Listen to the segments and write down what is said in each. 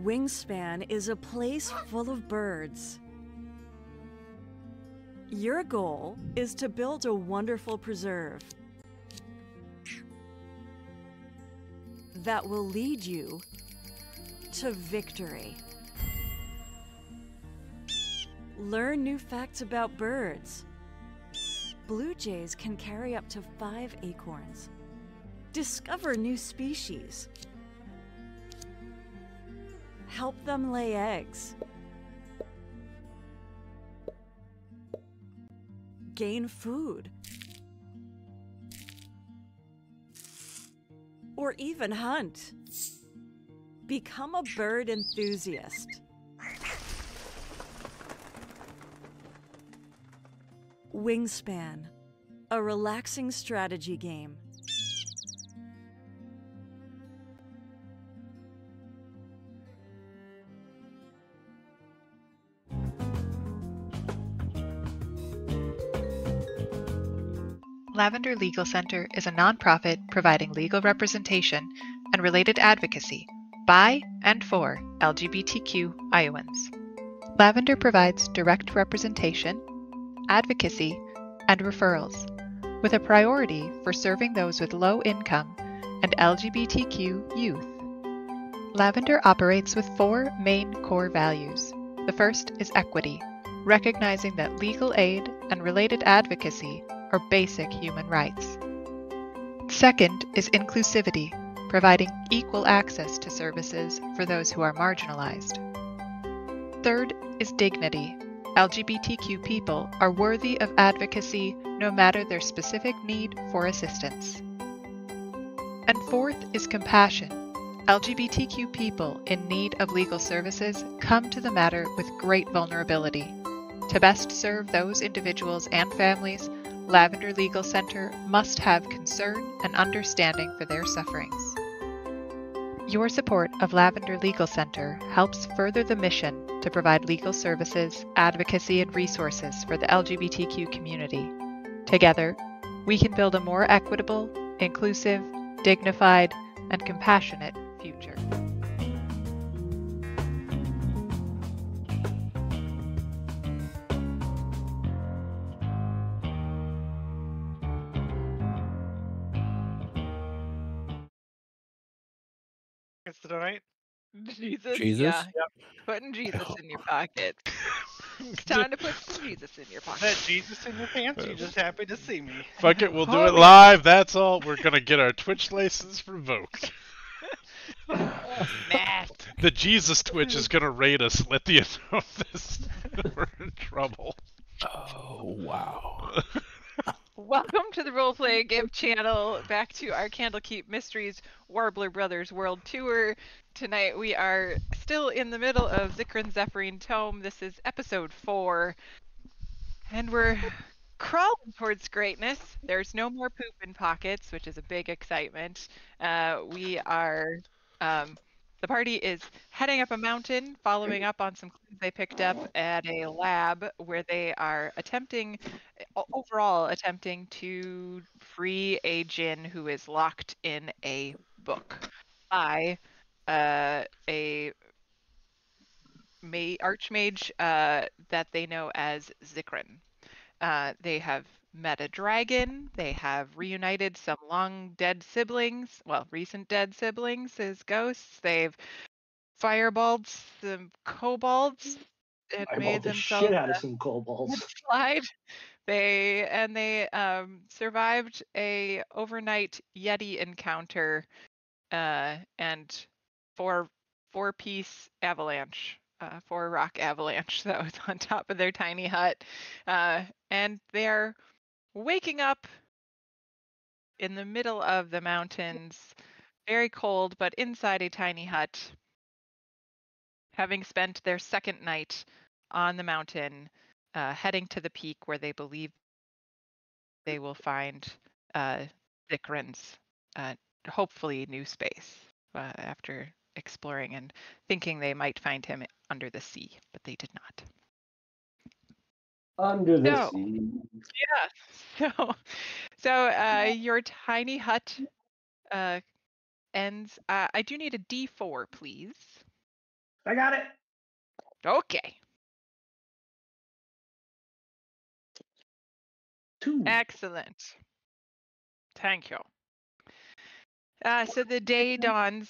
Wingspan is a place full of birds. Your goal is to build a wonderful preserve that will lead you to victory. Learn new facts about birds. Blue jays can carry up to 5 acorns. Discover new species. Help them lay eggs. Gain food. Or even hunt. Become a bird enthusiast. Wingspan, a relaxing strategy game. Lavender Legal Center is a nonprofit providing legal representation and related advocacy by and for LGBTQ Iowans. Lavender provides direct representation, advocacy, and referrals, with a priority for serving those with low income and LGBTQ youth. Lavender operates with 4 main core values. The first is equity, recognizing that legal aid and related advocacy are basic human rights. Second is inclusivity, providing equal access to services for those who are marginalized. Third is dignity. LGBTQ people are worthy of advocacy no matter their specific need for assistance. And fourth is compassion. LGBTQ people in need of legal services come to the matter with great vulnerability. To best serve those individuals and families, Lavender Legal Center must have concern and understanding for their sufferings. Your support of Lavender Legal Center helps further the mission to provide legal services, advocacy, and resources for the LGBTQ community. Together, we can build a more equitable, inclusive, dignified, and compassionate future. It's the donate. Jesus? Jesus? Yeah. Putting Jesus in your pocket. It's time to put some Jesus in your Is that pocket. Jesus in your pants? You're just happy to see me. Fuck it, we'll do Oh, it yeah. live. That's all. We're gonna get our Twitch license revoked. Nah. The Jesus Twitch is gonna raid us. Let you know this. We're in trouble. Oh, wow. Welcome to the Roleplay Game channel. Back to our Candlekeep Mysteries Warbler Brothers World Tour. Tonight we are still in the middle of Zikran Zephyrean Tome. This is episode 4. And we're crawling towards greatness. There's no more poop in pockets, which is a big excitement. The party is heading up a mountain, following up on some clues they picked up at a lab where they are attempting to free a djinn who is locked in a book by a archmage that they know as Zikran. They have met a dragon. They have reunited some long-dead siblings, well, recent dead siblings as ghosts. They've fireballed some kobolds and made Eyeballed the themselves shit out of some kobolds. slide. They survived a overnight Yeti encounter and four-piece avalanche. 4-rock avalanche that was on top of their tiny hut. And they're waking up in the middle of the mountains, very cold, but inside a tiny hut, having spent their second night on the mountain, heading to the peak where they believe they will find Zikran's hopefully new space after exploring and thinking they might find him under the sea, but they did not. Under the So, sea. Yeah. So your tiny hut ends. I do need a D4, please. I got it. Okay. 2. Excellent. Thank you. So the day dawns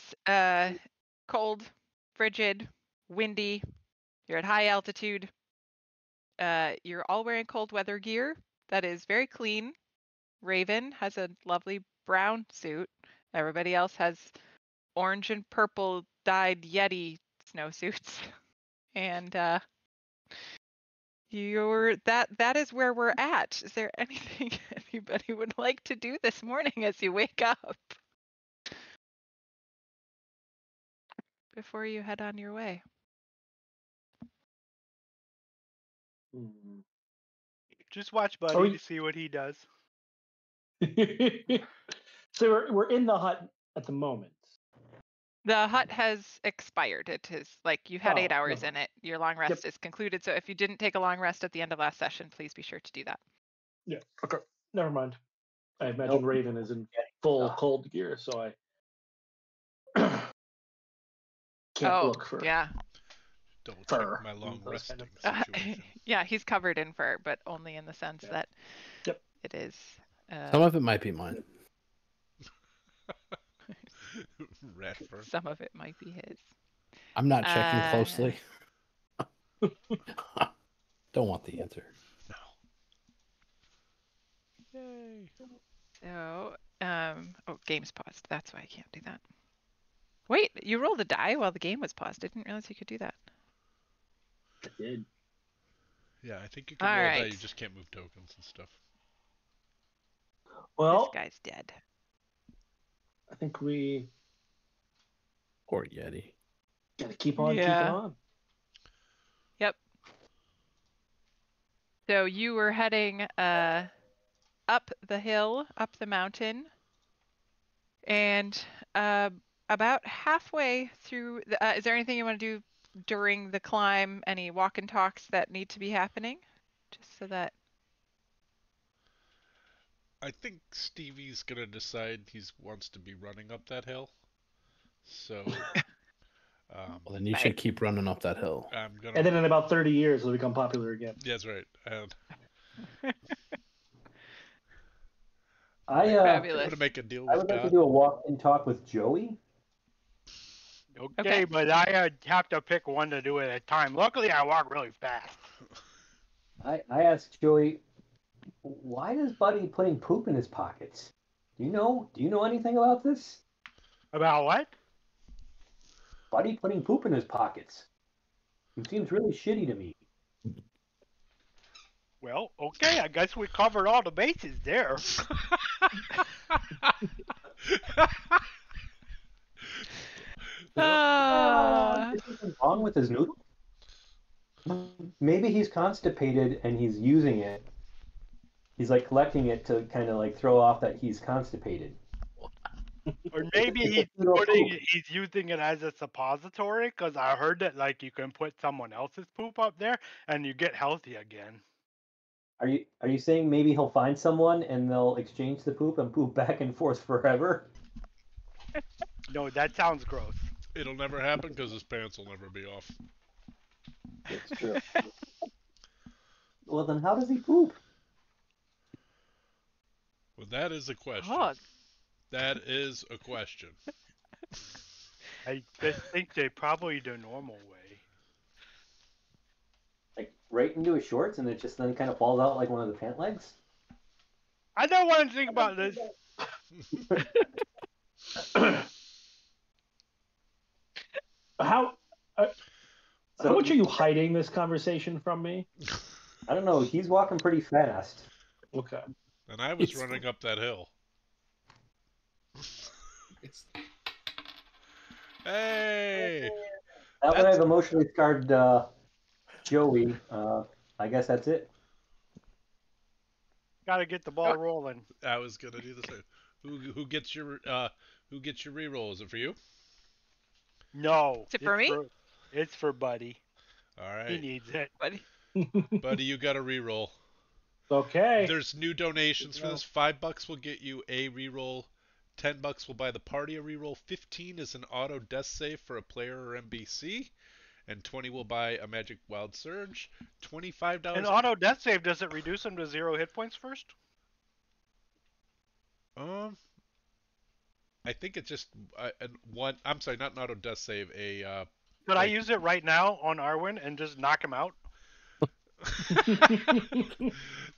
cold, frigid, windy. You're at high altitude. You're all wearing cold weather gear that is very clean. Raven has a lovely brown suit. Everybody else has orange and purple dyed Yeti snowsuits. And that is where we're at. Is there anything anybody would like to do this morning as you wake up before you head on your way? Just watch Buddy Oh, to see what he does. So we're in the hut at the moment. The hut has expired. It is like you've had 8 Oh, hours never in it. Your long rest is concluded. So if you didn't take a long rest at the end of last session, please be sure to do that. Yeah. Okay. Never mind. I imagine Raven is in full cold gear, so I can't look for yeah. Double fur. check my long those resting kind of- situation. Yeah, he's covered in fur, but only in the sense that it is. Some of it might be mine. Rat fur. Some of it might be his. I'm not checking closely. Don't want the answer. No. Yay. So, game's paused. That's why I can't do that. Wait, you rolled a die while the game was paused. I didn't realize you could do that. I did. Yeah, I think you can All roll right. that. You just can't move tokens and stuff. Well, This guy's dead. I think we Poor Yeti. gotta keep on keeping Yeah. on. Yep. So you were heading up the hill, up the mountain, and about halfway through. Is there anything you want to do during the climb? Any walk and talks that need to be happening, just so that. I think Stevie's gonna decide he wants to be running up that hill. So, Well, then you should keep running up that hill. I'm gonna. And then in about 30 years, it'll become popular again. Yeah, that's right. And I'm Fabulous. going to make a deal I with would like to God. do a walk and talk with Joey. Okay, but I have to pick one to do at a time. Luckily, I walk really fast. I asked Joey, why does Buddy putting poop in his pockets? Do you know anything about this? About what? Buddy putting poop in his pockets. It seems really shitty to me. Well, okay, I guess we covered all the bases there. Is something wrong with his noodle? Maybe he's constipated and he's using it. He's like collecting it to kind of like throw off that he's constipated. Or maybe he's using it as a suppository, because I heard that like you can put someone else's poop up there and you get healthy again. Are you saying maybe he'll find someone and they'll exchange the poop and poop back and forth forever? No, that sounds gross. It'll never happen because his pants will never be off. That's true. Well, then how does he poop? Well, that is a question. Oh. That is a question. I just think they probably the normal way. Like right into his shorts and it just then kind of falls out like one of the pant legs? I don't want to think about this. How much are you hiding this conversation from me? I don't know. He's walking pretty fast. Okay. And I was running up that hill. Hey! Now that I've emotionally scarred Joey, I guess that's it. Got to get the ball rolling. I was gonna do the same. Who gets your reroll? Is it for you? No. Is it for me? It's for Buddy. All right. He needs it. Buddy. Buddy, you got a reroll. Okay. There's new donations for this. $5 will get you a reroll. $10 will buy the party a reroll. 15 is an auto death save for a player or NPC. and 20 will buy a Magic Wild Surge. $25. An auto death save, does it reduce them to 0 hit points first? I think it's just one. I'm sorry, not an auto death save. Could I use it right now on Arwen and just knock him out?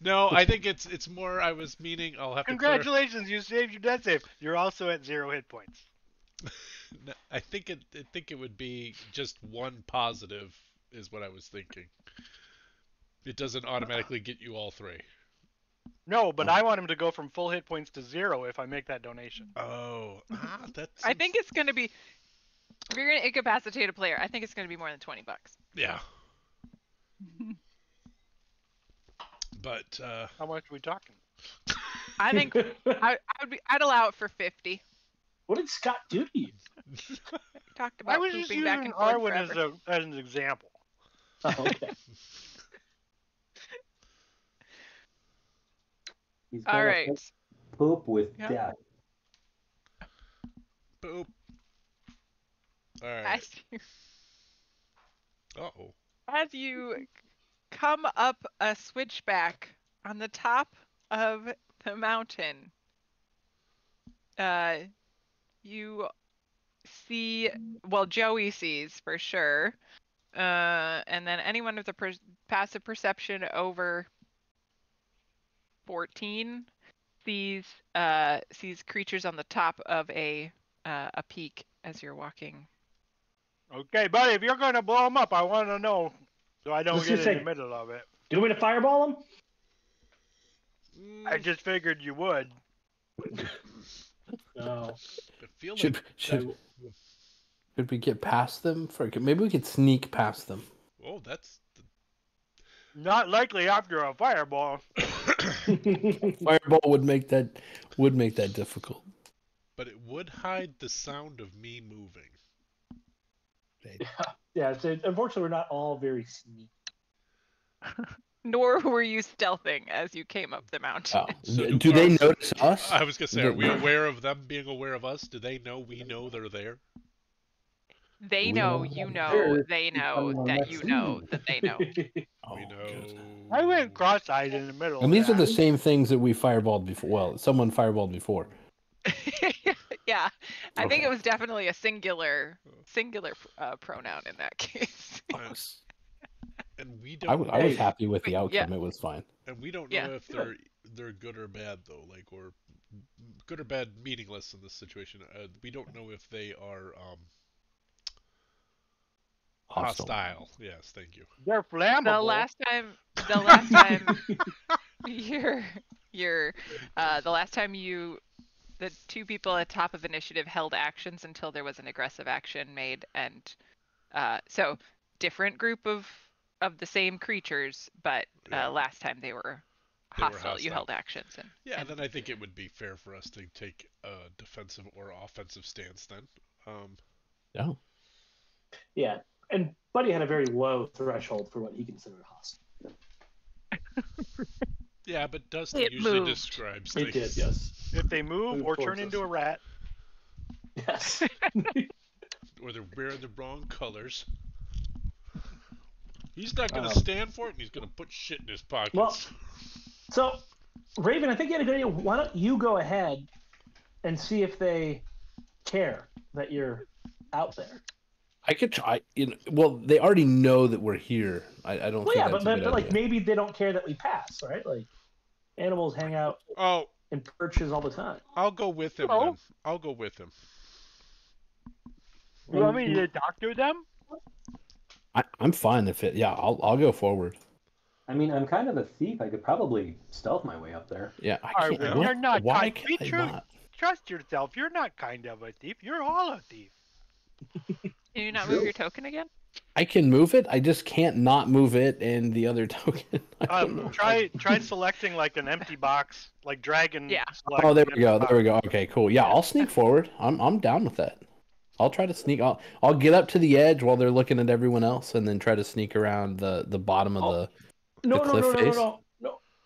No, I think it's more. I was meaning. I'll have Congratulations, you saved your death save. You're also at 0 hit points. No, I think it would be just one positive is what I was thinking. It doesn't automatically get you all 3. No, but I want him to go from full hit points to 0 if I make that donation. Oh, that's. I think it's going to be. If you're going to incapacitate a player, I think it's going to be more than $20. Yeah. But how much are we talking? I think I'd allow it for 50. What did Scott do to you? Talked about I was just pooping back using and forth Arwen as an example. Oh, okay. He's All gonna right. Poop with Yep. death. boop. All right. As you come up a switchback on the top of the mountain, you see, well, Joey sees for sure, and then anyone with a passive perception over 14 sees creatures on the top of a peak as you're walking. Okay, buddy, if you're going to blow them up, I want to know so I don't Let's get just in say- the middle of it. Do you want me to fireball him? I just figured you would. No. I feel Should we get past them? Maybe we could sneak past them. Oh, that's. Not likely after a fireball. Fireball would make that difficult. But it would hide the sound of me moving. Yeah. So unfortunately, we're not all very sneaky. Nor were you stealthing as you came up the mountain. Oh. So Do they notice us? I was gonna say, are we aware of them being aware of us? Do they know we know they're there? They know you know they know that you know that they know. Oh, We know. good. I went cross-eyed in the middle. And these are of the that. same things that we fireballed before. Well, someone fireballed before. Yeah, I think Okay. it was definitely a singular pronoun in that case. And we I don't. was happy with the outcome. Yeah. It was fine. And we don't Yeah. know if they're good or bad though, like, or good or bad, meaningless in this situation. We don't know if they are hostile. Yes, thank you. They're flammable. The last time the 2 people at top of initiative held actions until there was an aggressive action made, and so different group of the same creatures, but Yeah. last time they were They were hostile. You hostile. held actions. And Then I think it would be fair for us to take a defensive or offensive stance then. Yeah. Yeah. And Buddy had a very low threshold for what he considered hostile. Yeah, but Dustin It usually moved. describes It things. did, yes. If they move Move or towards turn us. into a rat. Yes. Or they're wearing the wrong colors. He's not gonna Um, stand for it, and he's gonna put shit in his pockets. Well, so, Raven, I think you had a good idea. Why don't you go ahead and see if they care that you're out there? I could try. Well, they already know that we're here. I don't Well, think yeah, that's but a good like idea. maybe they don't care that we pass, right? Like animals hang out Oh, in perches all the time. I'll go with him Oh. then. I'll go with him. You want me to talk to them? I'm fine if it. Yeah, I'll go forward. I mean, I'm kind of a thief. I could probably stealth my way up there. Yeah, I Alright, can't. well, you're not Why kind. can't Be I true. not? Trust yourself. You're not kind of a thief. You're all a thief. can you not move your token again? I can move it. I just can't not move it and the other token. I don't know. Try selecting like an empty box, like dragon. Yeah. select Oh, there an we go. empty There we box. go. Okay, cool. Yeah, I'll sneak forward. I'm down with that. I'll try to sneak. I'll get up to the edge while they're looking at everyone else, and then try to sneak around the bottom of No, cliff face? no.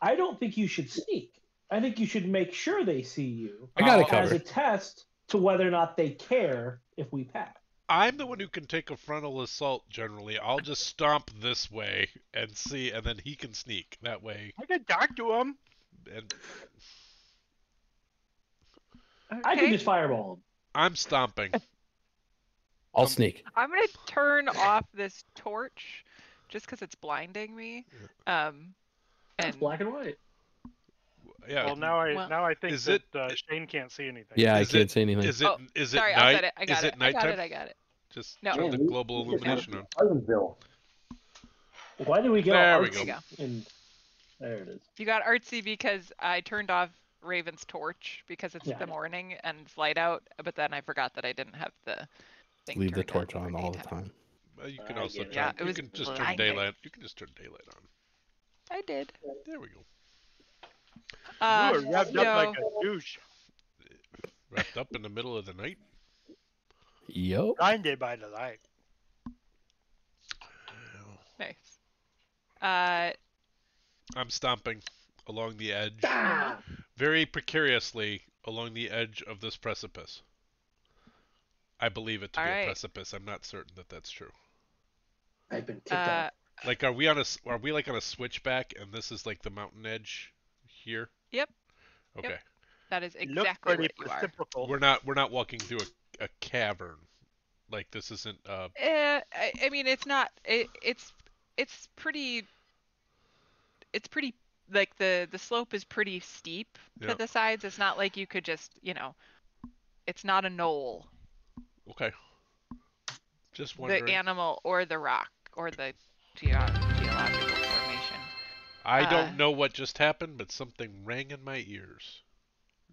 I don't think you should sneak. I think you should make sure they see you I got it as a covered. test to whether or not they care if we pass. I'm the one who can take a frontal assault generally. I'll just stomp this way and see, and then he can sneak that way. I can talk to him. And I can Okay. just fireball him. I'm stomping. I'll sneak. I'm gonna turn off this torch just because it's blinding me. It's And black and white. Yeah. Well, now I think Is that it- Shane can't see anything. Yeah, I Is can't it- say anything. Is it? Oh, Is it sorry, night? I'll set it. I got is it. it I got nighttime? it. I got it. Just No. turn Man, the we- global we just went illumination on. to Pleasantville. Why did we get There all we artsy? go. There it is. You got artsy because I turned off Raven's torch because it's Yeah. the morning and it's light out, but then I forgot that I didn't have the thing Leave the turned on torch for on all the daytime. time. Well, you can I also get turn. it. Yeah, it you was can just turn blinding. daylight. You can just turn daylight on. I did. There we go. You were wrapped up like so- a douche, Wrapped up in the middle of the night. Yo. blinded by the light. Nice. I'm stomping along the edge, Ah! very precariously along the edge of this precipice. I believe it to be a Alright. precipice. I'm not certain that that's true. I've been kicked Uh, out. Like, are we like on a switchback, and this is like the mountain edge here? Yep. Okay. that is Look exactly pretty what you are. reciprocal. We're not walking through a cavern. Like this isn't. I mean, it's not. It's pretty. It's pretty. Like the slope is pretty steep Yeah. to the sides. It's not like you could just, it's not a knoll. Okay. Just wondering. The animal or the rock or the geological formation. I don't know what just happened, but something rang in my ears.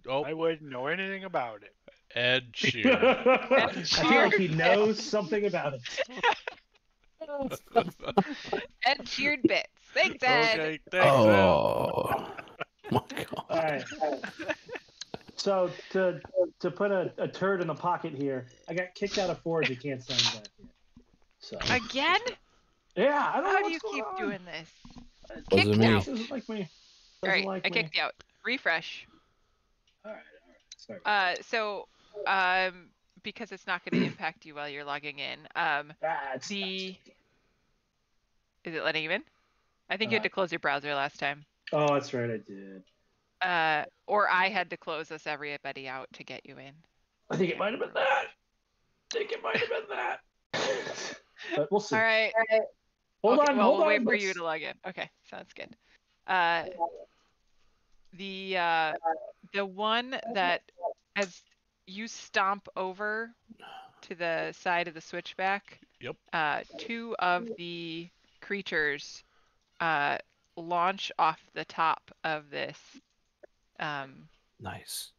Oh, I wouldn't know anything about it. Ed Sheeran. I feel like he knows something about it. Ed cheered bits. Thanks, Ed. Okay, thanks. Ed. Oh my god. All right. So to put a turd in the pocket here, I got kicked out of Forge. I can't sign back here. So Again? yeah, I don't know How do what's you going keep on. doing this? Wasn't Kicked me. out. Doesn't like me. All Doesn't right, like I me. kicked you out. Refresh. All right. Sorry. Because it's not going to impact you while you're logging in. That's Is it letting you in? I think you had to close your browser last time. Oh, that's right. I did. Or I had to close everybody out to get you in. I think it might have been that. But we'll see. All right. Hold Okay, on. well, Hold we'll on. wait for let's- you to log in. Okay, sounds good. The one that as you stomp over to the side of the switchback, Yep. two of the creatures launch off the top of this Nice.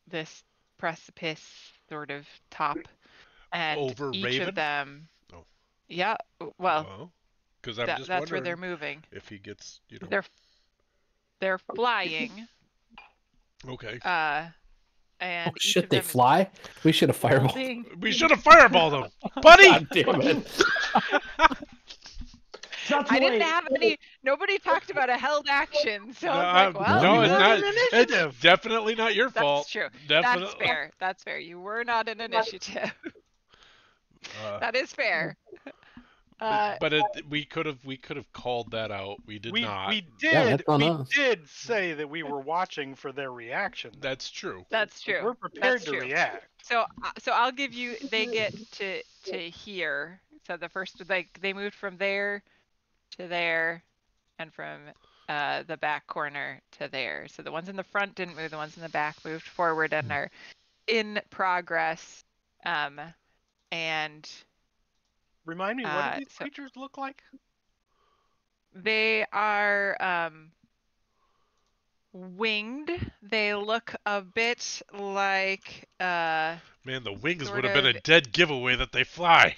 this precipice sort of top, and Over each Raven? of them. Oh. Yeah. Well, Because I'm just that's where wondering they're moving. if he gets, They're flying. Okay. And Oh each shit, of they them is fly? We should have fireballed. holding- We should have fireballed him, buddy. God damn it. It's not too I didn't late. have any. Nobody talked about a held action, so I was like, well, no, you it's were not. in It's initiative. definitely not your that's fault. true. Definitely. That's fair. That's fair. You were not an initiative. That is fair. But we could have called that out. We did not. We Yeah, did. that's on we us. did say that we were watching for their reaction. That's true. That's true. We're prepared That's to true. react. So I'll give you. They get to here. So the first, they moved from there to there, and from the back corner to there. So the ones in the front didn't move. The ones in the back moved forward and are in progress. And Remind me, what do these so- creatures look like? they are winged. They look a bit like Man, the wings Sort would have been of- a dead giveaway that they fly.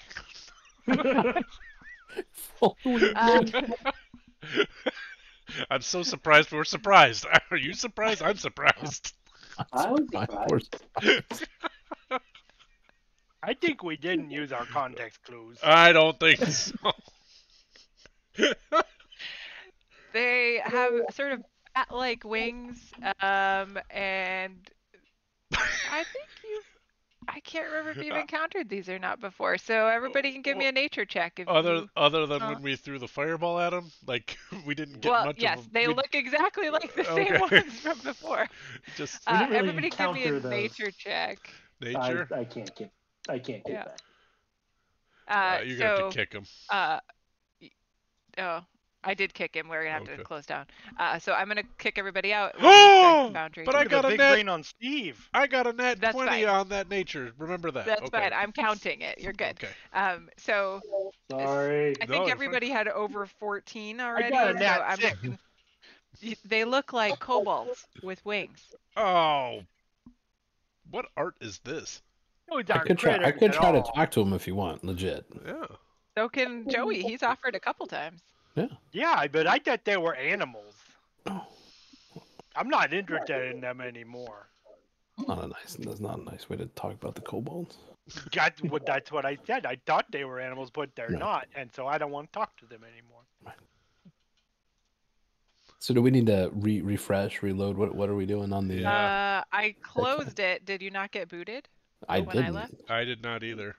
I'm so surprised we're surprised. Are you surprised? I'm surprised. I was surprised. I think we didn't use our context clues. I don't think so. they have sort of bat-like wings, and I think I can't remember if you've encountered these or not before. So everybody can give me a nature check if you. Other than when we threw the fireball at him, like we didn't get Well, much yes, of. they look exactly like the same Okay. ones from before. Just We didn't really Everybody give me a encounter those. nature check. nature. I can't get Yeah. back. You're gonna have to kick him. Oh, I did kick him. We're gonna have to Okay. close down. So I'm gonna kick everybody out. We're gonna start the boundary. But I Look at got the a big net. brain on Steve. I got a net That's 20 fine. on that nature. Remember that. That's okay. fine. I'm counting it. You're good. Okay. So Sorry. I No, think you're everybody had over 14 already. got a So nat I'm just 6. gonna. They look like kobolds with wings. Oh, what art is this? Those I aren't could try. I critters could at try to all. talk to him if you want. Legit. Yeah. So can Joey. He's offered a couple times. Yeah. Yeah, but I thought they were animals. Oh, I'm not interested in them anymore. that's not a nice way to talk about the kobolds. That's what I said. I thought they were animals, but they're Right. not, and so I don't want to talk to them anymore. So do we need to refresh, reload? What are we doing on the? Yeah. I closed it. Did you not get booted? I when I didn't. left? I did not either.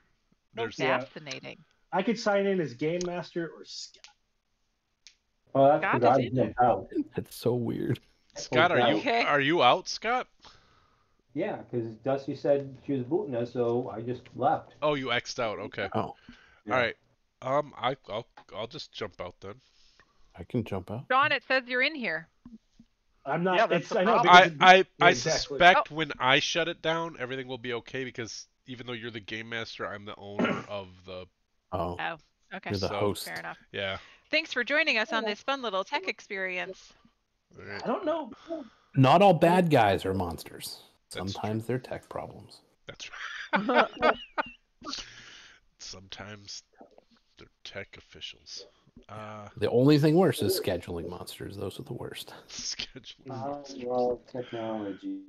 There's Yeah. Fascinating. I could sign in as Game Master or Scout. Well, that's God because is I in jumped out. That's so weird. Scott. Okay. Are you out, Scott? Yeah, because Dusty said she was booting us, so I just left. Oh, you X'd out. Okay. Oh, Yeah. All right. I'll just jump out then. I can jump out. Sean, it says you're in here. I'm not. Yeah, that's it's, the I know. problem. because it- I exactly. suspect when I shut it down, everything will be okay because even though you're the game master, I'm the owner of the. Oh, Oh, okay. you're the So- host. Fair enough. Yeah. Thanks for joining us on this fun little tech experience. All right. I don't know. Not all bad guys are monsters. That's Sometimes they're tech problems. That's right. Sometimes they're tech officials. The only thing worse is scheduling monsters. Those are the worst. Scheduling, I love technology.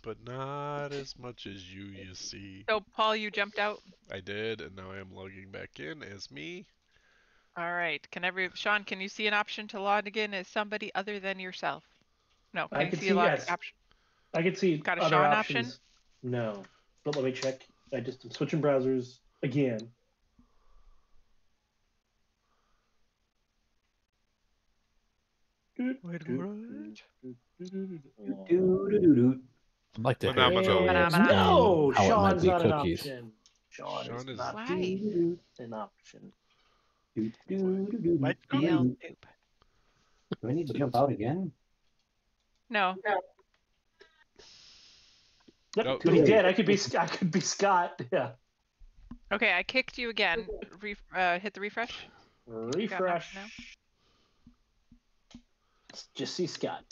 but not as much as you see. So, Paul, you jumped out. I did, and now I am logging back in as me. All right. Sean, can you see an option to log in as somebody other than yourself? No. I Can you can see see, a log yes. option? I could see Got a other Sean options. option? No, but let me check. I'm switching browsers again. Doo-doo-doo-doo. I'd like to hear Phenomenal. Joey explain No, how it might Sean's be not an cookies. option. Sean Sean is is- not Why? an option. Doo-doo-doo-doo. What? Real Do poop. I need to jump out again? No. Yep, No. but he did. I could be Scott. Yeah. Okay, I kicked you again. Hit the refresh. Refresh. now? Just see Scott.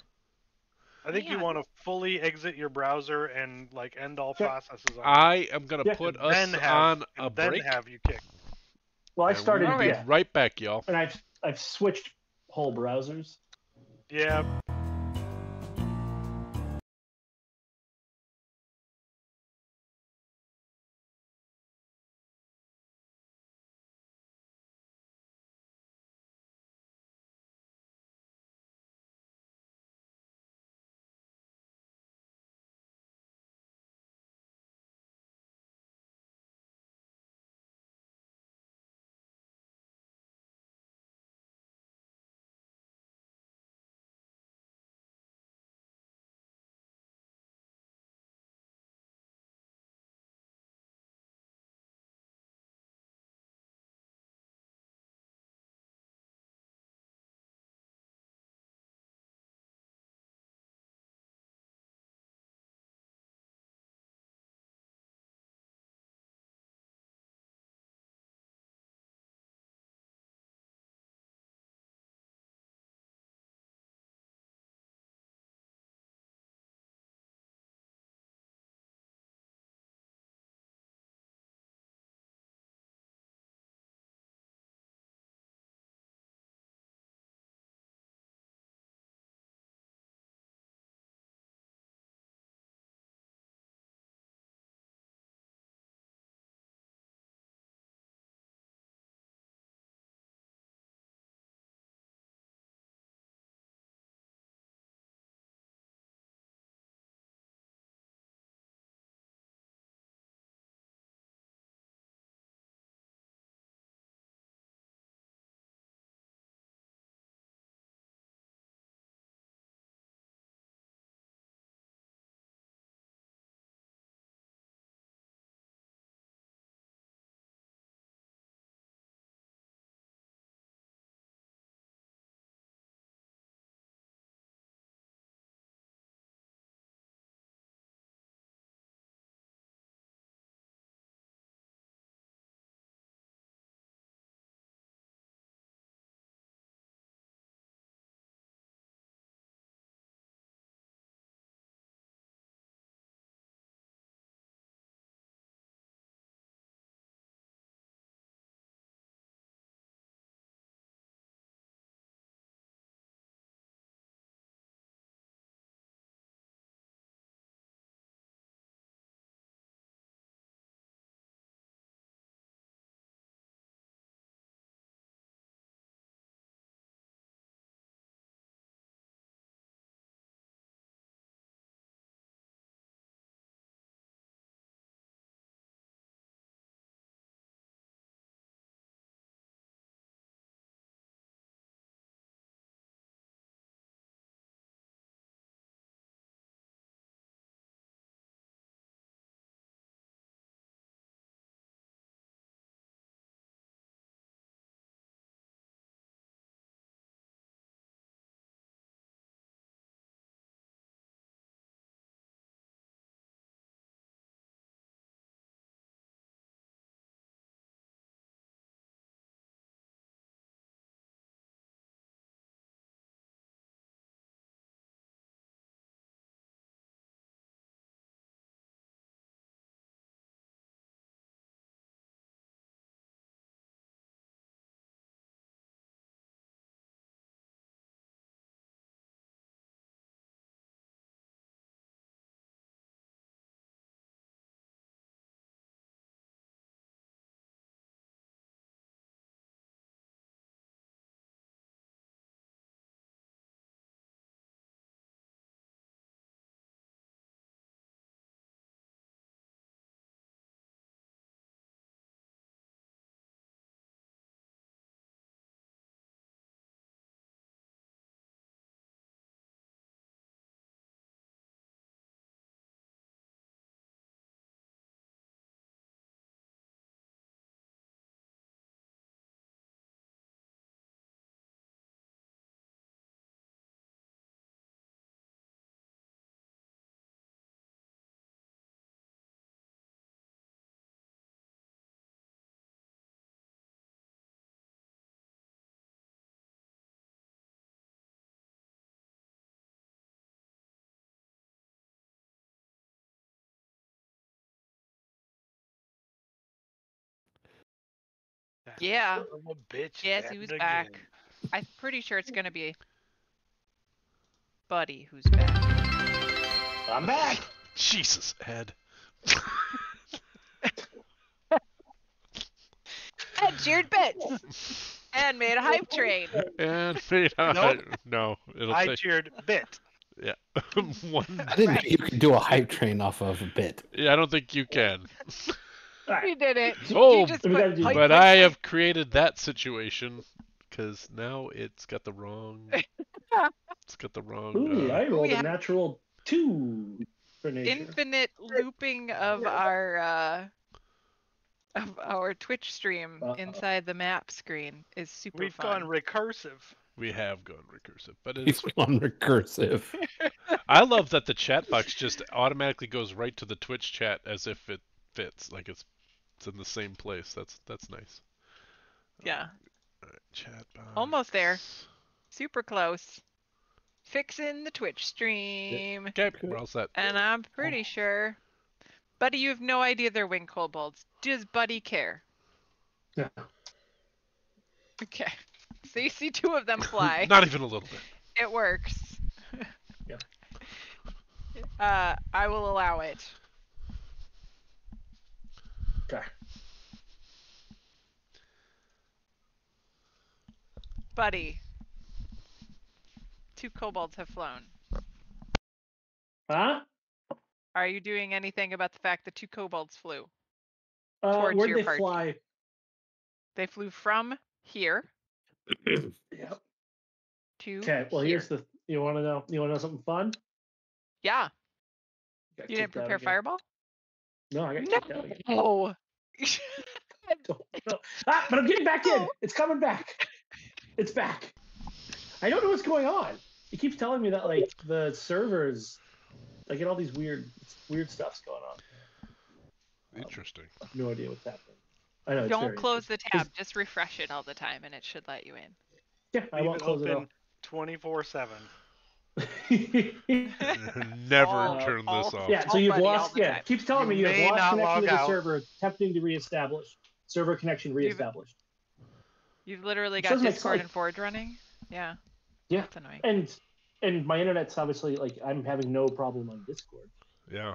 I think you Man. want to fully exit your browser and like end all Sure. processes on I am gonna Yeah. put and us then on have, a and then break. have you kick. Well, I and we started. will be Yeah, right back, y'all. and I've switched whole browsers. Yeah, Yeah. Son of a bitch. Guess at who's it back? again. I'm pretty sure it's gonna be Buddy who's back. I'm back. Jesus, Ed. And cheered bits. And made a hype train. And fade out. Nope. No, it'll I take. cheered bit. Yeah. One. I didn't Right. know you could do a hype train off of a bit. Yeah, I don't think you can. All right. You did it. Oh, You just we put gotta do- hype, but hype, I hype. have created that situation because now it's got the wrong. It's got the wrong. Ooh, I rolled We a have- natural 2 for nature. Infinite looping of our Twitch stream inside the map screen is super We've fun. gone recursive. We have gone recursive, but It's it's. on recursive. I love that the chat box just automatically goes right to the Twitch chat as if it fits, like it's in the same place. That's nice. Yeah. All right, chat box. Almost there. Super close. Fixing the Twitch stream. Okay, we're all set. And I'm pretty sure. Buddy, you have no idea they're winged kobolds. Does Buddy care? Yeah. Okay. So you see 2 of them fly. Not even a little bit. It works. Yeah. I will allow it. Okay. Buddy. 2 kobolds have flown. Huh? Are you doing anything about the fact that 2 kobolds flew? Towards Where'd your they party. fly? They flew from here Yep. to Okay. Well, here. here's the. You want to know? You want to know something fun? Yeah. Got You didn't kicked out prepare again. fireball? No, I got kicked out again. No. No. Ah, but I'm getting back in. It's coming back. It's back. I don't know what's going on. It keeps telling me that like the servers, I get all these weird stuffs going on. Interesting. I have no idea what's happening. I know. It's Don't very close the interesting. tab. Just refresh it all the time and it should let you in. Yeah, I Leave won't it close it open 24/7. Never all- turn this off. Yeah, so All you've buddy all lost. the Yeah, time. keeps telling me You you have may lost not connection log to the out. server. Attempting to reestablish. Server connection reestablished. You've literally It got doesn't make Discord sense. and Forge running. Yeah. Yeah. That's annoying. And my internet's obviously like I'm having no problem on Discord. Yeah.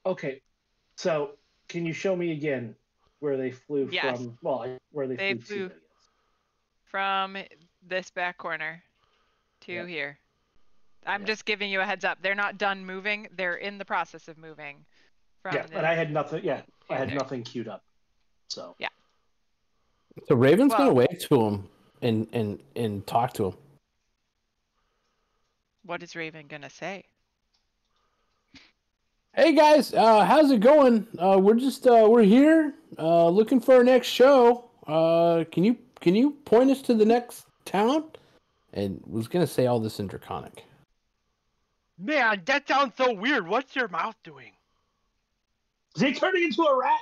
Okay, so can you show me again where they flew Yes. from? Well, where they, They flew, flew to, I guess. From this back corner to Yep. here. I'm Yep. just giving you a heads up. They're not done moving. They're in the process of moving. From Yeah, but I had nothing. Yeah, I had there. nothing queued up. So So Raven's gonna Well- wave to him and talk to him. What is Raven gonna say? Hey guys, how's it going? We're here, looking for our next show. Can you point us to the next town? And was gonna say all this in Draconic. Man, that sounds so weird. What's your mouth doing? is he turning into a rat?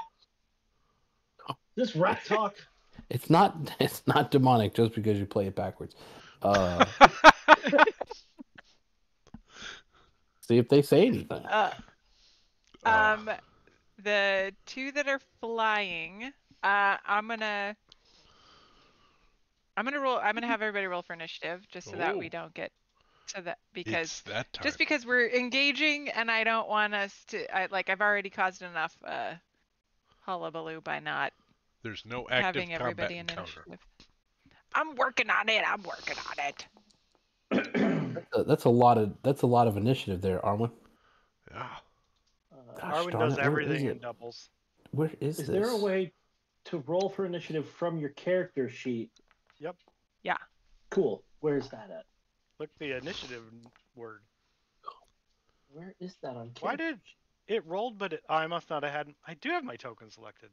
This rat talk. It's not demonic just because you play it backwards. See if they say anything. The 2 that are flying, I'm gonna have everybody roll for initiative just so that we Oh. don't get because It's that time. just because we're engaging and I don't want us to I've already caused enough hullabaloo by not There's no active having combat everybody in encounter. initiative. I'm working on it. That's a lot of initiative there, Arwen. Yeah. Gosh Arwen darn does it, where is everything it? in doubles. Where is Is this? there a way to roll for initiative from your character sheet? Yep. Yeah. Cool. Where's that at? Click the initiative word. Where is that on? Why character did it rolled, but I must not have had. I do have my token selected.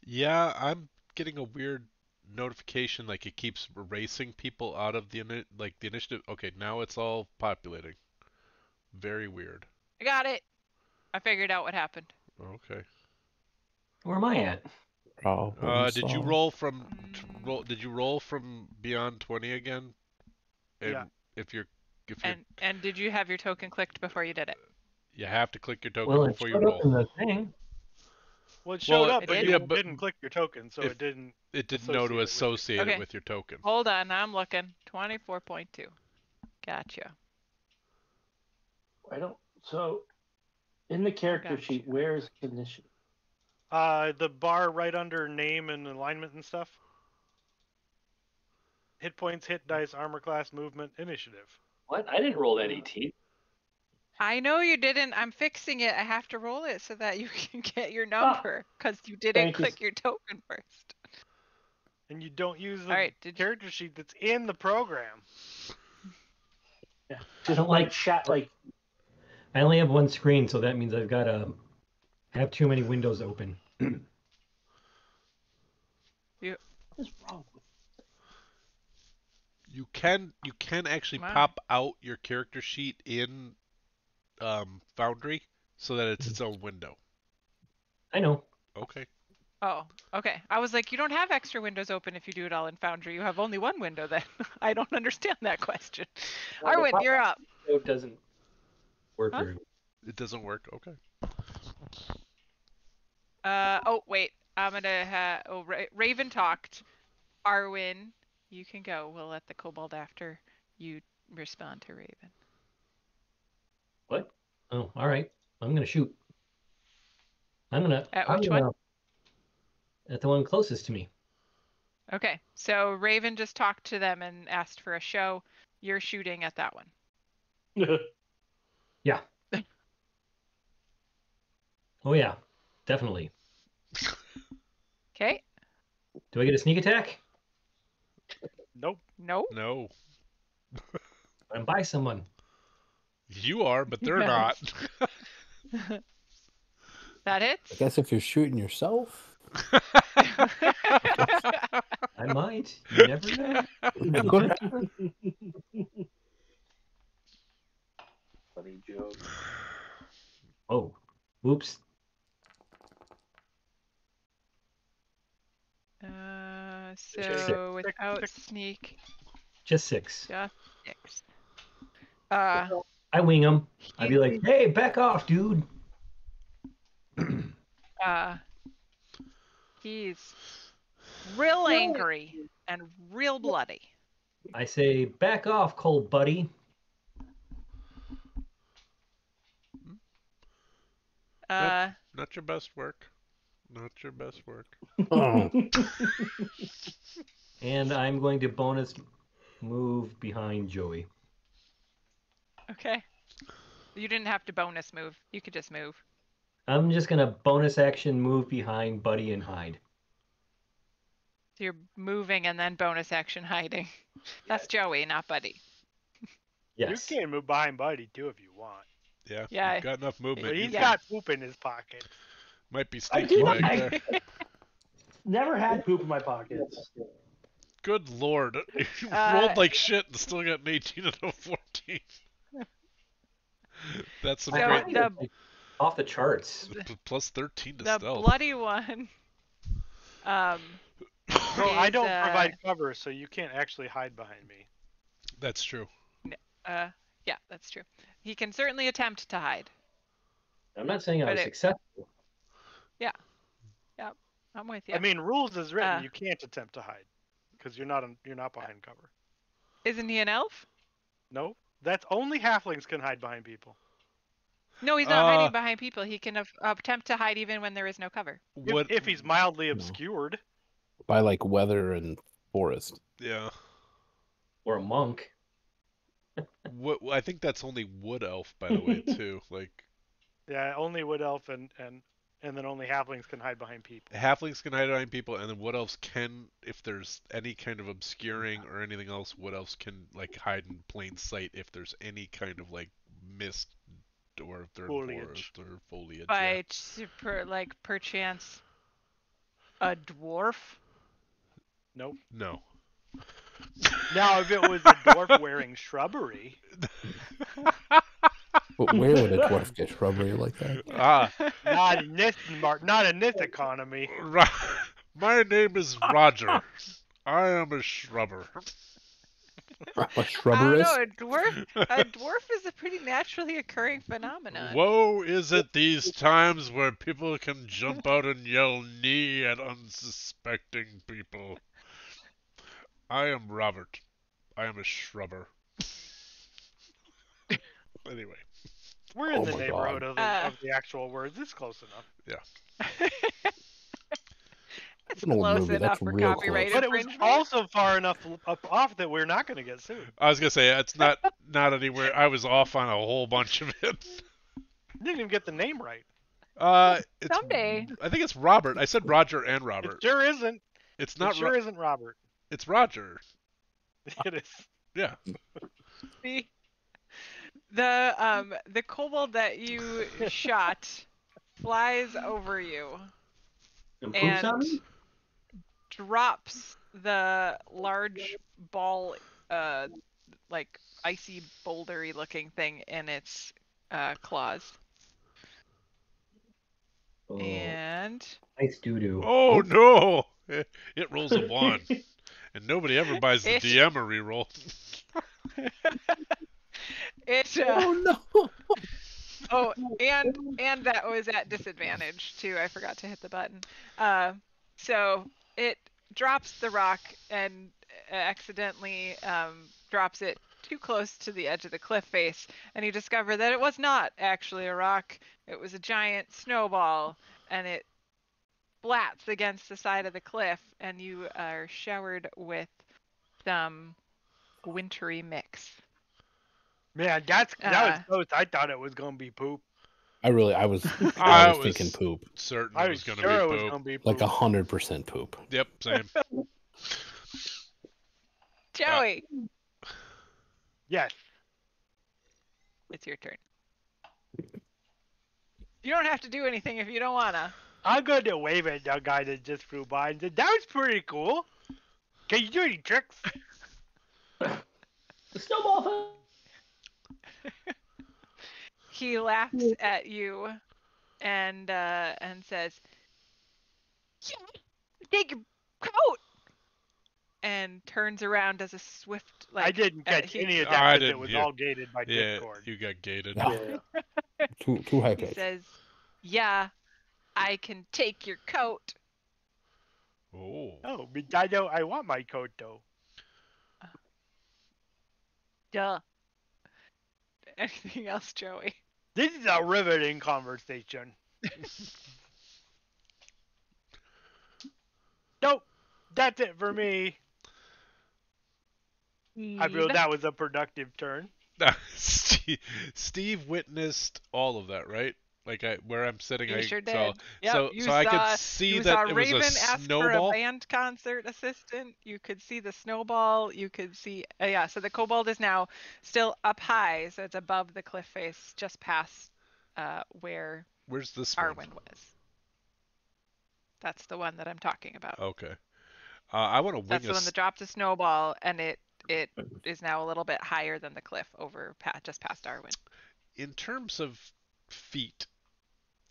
Yeah, I'm getting a weird notification like it keeps erasing people out of the initiative. Okay, now it's all populating. Very weird. I got it. I figured out what happened. Okay. Where am I at? Did you roll from Did you roll from beyond 20 again? And Yeah. If you're And did you have your token clicked before you did it? you have to click your token Well, it before you showed up roll. in the thing. Well, it showed Well, up, but did? you yeah, but didn't click your token, so if- it didn't. It didn't know to associate Okay. it with your token. Hold on, I'm looking. 24.2. Gotcha. I don't. So, in the character Gotcha. sheet, where's initiative? The bar right under name and alignment and stuff. Hit points, hit dice, armor class, movement, initiative. What? I didn't roll that 18. I know you didn't. I'm fixing it. I have to roll it so that you can get your number because you didn't Thank you. click your token first. And you don't use the All right, character sheet that's in the program. Yeah. I don't Like like. chat, like I only have one screen, so that means I've got to have too many windows open. what's wrong with You can actually Wow. pop out your character sheet in Foundry so that it's its own window. I know. Okay. Oh, okay. I was like, you don't have extra windows open if you do it all in Foundry. You have only one window then. I don't understand that question. Well, the Arwen, you're up. It doesn't work Huh? very well. It doesn't work. Okay. Oh, wait. I'm going to have... Oh, Raven talked. Arwen, you can go. We'll let the kobold after you respond to Raven. What? Oh, all right. I'm gonna shoot. I'm At which gonna- one? At the one closest to me. Okay, so Raven just talked to them and asked for a show. You're shooting at that one. Yeah. Oh yeah, definitely. Okay? Do I get a sneak attack? Nope. No? No. I'm by someone. You are, but they're Yeah. not. That I hits? guess if you're shooting yourself. I might. You never know. funny joke. Oh, oops. So without sneak, Just 6. just 6. I wing him. I'd be like, hey, back off, dude. He's real angry and real bloody. I say, back off, cold buddy. Not your best work. Not your best work. Oh. And I'm going to bonus move behind Joey. Okay. You didn't have to bonus move. You could just move. I'm just going to bonus action move behind Buddy and hide. So you're moving and then bonus action hiding. That's Joey, not Buddy. Yes. You can move behind Buddy too if you want. Yeah. Yeah. You've got enough movement. But You he's Yeah. got poop in his pocket. might be I sneaky do back not- there. Never had poop in my pockets. Good lord. You Uh, rolled like shit and still got an 18 and a 14. That's some So great. the Off the charts. Plus 13 to the stealth. bloody one. Well, I is, don't provide cover, so you can't actually hide behind me. That's true. Yeah, that's true. He can certainly attempt to hide. I'm not saying I But was it- successful. I'm with you. I mean, rules is written. Uh, You can't attempt to hide because you're not behind cover. Isn't he an elf? No, that's only halflings can hide behind people. No, he's not Uh, hiding behind people. He can attempt to hide even when there is no cover. What? If he's mildly No. obscured. By like weather and forest. Yeah. Or a monk. What? I think that's only wood elf, by the way, too. Like Yeah, only wood elf and then only halflings can hide behind people. halflings can hide behind people, and then wood elves can, if there's any kind of obscuring or anything else, wood elves can like hide in plain sight if there's any kind of like mist or if they're in Foliage. forest or foliage. By perchance a dwarf. Nope. No. Now, if it was a dwarf wearing shrubbery, But where would a dwarf get shrubbery like that? Ah, not in this economy. My name is Roger. I am a shrubber. A I don't shrubberist? know. A dwarf is a pretty naturally occurring phenomenon. Woe is it these times where people can jump out and yell knee at unsuspecting people. I am Robert. I am a shrubber. Anyway, We're in Oh the my neighborhood God. of the actual words. It's close enough. It's An old close movie, enough that's for real copyright close. But it was infringement. also far enough up off that we're not going to get sued. I was gonna say it's not anywhere. I was off on a whole bunch of it. You didn't even get the name right. It's Someday. I think it's Robert. I said Roger and Robert. It sure isn't. It's not. It sure isn't Robert. It's Roger. It is. Yeah. See, the kobold that you shot flies over you And poops on and me? drops the large ball, like icy bouldery looking thing in its claws. Oh, And nice doo-doo. Oh no! It rolls a 1, and nobody ever buys the It- DM a reroll. it Oh no! oh, and that was at disadvantage too. I forgot to hit the button. So it drops the rock and accidentally drops it too close to the edge of the cliff face, and you discover that it was not actually a rock. It was a giant snowball, and it flats against the side of the cliff, and you are showered with some wintry mix. Man, that was Uh, close. I thought it was going to be poop. I was I was thinking poop. Certain I it was was gonna sure it be was poop. going to be poop. Like 100% poop. Yep, same. Joey, Yes. it's your turn. You don't have to do anything if you don't wanna. I'm going to wave at the guy that just flew by and said, that was pretty cool. Can you do any tricks? The snowball. He laughs at you and says, "Yeah, take your coat," and turns around as a swift I didn't catch any of that I because it didn't was hear. all gated by Yeah, Discord. you got gated. Yeah. Yeah. Too high He pitch. says, "Yeah, I can take your coat." Oh. Oh, but I know I want my coat though. Duh. Anything else, Joey? This is a riveting conversation. Nope. That's it for me. I feel that was a productive turn. Steve witnessed all of that, right? Like where I'm sitting, You I sure did. saw. Yep, so you so I could saw- see You that saw it Raven was a ask for snowball. a band concert assistant. You could see the snowball. You could see, yeah. So the kobold is now still up high, so it's above the cliff face, just past where Where's this one? Arwen was. That's the one that I'm talking about. Okay. I want to wing That's the a one that dropped a snowball, and it is now a little bit higher than the cliff, over just past Arwen. In terms of feet,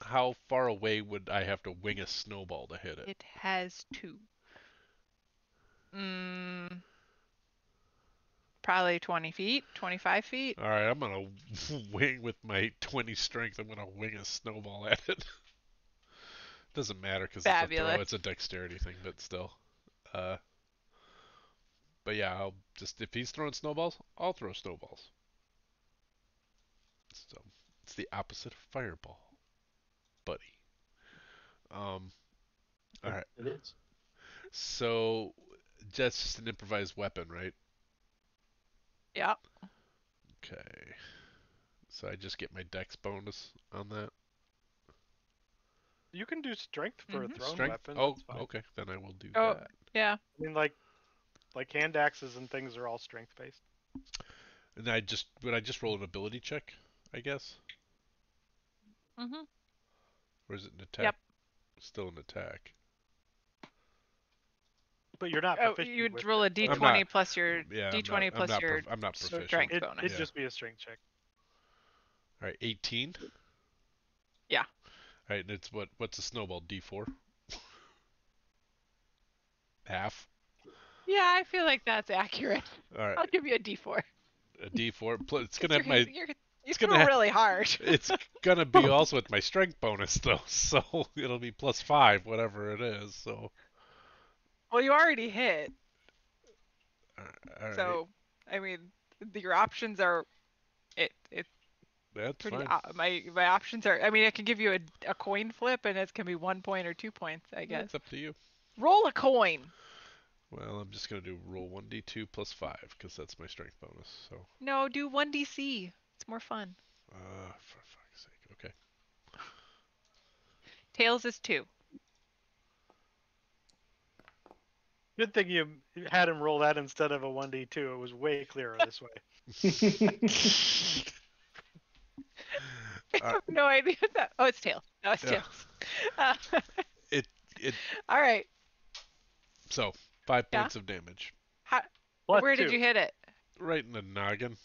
how far away would I have to wing a snowball to hit it? It has 2. Probably 20 feet, 25 feet. All right, I'm gonna wing with my 20 strength. I'm gonna wing a snowball at it. Doesn't matter because it's a throw. Fabulous. It's a dexterity thing, but still. But yeah, I'll just if he's throwing snowballs, I'll throw snowballs. So it's the opposite of fireball, buddy. All right. It is. So that's just an improvised weapon, right? Yep. Okay. So I just get my dex bonus on that. You can do strength for a thrown Strength? weapon. Oh, that's fine. okay. Then I will do Oh. that. Yeah. I mean, like hand axes and things are all strength based. And would I just roll an ability check, I guess? Mhm. Or is it an attack? Yep. Still an attack. But you're not Oh, proficient you'd with roll a it. d20 not- plus your Yeah, d20 plus your I'm not proficient. strength It'd bonus. Yeah. just be a strength check. All right, 18. Yeah. All right, and it's what's a snowball? D4. Half. Yeah, I feel like that's accurate. All right, I'll give you a D4. a D4. It's 'Cause gonna have my. you It's threw gonna have. really hard. It's gonna be also with my strength bonus though, so it'll be +5, whatever it is. So. Well, you already hit. All right. So, I mean, your options are it's That's pretty. fine. My options are. I mean, I can give you a coin flip, and it can be 1 point or 2 points. I guess. That's up to you. Roll a coin. Well, I'm just gonna do roll 1d2 +5 because that's my strength bonus. So. No, do 1DC. It's more fun. For fuck's sake. Okay. Tails is 2. Good thing you had him roll that instead of a 1d2. It was way clearer this way. I have no idea that. Oh, it's tails. No, it's Yeah. tails. It. All right. So 5 Yeah. points of damage. Plus Where did 2. you hit it? Right in the noggin.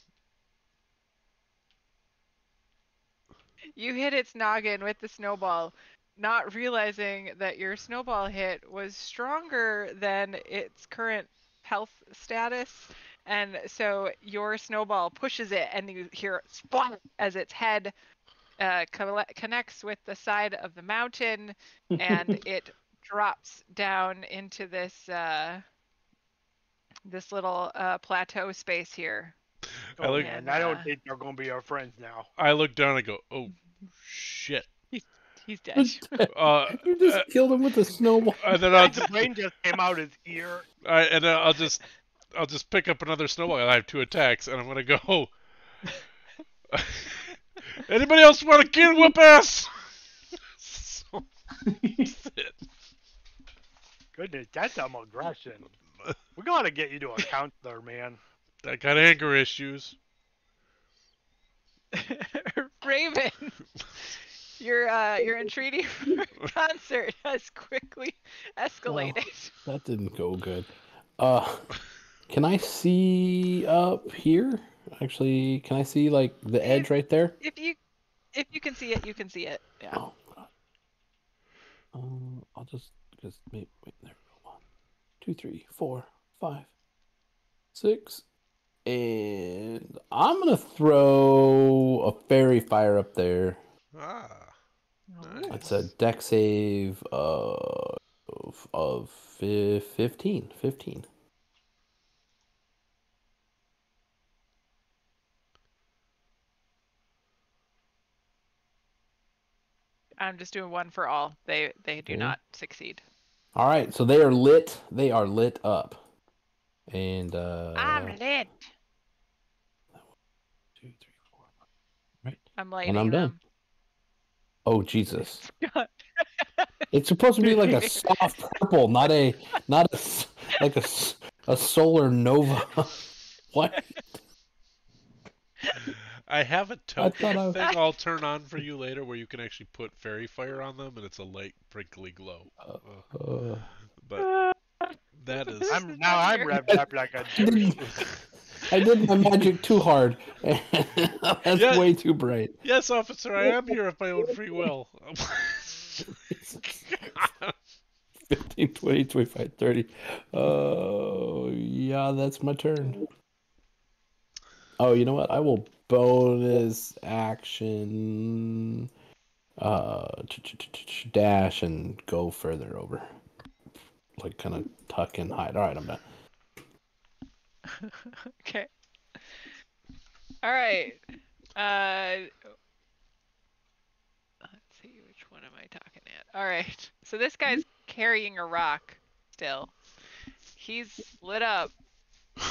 You hit its noggin with the snowball, not realizing that your snowball hit was stronger than its current health status. And so your snowball pushes it, and you hear splat as its head connects with the side of the mountain, and it drops down into this this little plateau space here. I look. Man, I don't think they're gonna be our friends now. I look down and go, "Oh, shit!" He's dead. You just killed him with a snowball. And then I'll The brain just came out his ear. and then I'll just pick up another snowball. I have 2 attacks, and I'm gonna go. Anybody else want to get whoop ass? So, that's it. Goodness, that's some aggression. We gotta get you to a counselor, man. I got anger issues. Raven, your entreaty for concert has quickly escalated. That didn't go good. Can I see up here? Actually, can I see like the edge right there? If you can see it, you can see it. Yeah. Oh god. I'll just wait, there we go. 1, 2, 3, 4, 5, 6, and I'm gonna throw a fairy fire up there. Ah. Nice. It's a deck save of 15. 15. I'm just doing one for all. They do Okay. not succeed. All right, so they are lit. They are lit up, and I'm lit. 2, 3, 4. Right. I'm lighting I'm done. them. Oh Jesus! It's supposed to be like a soft purple, not a like a solar nova. What? I have a token thought thing I'll turn on for you later where you can actually put fairy fire on them and it's a light prickly glow. But that is. I'm revved up like a douche. I did my magic too hard. That's Yeah. way too bright. Yes, officer, I am here of my own free will. 15, 20, 25, 30. Oh, yeah, that's my turn. Oh, you know what? I will bonus action dash and go further over. Like kind of tuck and hide. All right, I'm done. Okay. All right. Let's see, which one am I talking at? All right. So this guy's carrying a rock still. He's lit up,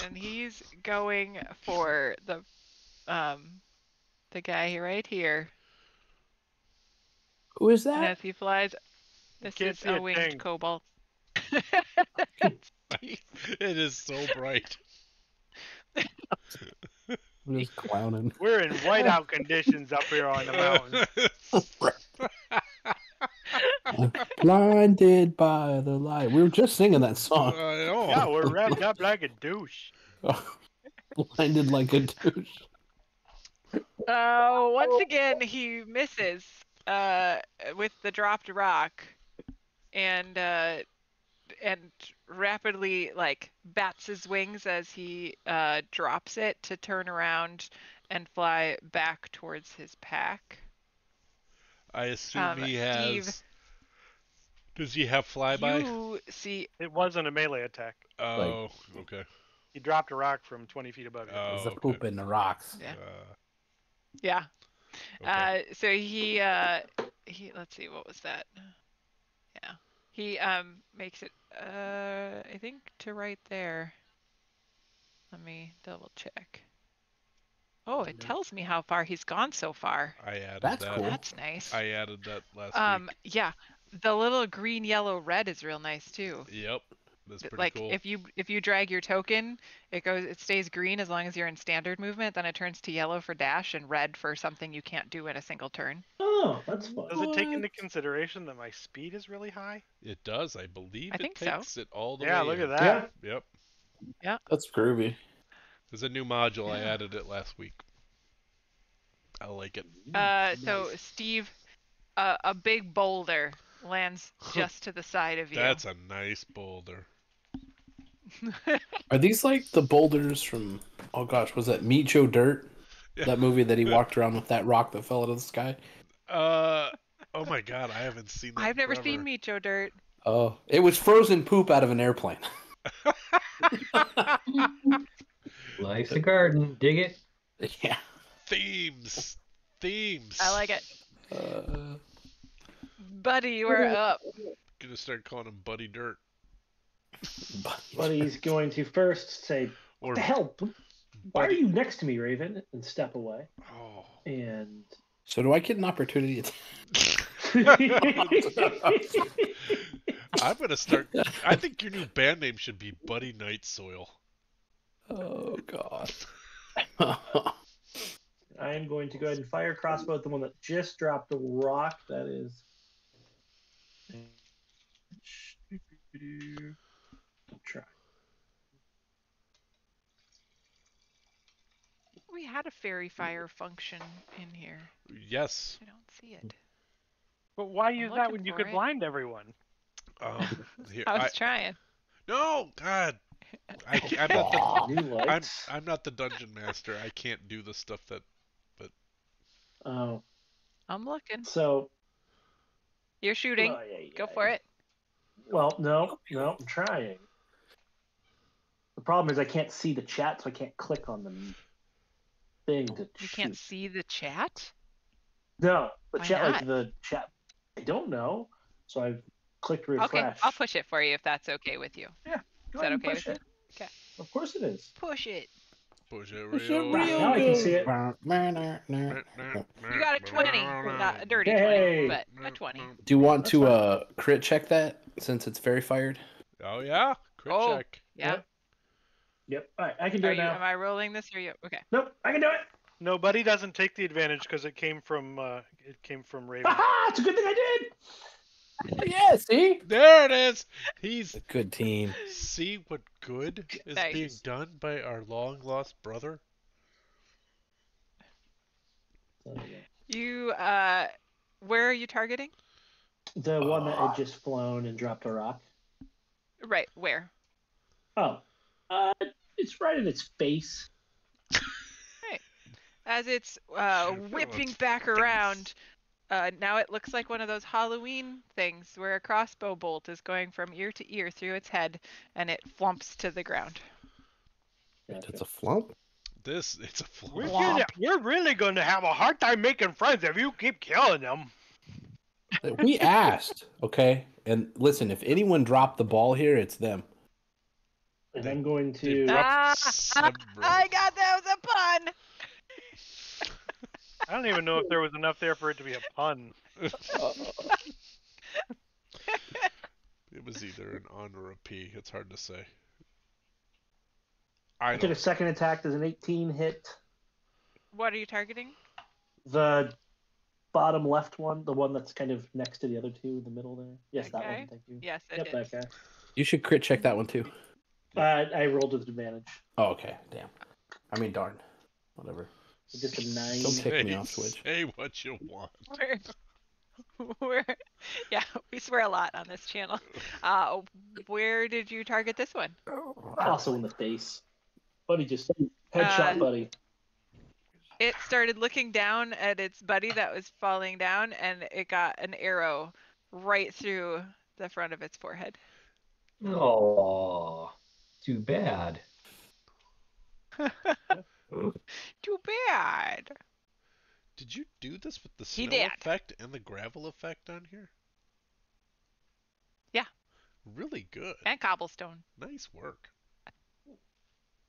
and he's going for the guy right here. Who is And that? as he flies, this Can't is see a a winged thing. cobalt. It is so bright. I'm just clowning. We're in whiteout conditions up here on the mountain. Blinded by the light. We were just singing that song. I know. Yeah, we're revved up like a douche. Blinded like a douche. Once again, he misses with the dropped rock, and rapidly like bats his wings as he drops it to turn around and fly back towards his pack. I assume he Steve, has. Does he have flyby? you see It wasn't a melee attack. Oh, okay. He dropped a rock from 20 feet above you. There's a okay. poop in the rocks. Yeah. Uh, Yeah. okay. So he let's see, what was that? Yeah. He makes it I think to right there. Let me double check. Oh, it tells me how far he's gone so far. I added That's that. cool. That's nice. I added that last week. Yeah. The little green, yellow, red is real nice too. Yep. That's pretty Like cool. if you drag your token, it stays green as long as you're in standard movement, then it turns to yellow for dash and red for something you can't do in a single turn. Oh, that's fun. Does it take into consideration that my speed is really high? It does. I believe I it think so. takes it all the Yeah, way look in. at that. Yeah. Yep. That's groovy. There's a new module. I Yeah. added it last week. I like it. So Steve, a big boulder lands just to the side of you. That's a nice boulder. Are these like the boulders from? Oh gosh, was that Meet Joe Dirt? Yeah. That movie that he walked around with that rock that fell out of the sky. Oh my God, I haven't seen that. I've never forever. seen Meet Joe Dirt. Oh, it was frozen poop out of an airplane. Life's a garden. Dig it. Yeah. Themes. I like it. Buddy, you are up. Gonna start calling him Buddy Dirt. Buddy's going to first say, Or "What the hell? Why are you next to me, Raven?" and step away. Oh. And So do I get an opportunity to? I'm gonna start. I think your new band name should be Buddy Night Soil. Oh God. I am going to go ahead and fire crossbow at the one that just dropped a rock. That is. Try. We had a fairy fire function in here. Yes. I don't see it. But why use that looking when you for could it. blind everyone? Here, I was trying. No, God. I'm not the. New lights. I'm not the dungeon master. I can't do the stuff that. Oh, I'm looking. so. You're shooting. Go for it. Well, no, I'm trying. The problem is I can't see the chat, so I can't click on the thing to You shoot. can't see the chat? No, the Why chat, not? like the chat. I don't know. So I've clicked refresh. Okay, I'll push it for you if that's okay with you. Go Is ahead that and okay push with it. you? Okay. Of course it is. Push it. Push it Push it real. real Now I can see it. You got a 20. Not a dirty Hey. 20, but a 20. Do you want That's to fine. crit check that since it's very fired? Oh yeah, crit Oh. check. Yeah. Yep. All right, I can do Are it you? now. Am I rolling this or you? Okay. Nope, I can do it. No, Buddy doesn't take the advantage because it came from Raven. Haha! It's a good thing I did. Yeah, see? There it is. He's A good team. see what good is Nice. being done by our long lost brother. You where are you targeting? The one that had just flown and dropped a rock. Right, where? Oh, it's right in its face. As it's whipping back around, now it looks like one of those Halloween things where a crossbow bolt is going from ear to ear through its head, and it flumps to the ground. It's a flump. It's a We're, flaw. we're really going to have a hard time making friends if you keep killing them. We asked, okay? And listen, if anyone dropped the ball here, it's them. And I'm going They to. dropped several. I got that was a pun. I don't even know if there was enough there for it to be a pun. It was either an on or a P. It's hard to say. I took a second attack. Does an 18 hit What are you targeting? the bottom left one, the one that's kind of next to the other two in the middle there? Yes, that Okay. one. Thank you. Yes, it Yep, is. that guy. You should crit check that one too. I rolled with advantage. Oh, okay. Damn. I mean, darn. Whatever. Just a 9. Don't tick me off, Say Switch. Say what you want. Yeah, we swear a lot on this channel. Where did you target this one? Also in the face. Buddy just headshot Buddy. It started looking down at its buddy that was falling down, and it got an arrow right through the front of its forehead. Oh, too bad. Too bad. Did you do this with the He snow did. effect and the gravel effect on here? Yeah. Really good. And cobblestone. Nice work.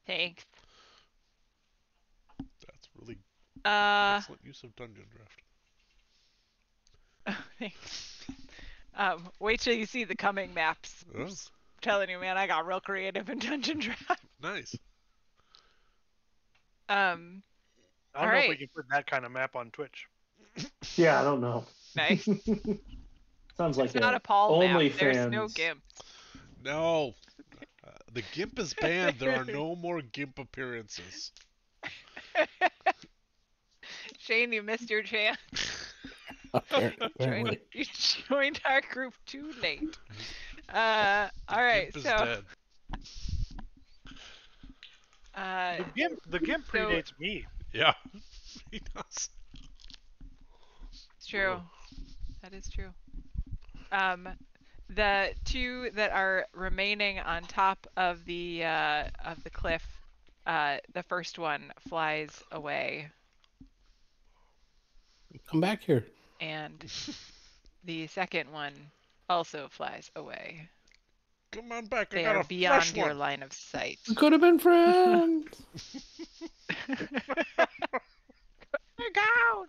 Thanks. That's really excellent use of dungeon draft. Thanks. Wait till you see the coming maps. Oh. I'm telling you, man, I got real creative in Dungeon Draft. Nice. I don't know if we can put that kind of map on Twitch. Yeah, I don't know. Nice. Sounds like it's not a Paul map. OnlyFans. There's no GIMP. No. The GIMP is banned. There are no more GIMP appearances. Shane, you missed your chance. Apparently. You joined our group too late. All right, GIMP is so dead. The GIMP predates me. Yeah, he does. It's true. That is true. The two that are remaining on top of the cliff, the first one flies away, Come back here. and the second one also flies away. Come on back. They I got are a beyond fresh your one. line of sight. We could have been friends. Go!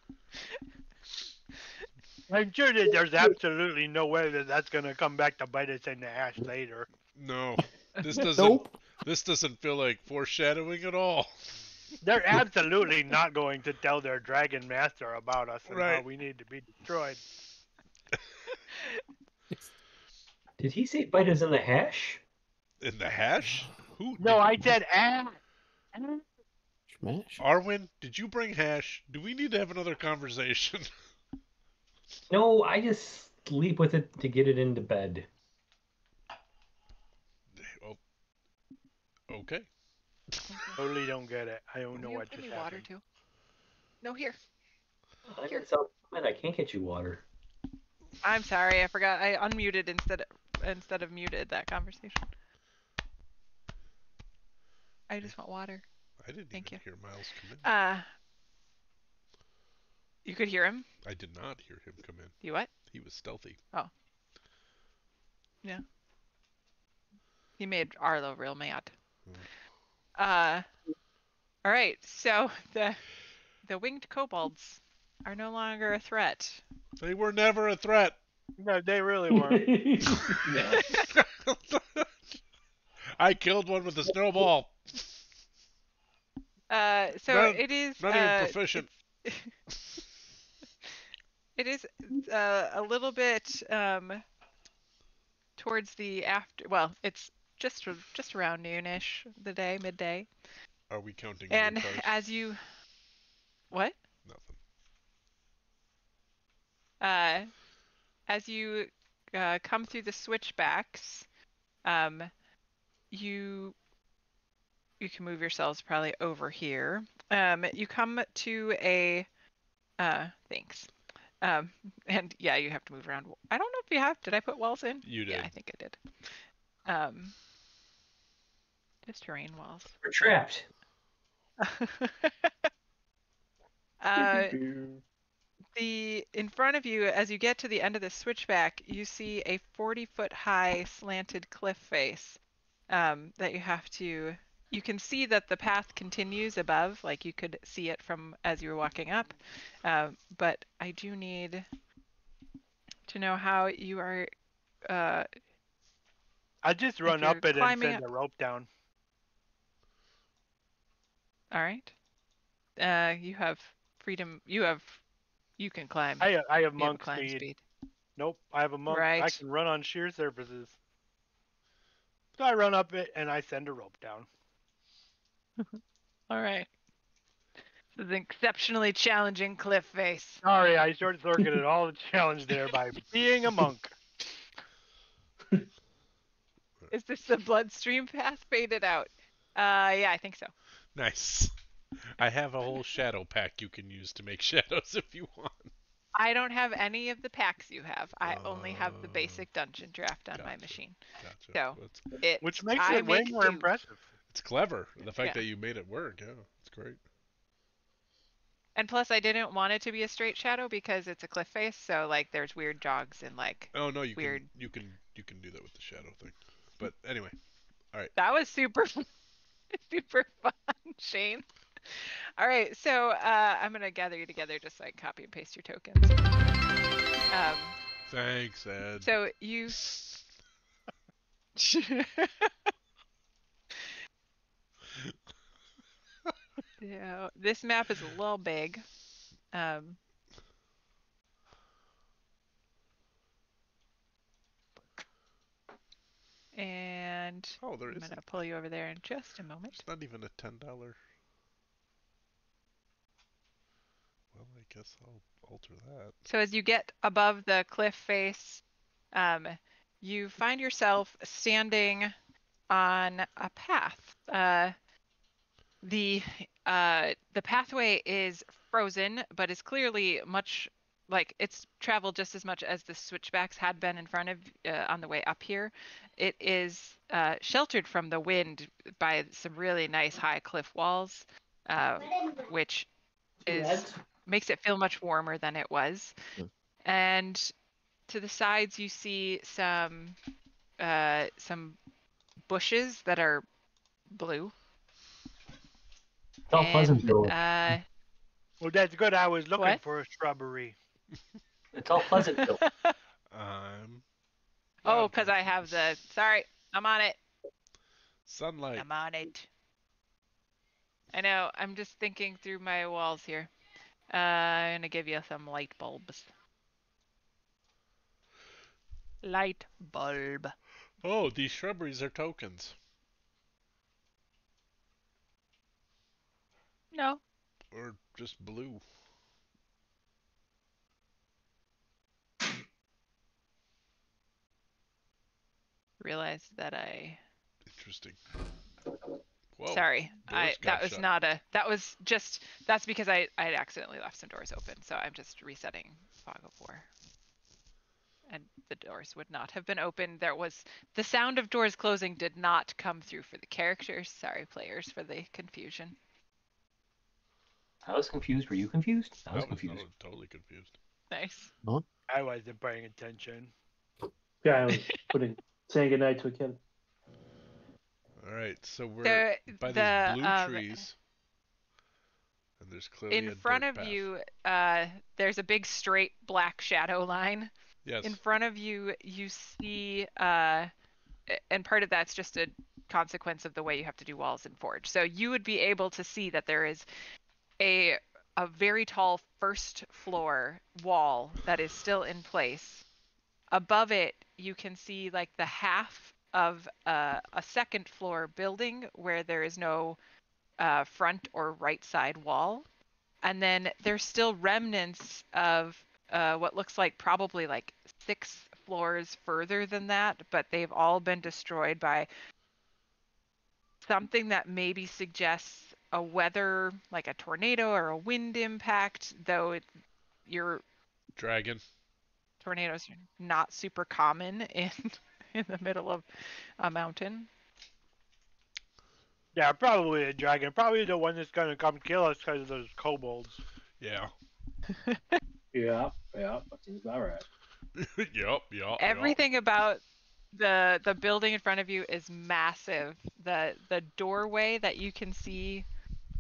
I'm sure that there's absolutely no way that that's going to come back to bite us in the ass later. No, this doesn't. Nope. This doesn't feel like foreshadowing at all. They're absolutely not going to tell their dragon master about us and how Right. we need to be destroyed. Did he say bite us in the hash? In the hash? Who? No, I said ass. Smash. Arwen, did you bring hash? Do we need to have another conversation? No, I just sleep with it to get it into bed. Oh. Okay. Totally don't get it. I don't know Will you what give just me water happened. too? No, here. I'm in South Carolina. I can't get you water. I'm sorry, I forgot. I unmuted instead of muted that conversation. I just want water. I didn't Thank even you. hear Miles come in. You could hear him. I did not hear him come in. You what? He was stealthy. Oh. Yeah. He made Arlo real mad. All right. So the winged kobolds are no longer a threat. They were never a threat. No, they really weren't. Yeah. I killed one with a snowball. It is Not even proficient. It is a little bit towards the after. Well, it's just around noonish, midday. Are we counting And your cars? as you, what? Nothing. As you come through the switchbacks, you can move yourselves probably over here. You come to a thanks. And yeah, you have to move around. I don't know if you have. Did I put walls in? You did. Yeah, I think I did. Just terrain walls. We're trapped. In front of you, as you get to the end of the switchback, you see a 40-foot high slanted cliff face that you have to. You can see that the path continues above, like you could see it from as you were walking up. But I do need to know how you are. I just run you're up it and climbing send the rope down. All right. You have freedom. You can climb. I have You have monk climb speed. Nope, I have a monk. Right. I can run on sheer surfaces. So I run up it and I send a rope down. All right. This is an exceptionally challenging cliff face. Sorry, I short-circuited all the challenge there by being a monk. Is this the bloodstream path faded out? Yeah, I think so. Nice. I have a whole shadow pack you can use to make shadows if you want. I don't have any of the packs you have. I only have the Uh, basic dungeon draft on my gotcha. machine. Gotcha. So It's, Which makes I it way make more do. impressive. it's clever. The fact Yeah. that you made it work, yeah, it's great. And plus, I didn't want it to be a straight shadow because it's a cliff face. So like, there's weird jogs and like Oh no, you weird. can do that with the shadow thing. But anyway, That was super, super fun, Shane. All right, so I'm gonna gather you together just so I can copy and paste your tokens. thanks, Ed. So you. Yeah, this map is a little big. And Oh, there I'm isn't. gonna pull you over there in just a moment. It's not even a $10. Well, I guess I'll alter that. So as you get above the cliff face, you find yourself standing on a path. The pathway is frozen, but is clearly much like it's traveled just as much as the switchbacks had been in front of on the way up here. It is sheltered from the wind by some really nice high cliff walls, which makes it feel much warmer than it was. And to the sides, you see some bushes that are blue. It's all Pleasantville. Well, that's good. I was looking What? for a shrubbery. It's all Pleasantville. Oh, because I have the. Sorry, I'm on it. Sunlight. I'm on it. I know. I'm just thinking through my walls here. I'm gonna give you some light bulbs. Light bulb. Oh, these shrubberies are tokens. No. Or just blue. Realized that I. Interesting. Whoa. Sorry, Doors got that was shut. not a. That was just. That's because I accidentally left some doors open, so I'm just resetting Fog of War. And the doors would not have been open. There was the sound of doors closing did not come through for the characters. Sorry, players, for the confusion. I was confused. Were you confused? I was confused. I was totally confused. Nice. I wasn't paying attention. Yeah, I was saying goodnight to a kid. All right, so we're by these blue trees, and there's clearly in front of you. There's a big straight black shadow line. Yes. In front of you, you see, and part of that's just a consequence of the way you have to do walls in Forge. So you would be able to see that there is a very tall first floor wall that is still in place. Above it, you can see like the half of a second floor building where there is no front or right side wall. And then there's still remnants of what looks like probably like 6 floors further than that, but they've all been destroyed by something that maybe suggests a weather, like a tornado or a wind impact, though your dragon. Tornadoes are not super common in the middle of a mountain. Yeah, probably a dragon. Probably the one that's gonna come kill us because of those kobolds. Yeah. Yeah, that seems about right. Yep. Everything about the building in front of you is massive. The doorway that you can see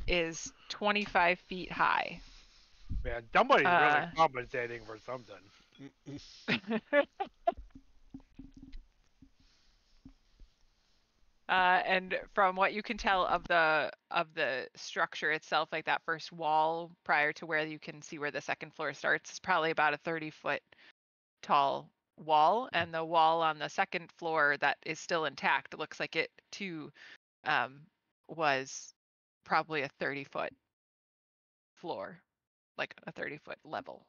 is 25 feet high. Man, somebody's really compensating for something. And from what you can tell of the structure itself, like that first wall prior to where you can see where the second floor starts, is probably about a 30-foot tall wall, and the wall on the second floor that is still intact looks like it too was probably a 30-foot floor, like a 30-foot level.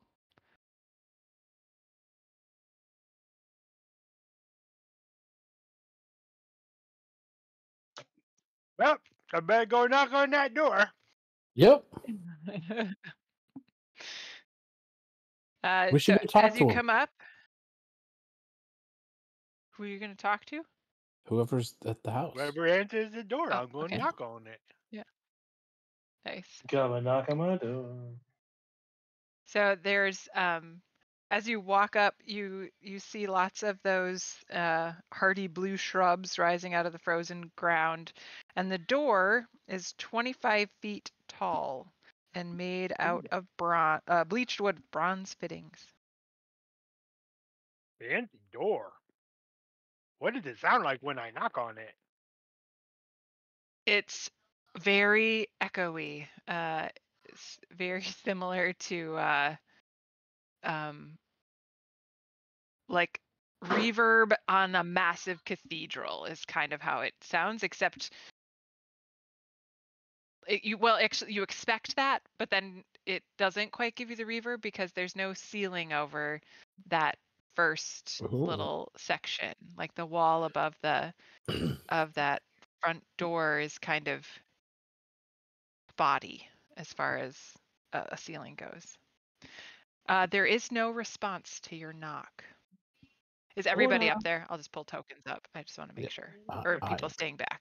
Well, I better go knock on that door. Yep. We should So go talk as to you him. come up, who are you going to talk to? Whoever's at the house. Whoever answers the door, Oh, I'm going to okay. knock on it. Nice. Come and knock on my door. So there's as you walk up, you see lots of those hardy blue shrubs rising out of the frozen ground, and the door is 25 feet tall and made out of bleached wood bronze fittings. Fancy door. What does it sound like when I knock on it? It's very echoey. It's very similar to like reverb on a massive cathedral is kind of how it sounds, except you expect that, but then it doesn't quite give you the reverb because there's no ceiling over that first little section. Like the wall above the of that front door is kind of spotty as far as a ceiling goes. There is no response to your knock. Is everybody up there? I'll just pull tokens up. I just want to make sure. Or people staying back.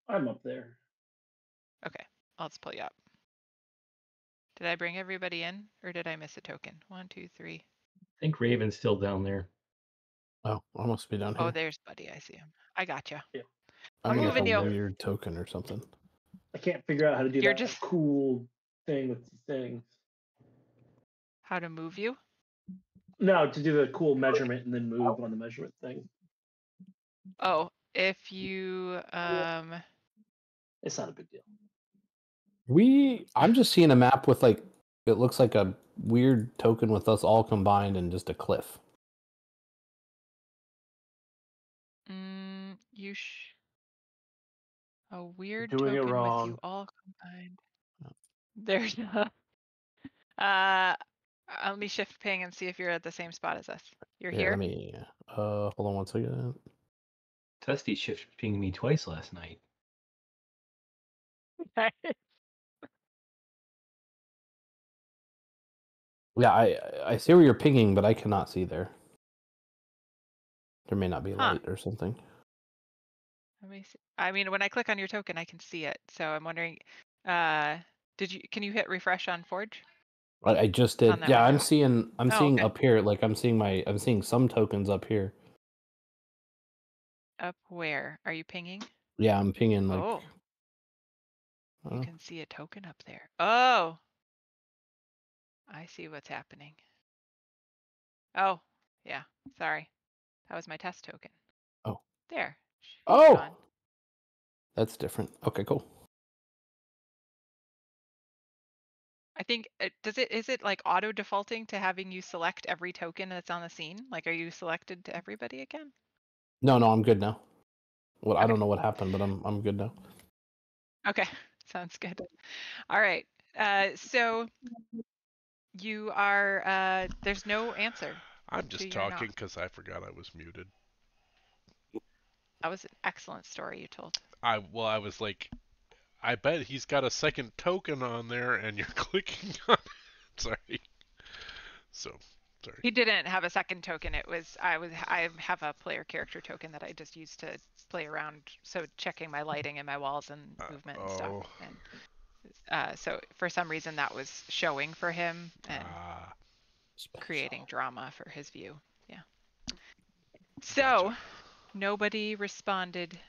I'm up there. Okay, I'll just pull you up. Did I bring everybody in, or did I miss a token? 1, 2, 3. I think Raven's still down there. Oh, I must be down here. Oh, there's Buddy. I see him. I gotcha. Yeah. I'm moving you. a weird token or something. I can't figure out how to do You're that just- cool thing with the things. How to move you? No, to do the cool measurement and then move on the measurement thing. Oh, if you It's not a big deal. I'm just seeing a map with like it looks like a weird token with us all combined and just a cliff. a weird Doing it token with wrong. you all combined. There's let me shift ping and see if you're at the same spot as us. You're here? Let me hold on one second. Testy shift pinged me twice last night. Yeah, I see where you're pinging, but I cannot see there. There may not be light or something. Let me see. I mean, when I click on your token, I can see it. So I'm wondering, can you hit refresh on Forge? I just did. Yeah, window. I'm seeing okay. up here. Like I'm seeing some tokens up here. Up where? Are you pinging? Yeah, I'm pinging like. Oh. You can see a token up there. Oh. I see what's happening. Oh, yeah. Sorry. That was my test token. Oh. There. Oh. Gone. That's different. Okay, cool. I think is it like auto defaulting to having you select every token that's on the scene? Like, are you selected to everybody again? No, I'm good now. Well, Okay. I don't know what happened, but I'm good now. Okay, sounds good. All right. So you are there's no answer. I'm just talking because I forgot I was muted. That was an excellent story you told. I was like, I bet he's got a second token on there, and you're clicking on it. Sorry. Sorry. He didn't have a second token. I have a player character token that I just used to play around, so checking my lighting and my walls and movement and stuff. And so for some reason that was showing for him and creating drama for his view. Yeah. So nobody responded.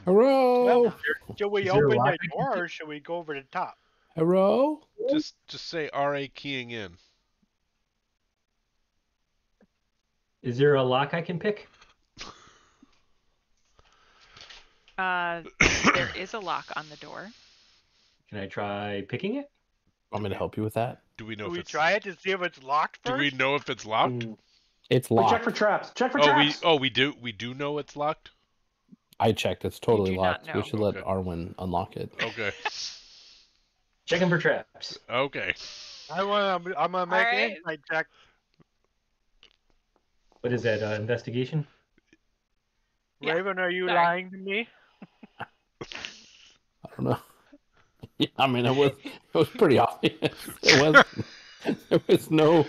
Hello. Should we open the door or should we go over the top? Hello. Just say RA keying in. Is there a lock I can pick? There is a lock on the door. Can I try picking it? Want me to help you with that? Do we know? Do we try it to see if it's locked first? Do we know if it's locked? It's locked. Check for traps. Check for traps. We do know it's locked. I checked. It's totally do not locked. know. We should let Okay. Arwen unlock it. Okay. Checking for traps. Okay. I'm gonna make an Alright. insight check. What is that? Investigation? Yeah, Raven, are you sorry. lying to me? I don't know. Yeah, I mean, it was pretty obvious. There was no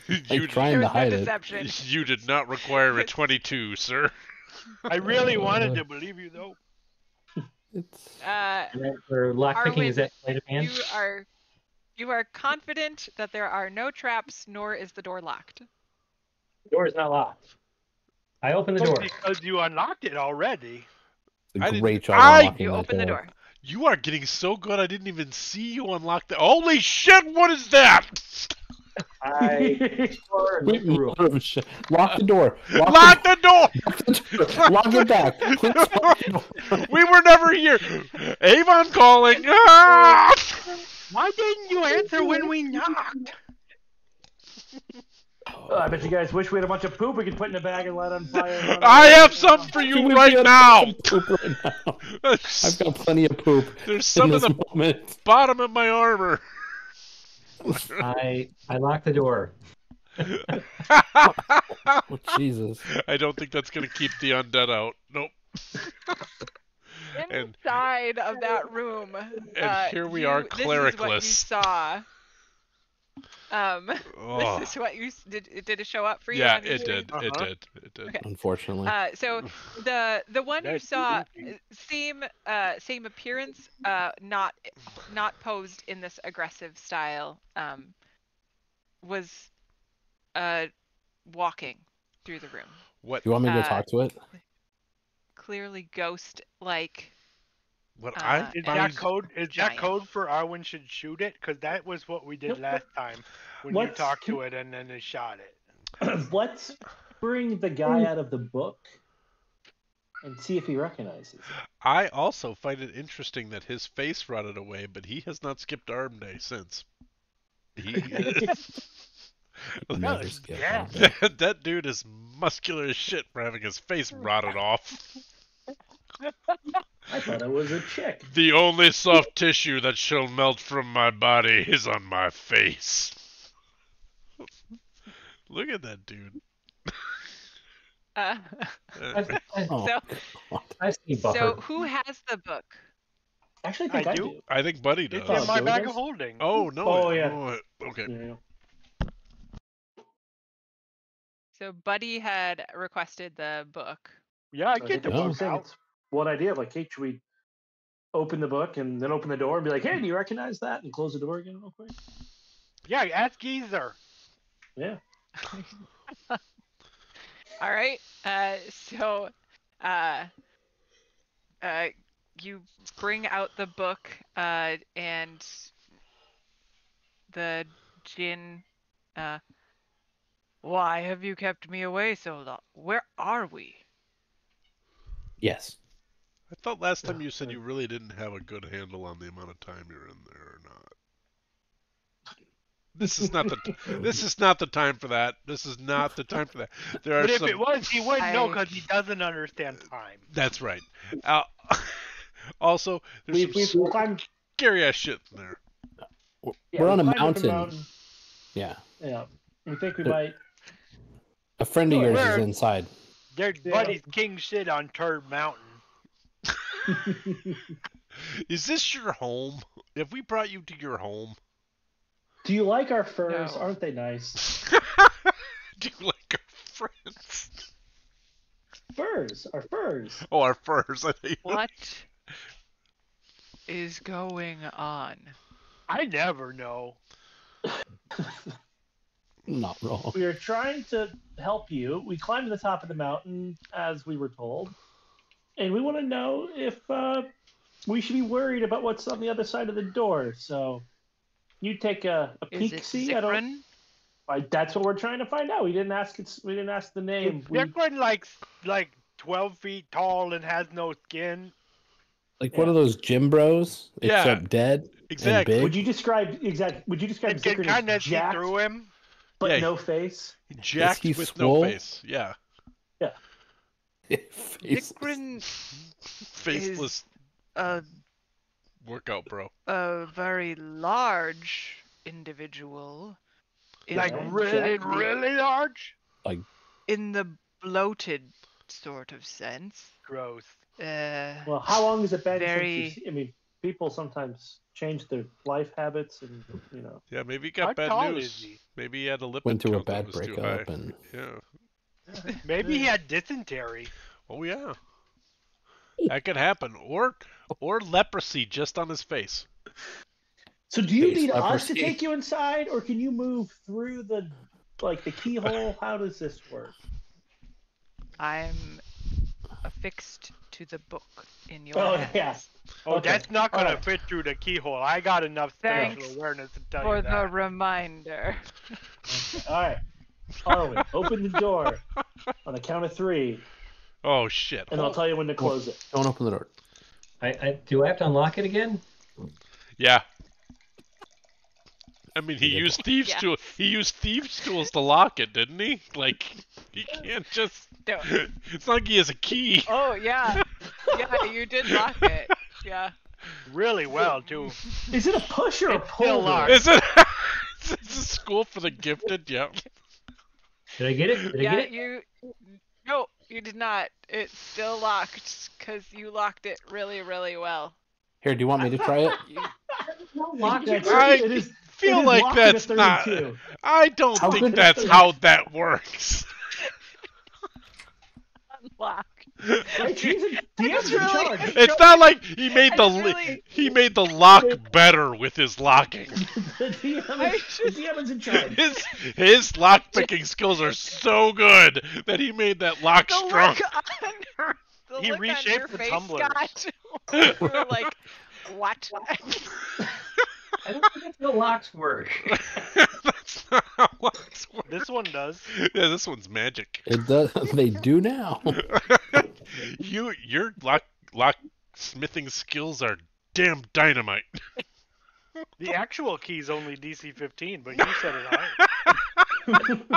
You trying There to was no hide it. deception. you did not require a 22, sir. I really wanted to believe you though. It's For lockpicking, is Arwen, that sleight of hand? You are confident that there are no traps, nor is the door locked. The door is not locked. I open the door. Because you unlocked it already. a great job I- unlocking You that open the door. You are getting so good. I didn't even see you unlock the. Holy shit! What is that? I Lock the door. Lock the door. Lock it back. Please lock the door. We were never here. Avon calling. Ah! Why didn't you answer when we knocked? I bet you guys wish we had a bunch of poop we could put in a bag and light on fire. I have some for you Should we right be now. some poop right now. I've got plenty of poop. There's some in in this the moment. bottom of my armor. I lock the door. Oh, Jesus. I don't think that's gonna keep the undead out. Nope. And- Inside of that room. here we are, This is what you clericless. saw. Oh. This is what you did. Did it show up for you? Yeah, on your it screen? did. It did. It did. Okay. Unfortunately. So the one you That's saw, easy. same appearance, not posed in this aggressive style. Was walking through the room. What? You want me to go talk to it? Clearly ghost like. What Is I that code? Is that giant. code for Arwen should shoot it? Because that was what we did Nope. last time when you What's- talked to it and then they shot it. Let's bring the guy out of the book and see if he recognizes it. I also find it interesting that his face rotted away, but he has not skipped Arm Day since. He Never skip yeah. that. that dude is muscular as shit for having his face rotted off. I thought it was a chick. The only soft tissue that shall melt from my body is on my face. Look at that dude. Oh, So- God. I've seen Buffer. So who has the book? Actually, I think I I do. do. I think Buddy It's does. in my Joey bag does? of holding. Oh no! Oh, yeah. Okay. Yeah. So Buddy had requested the book. Yeah, I So get the think that's what I'm book saying. out. It's what idea? Like, hey, should we open the book and then open the door and be like, hey, do you recognize that? And close the door again real quick? Yeah, ask Geezer. Yeah. All right. So you bring out the book, and the djinn. Why have you kept me away so long? Where are we? Yes. I thought last time you said you really didn't have a good handle on the amount of time you're in there or not. This is not the this is not the time for that. This is not the time for that. There are But if some. it was, he wouldn't know I- because he doesn't understand time. That's right. Also, there's We some climbed. scary ass shit in there. Yeah, We're we on a climbed up mountain. Yeah. Yeah. We think we But- might. A friend of yours Where? is inside. There's Yeah. Buddy's king shit on Turd Mountain. Is this your home? Have we brought you to your home? Do you like our furs? No. Aren't they nice? Do you like our friends? Furs. Our furs. Oh, our furs. I think. What is going on? I never know. Not wrong. We are trying to help you. We climbed to the top of the mountain as we were told. And we want to know if we should be worried about what's on the other side of the door. So you take a Is peek. it See, Zikran? that's what we're trying to find out. We didn't ask. We didn't ask the name. They're going like 12 feet tall and has no skin. Like one of those gym bros, Yeah. except dead Exactly. and Would big. you describe Would you describe And can Zikran kind as of see jacked through him. but Yeah. no face? Jacked he with swole? no face. Yeah. Zikran Faceless a workout, bro. very large individual. Like Okay, really, check. really large? In the bloated sort of sense. Gross. Well, how long has it been Very- since I mean, people sometimes change their life habits, and Yeah, maybe he How got bad tall news. is he? Maybe he had a lipid Went through a count that bad was too breakup high. and Yeah. Maybe he had dysentery. Oh yeah. That could happen. Or leprosy just on his face. So do you Face need us leprosy. to take you inside, or can you move through the keyhole? How does this work? I'm affixed to the book in your Oh, hands. yeah. Oh, Okay, that's not gonna alright. fit through the keyhole. I got enough Thanks spatial awareness to tell For you the that. reminder. All right, Arwen, open the door on the count of 3, Oh shit. and I'll tell you when to close it. don't open the door. Do I have to unlock it again? Yeah. I mean, he He did. used thieves Yeah. tool. He used thieves tools to lock it, didn't he? Like, he can't just. No. It's not like he has a key. Oh yeah, yeah, you did lock it. Yeah. Really well, too. Is it a push or a It's still pull? locked. Is it? Is this a school for the gifted? Yep. Did I get it? Did I Yeah, get it? you. No, you did not. It's still locked because you locked it really, really well. Here, do you want me to try it? You, It is Feel like locked at a that's not. 32. I don't How think good- that's how that works. unlock. Hey, he's in charge. It's not like he made the really- he made the lock better with his locking. The DM is in charge. His lock picking skills are so good that he made that lock The strong. look on her, the He look on your reshaped the face, tumbler. Scott. You were like, what? I don't think that's how locks work. That's not how locks work. This one does. Yeah, this one's magic. It does. They do now. Your locksmithing skills are damn dynamite. The actual key's only DC 15, but you said it higher.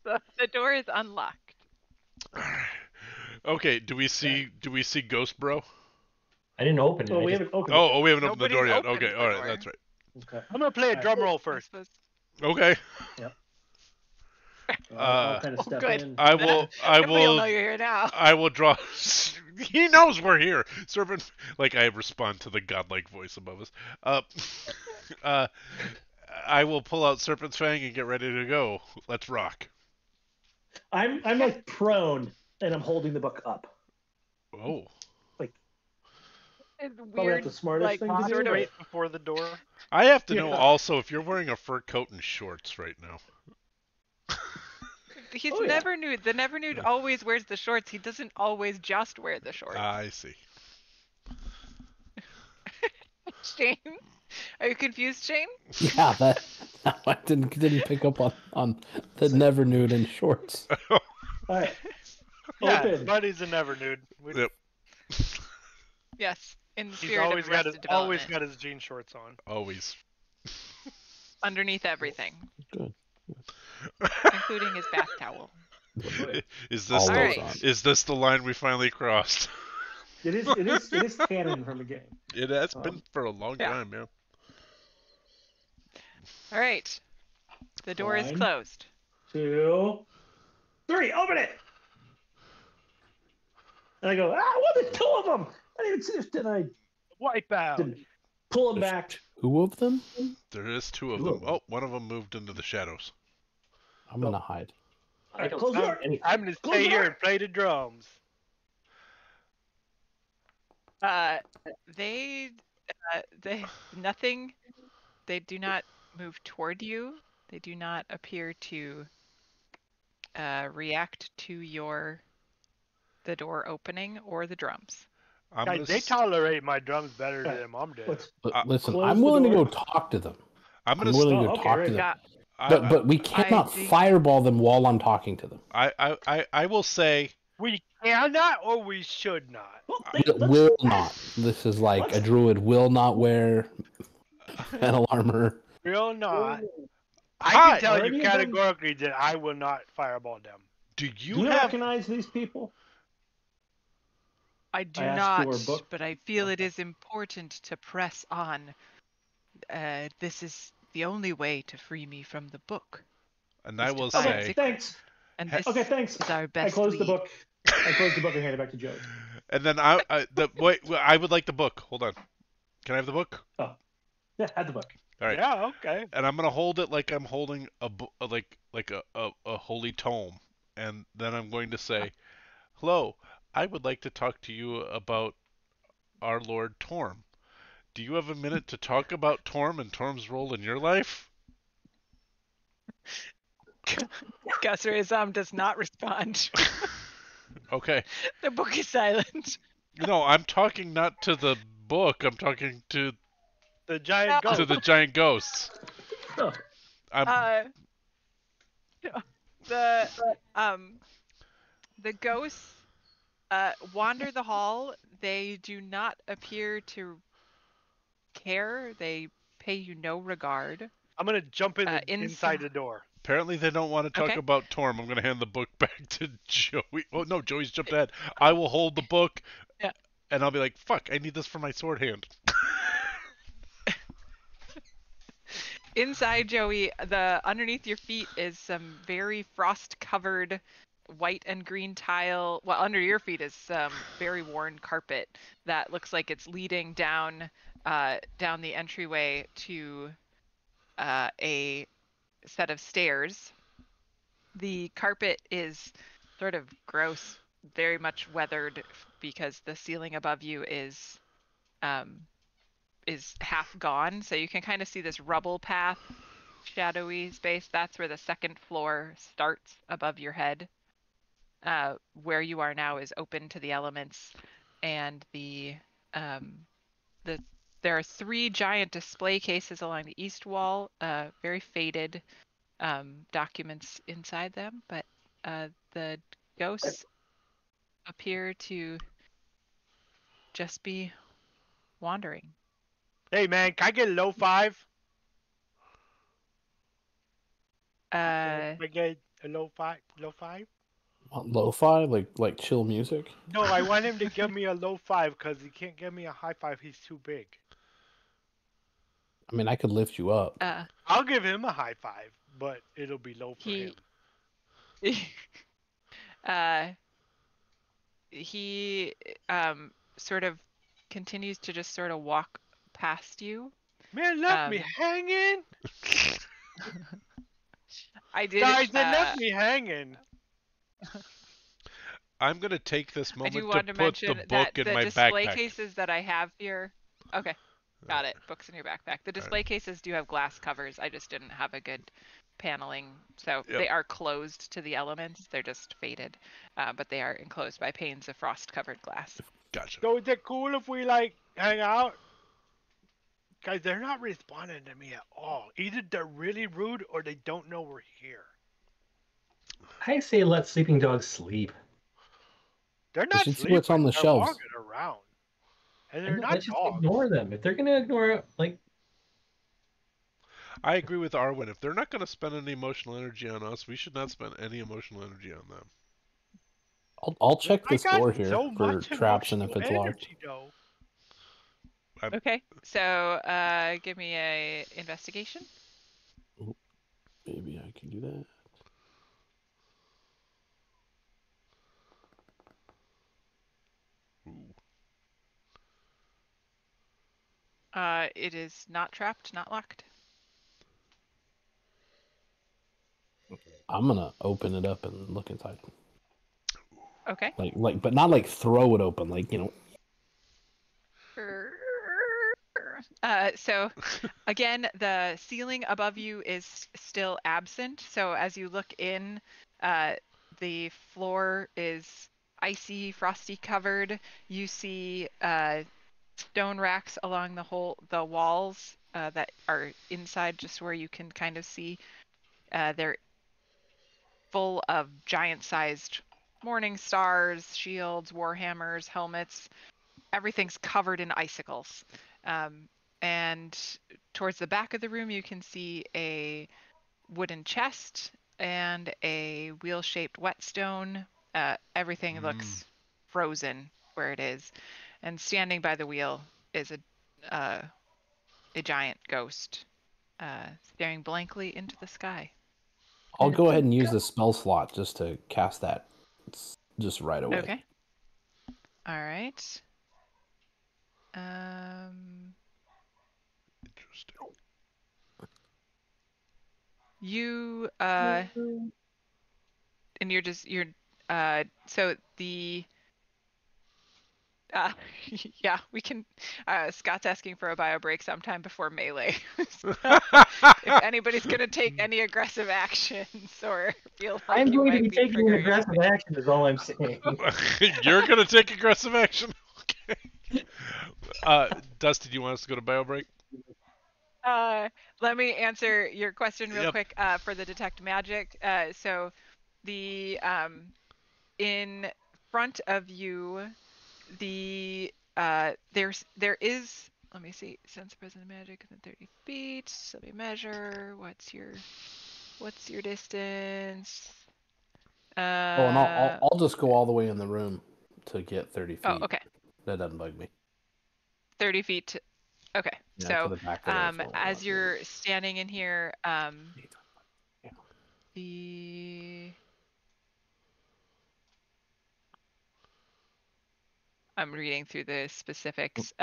The door is unlocked. Okay, do we see Ghost Bro? I didn't open it. Well, I we just- haven't opened Oh, we haven't opened the door Nobody's yet. opened Okay, the all right, door. that's right. it. Okay. I'm gonna play a drum roll first. Okay. I'll kind of step good. in. I will Everybody will know you're here now. I will draw. He knows we're here. Servant, like I respond to the godlike voice above us. I will pull out Serpent's Fang and get ready to go. Let's rock. I'm like prone, and I'm holding the book up. Oh. It's Probably weird, not the smartest like, thing to do. sort of- Right before the door. I have to know Yeah. also if you're wearing a fur coat and shorts right now. He's Oh, yeah. never nude. The never nude always wears the shorts. He doesn't always just wear the shorts. I see. Shane, are you confused, Shane? Yeah, that I didn't pick up on the never nude in shorts. All right. Yeah, Open. Buddy's a never nude. Yep. Yes, in the He's spirit always of got Arrested always Development, got his jean shorts on. Always. underneath everything, Good. including his bath towel. Is this All the, those on. is this the line we finally crossed? It is canon from the game. It has been for a long Yeah. time, yeah. All right, the door is One. closed. 2, 3, open it. And I go, what? There's 2 of them. I didn't even see this. Did I Wipe out. didn't pull them back? 2 of them? There is 2 of Two them. of them. Oh, one of them moved into the shadows. I'm gonna hide. All right, don't close the have door. anything. I'm gonna Close stay the here door. and play the drums. They nothing. They do not move toward you. They do not appear to react to the door opening or the drums. I'm Guys, gonna they s- tolerate my drums better Right. than Mom did. Let's But listen, close I'm the willing to door. go talk to them. I'm I'm gonna willing Oh, to go okay, talk right. to them. Yeah, But we cannot think- fireball them while I'm talking to them. I will say We cannot or we should not. Well, It let's- will not. This is like a Let's- druid will not wear metal armor. Will not. I Hi. can tell Are you any of them- categorically that I will not fireball them. Do Do you you have? recognize these people? I do I asked not, your book. but I feel it Okay. is important to press on. This is the only way to free me from the book. And I is to will find Okay, say. Zikran. thanks. And Ha- this Okay, thanks. is our I best closed the lead. book. I closed the book and handed it back to Joey. And then wait, I would like the book. Hold on. Can I have the book? Oh, yeah, had the book. All right. Yeah, okay. And I'm gonna hold it like I'm holding a holy tome, and then I'm going to say, "Hello, I would like to talk to you about our Lord Torm. Do you have a minute to talk about Torm and Torm's role in your life?" Gasser does not respond. Okay. The book is silent. No, I'm talking not to the book. I'm talking to The giant No. ghost. the giant ghosts. Oh, I'm The ghosts wander the hall. They do not appear to care. They pay you no regard. I'm gonna jump in inside inside- the door. Apparently they don't want to talk Okay. about Torm. I'm going to hand the book back to Joey. Oh, no, Joey's jumped ahead. I will hold the book, Yeah. and I'll be like, fuck, I need this for my sword hand. Inside, Joey, underneath your feet is some very frost-covered white and green tile. Well, under your feet is some very worn carpet that looks like it's leading down the entryway to a set of stairs. The carpet is sort of gross, very much weathered because the ceiling above you is half gone, so you can kind of see this rubble path, shadowy space. That's where the second floor starts above your head. Where you are now is open to the elements, and there are 3 giant display cases along the east wall, very faded documents inside them, but the ghosts appear to just be wandering. Hey man, can I get a low 5? Uh, Can I get a low 5? Low 5? Lo-fi, like chill music. No, I want him to give me a low 5 because he can't give me a high 5. He's too big. I mean, I could lift you up. I'll give him a high 5, but it'll be low for him. He sort of continues to just sort of walk past you. Man, left me hanging. I did. Guys, they left me hanging. I'm going to take this I moment do to want to put mention the book that in my the display backpack. cases that I have here. Okay, got it. Books in your backpack. The display cases do have glass covers. I just didn't have a good paneling, so Yep. they are closed to the elements. They're just faded, but they are enclosed by panes of frost-covered glass. Gotcha. So is it cool if we like hang out? Guys, they're not responding to me at all. Either they're really rude or they don't know we're here. I say let sleeping dogs sleep. They're not should see sleeping. what's on the they're shelves. walking around. And they're And not let's just dogs. ignore them. If they're gonna ignore, like, I agree with Arwen. If they're not going to spend any emotional energy on us, we should not spend any emotional energy on them. I'll check I this got door here so for much traps and if emotional it's locked. energy, though. Okay, so give me a investigation. Maybe I can do that. Ooh. It is not trapped, not locked. I'm gonna open it up and look inside. Okay. But not like throw it open, like So again, the ceiling above you is still absent. So as you look in, the floor is icy, frosty covered. You see stone racks along the walls that are inside, just where you can kind of see. They're full of giant-sized morning stars, shields, warhammers, helmets. Everything's covered in icicles. And towards the back of the room, you can see a wooden chest and a wheel-shaped whetstone. Everything looks frozen where it is, and standing by the wheel is a giant ghost, staring blankly into the sky. I'll go ahead and use the spell slot just to cast that just right away. Okay. All right. Interesting. You and you're so the yeah, we can Scott's asking for a bio break sometime before melee. So if anybody's gonna take any aggressive actions or feel like I'm you going to might be taking triggering aggressive action, is all I'm saying. You're gonna take aggressive action. Okay. Dusty, do you want us to go to bio break? Let me answer your question real Yep. quick for the detect magic. So the in front of you, the there is, let me see, sense present magic within 30 feet. Let me measure. What's your distance? And I'll just go all the way in the room to get 30 feet. Oh, okay. That doesn't bug me. 30 feet. Okay. Yeah, so to the back of the floor, as you're standing in here, the I'm reading through the specifics.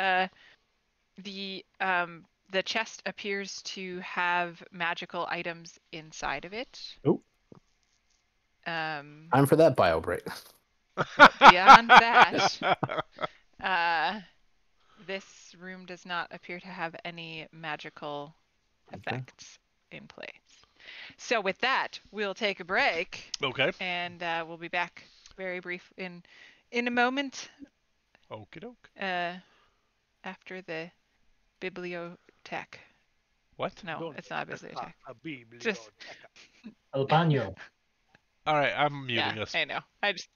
The chest appears to have magical items inside of it. Oh. Time for that bio break. Beyond that, this room does not appear to have any magical effects in place. So with that, we'll take a break. Okay. And we'll be back very brief in a moment. Okie doke. After the bibliotech. What? No, it's not a bibliotech. Just El baño. All right, I'm muting Yeah, us. I know. I just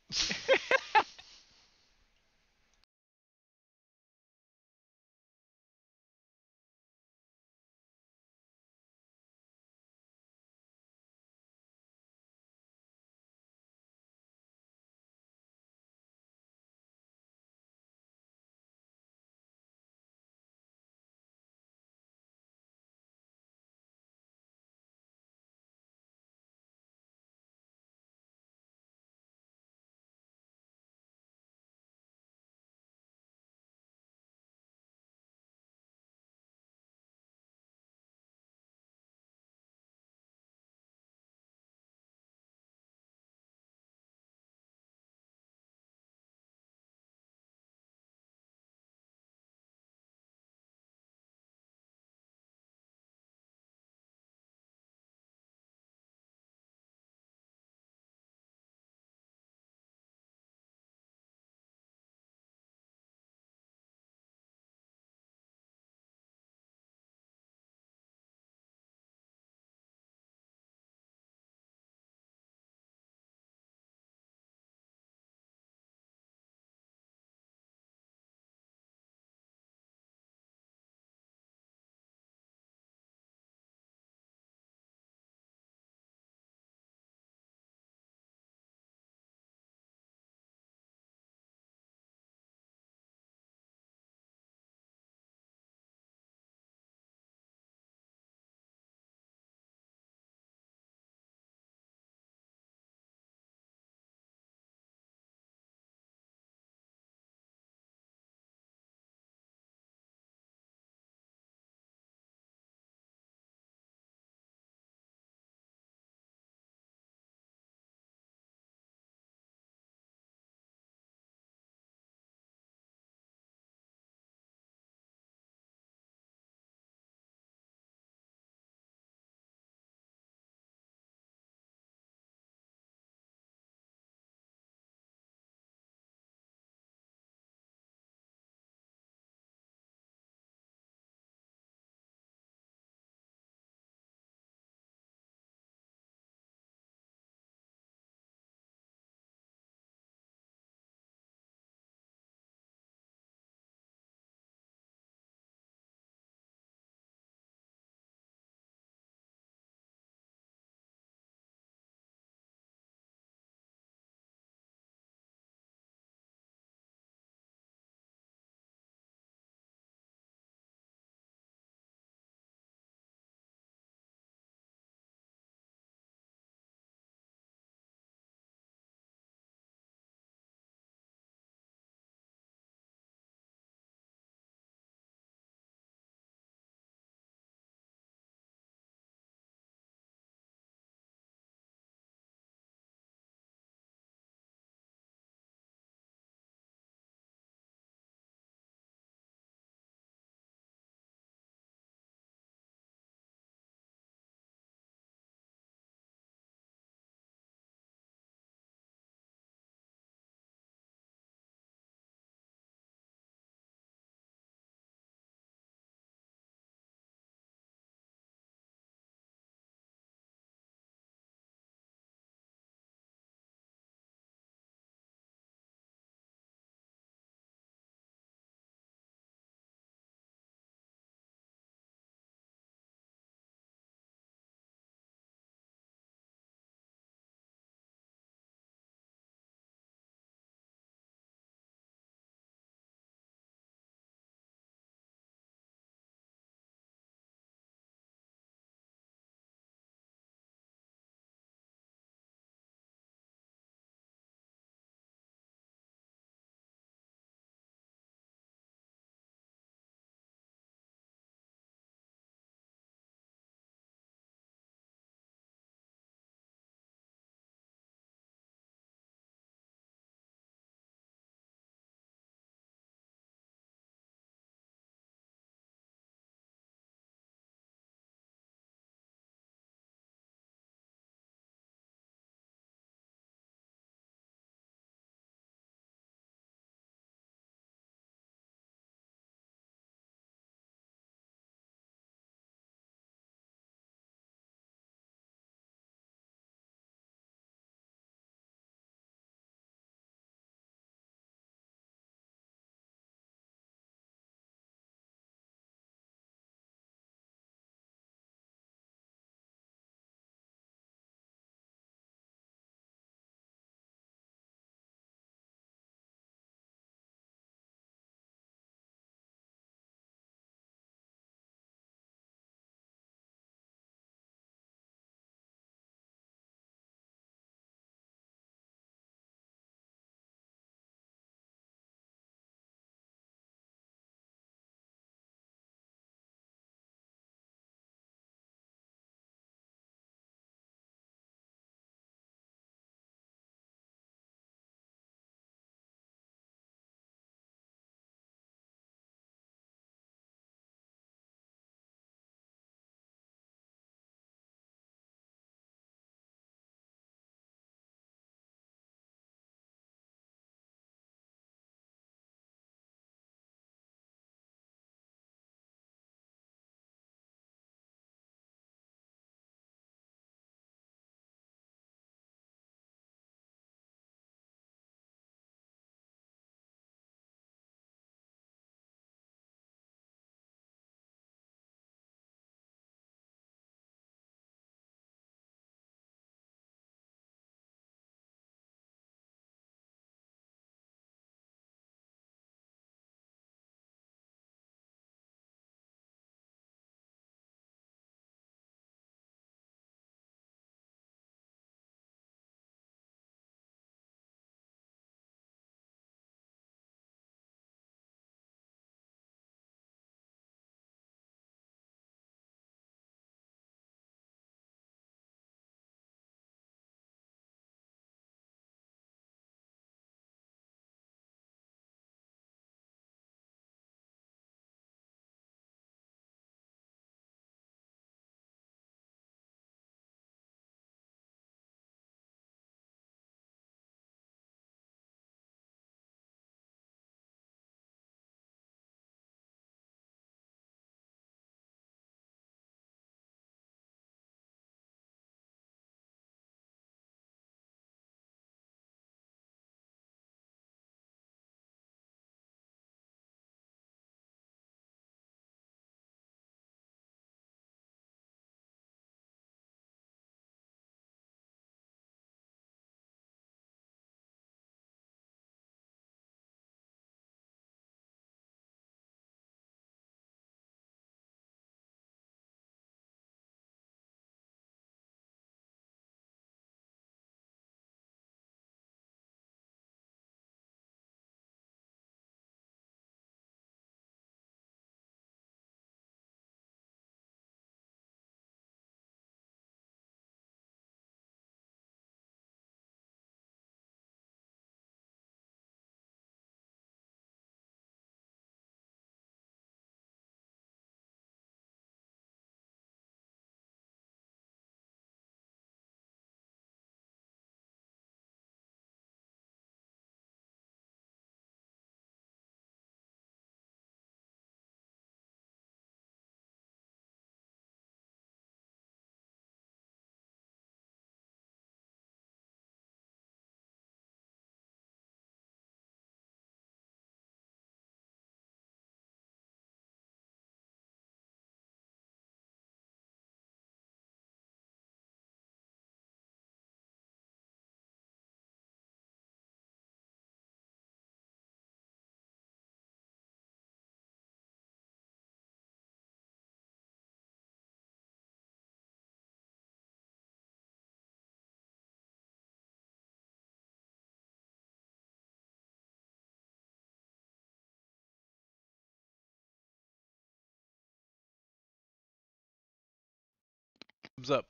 Thumbs up.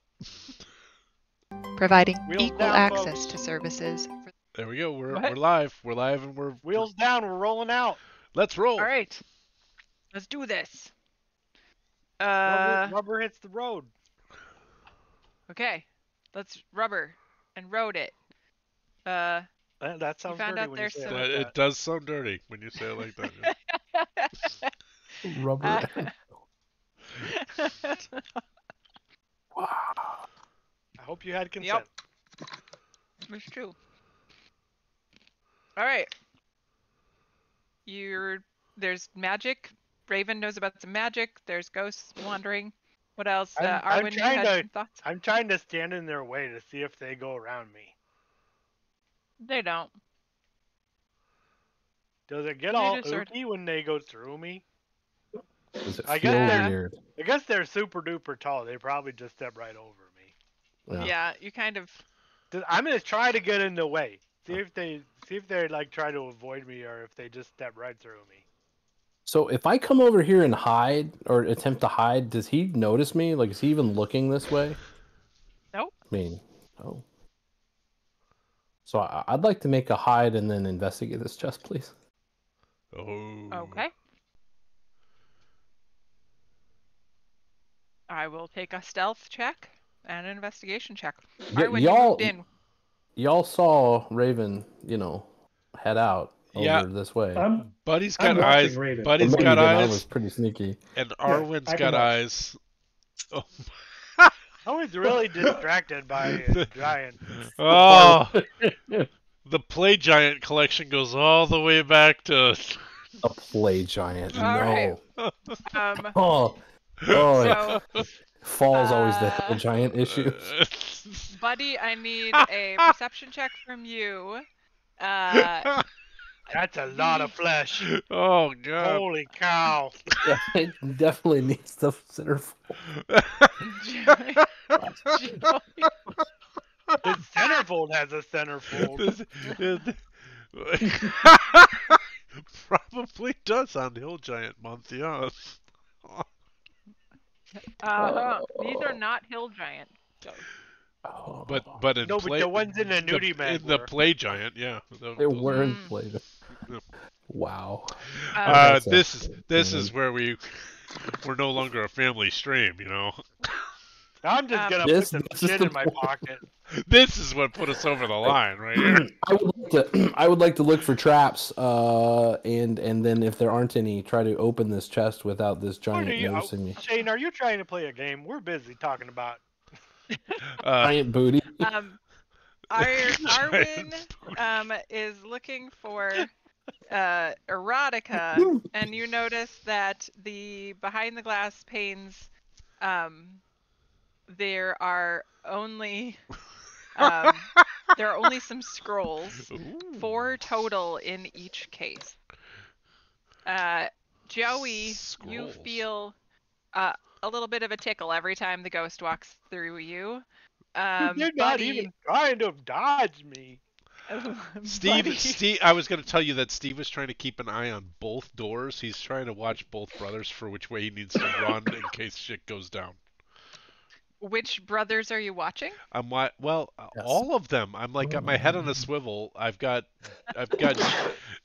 Providing Wheels equal down, access folks. to services. There we go. We're What? live. We're live and we're Wheels down, we're rolling out. let's roll. All right. Let's do this. Rubber hits the road. Okay. Let's rubber and road it. That sounds found dirty out when you there's say it some- like It that. does sound dirty when you say it like that. Rubber. Wow. I hope you had consent. It's true. All right. There's magic. Raven knows about some magic. There's ghosts wandering. What else? I'm Arwen, you trying had to- some thoughts? I'm trying to stand in their way to see if they go around me. They don't. Does it get They all just sort- ooky when they go through me? Does it I feel guess weird? I guess they're super duper tall. They probably just step right over me. Yeah, you kind of. I'm gonna try to get in the way. See if they like try to avoid me or if they just step right through me. So if I come over here and hide or attempt to hide, does he notice me? Like, is he even looking this way? Nope. I mean, oh. So I'd like to make a hide and then investigate this chest, please. Oh. Okay. I will take a stealth check and an investigation check. Arwen, you moved in. Y'all saw Raven, head out Yeah. over this way. Buddy's I'm got watching eyes. Raven. Buddy's Maybe got then I was eyes. pretty sneaky. And I Arwen's can got watch. eyes. Oh. I was really distracted by a giant. Oh. The Play Giant collection goes all the way back to. A play giant. All No. right. Oh. So, Fall's always the hell giant issue. Buddy, I need a perception check from you. That's a lot of flesh. Oh god. Holy cow! Yeah, it definitely needs the centerfold. The centerfold has a centerfold. Probably does on Hill Giant month, yeah. These are not hill giant. But in No, play, but the ones in the nudie mag in the were. Play Giant, yeah. They were in Mm. play. Wow. This is where we're no longer a family stream, I'm just gonna This- put this some is shit the in my point. pocket. This is what put us over the line, right here. I would like to look for traps, and then if there aren't any, try to open this chest without this giant noticing me. Shane, are you trying to play a game? We're busy talking about. Giant booty. Arwen is looking for erotica, and you notice that behind the glass panes, there are only some scrolls, 4 total in each case. Joey, you Scrolls. feel a little bit of a tickle every time the ghost walks through you. You're not Buddy, even trying to dodge me. Steve, Buddy, I was going to tell you that Steve was trying to keep an eye on both doors. He's trying to watch both brothers for which way he needs to run in case shit goes down. which brothers are you watching? Yes. All of them. I'm like got my head on a swivel. I've got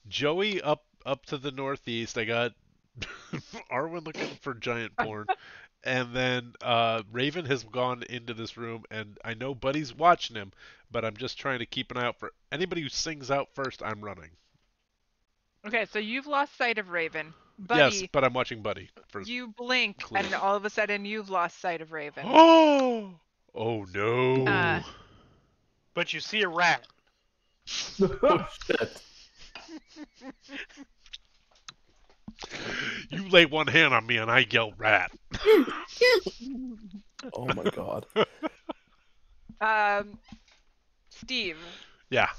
Joey up to the northeast. I got Arwen looking for giant porn. And then Raven has gone into this room, and I know Buddy's watching him, but I'm just trying to keep an eye out for anybody who sings out first. I'm running. Okay, so you've lost sight of Raven. Buddy, Yes, but I'm watching Buddy first. you blink, clue. and all of a sudden you've lost sight of Raven. Oh no! But you see a rat. Oh, shit. You lay one hand on me, and I yell rat. Oh my god. Steve, Yeah.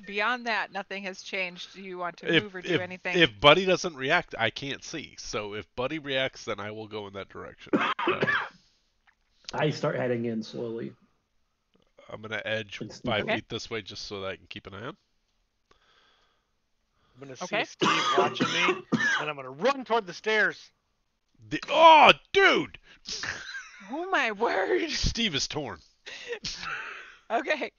beyond that, nothing has changed. Do you want to move or do anything? If Buddy doesn't react, I can't see. So if Buddy reacts, then I will go in that direction. I start heading in slowly. I'm gonna edge It's- 5 Okay. feet this way just so that I can keep an eye on. I'm gonna see Okay. Steve watching me, and I'm gonna run toward the stairs. Oh, dude! Oh my word. Steve is torn. Okay.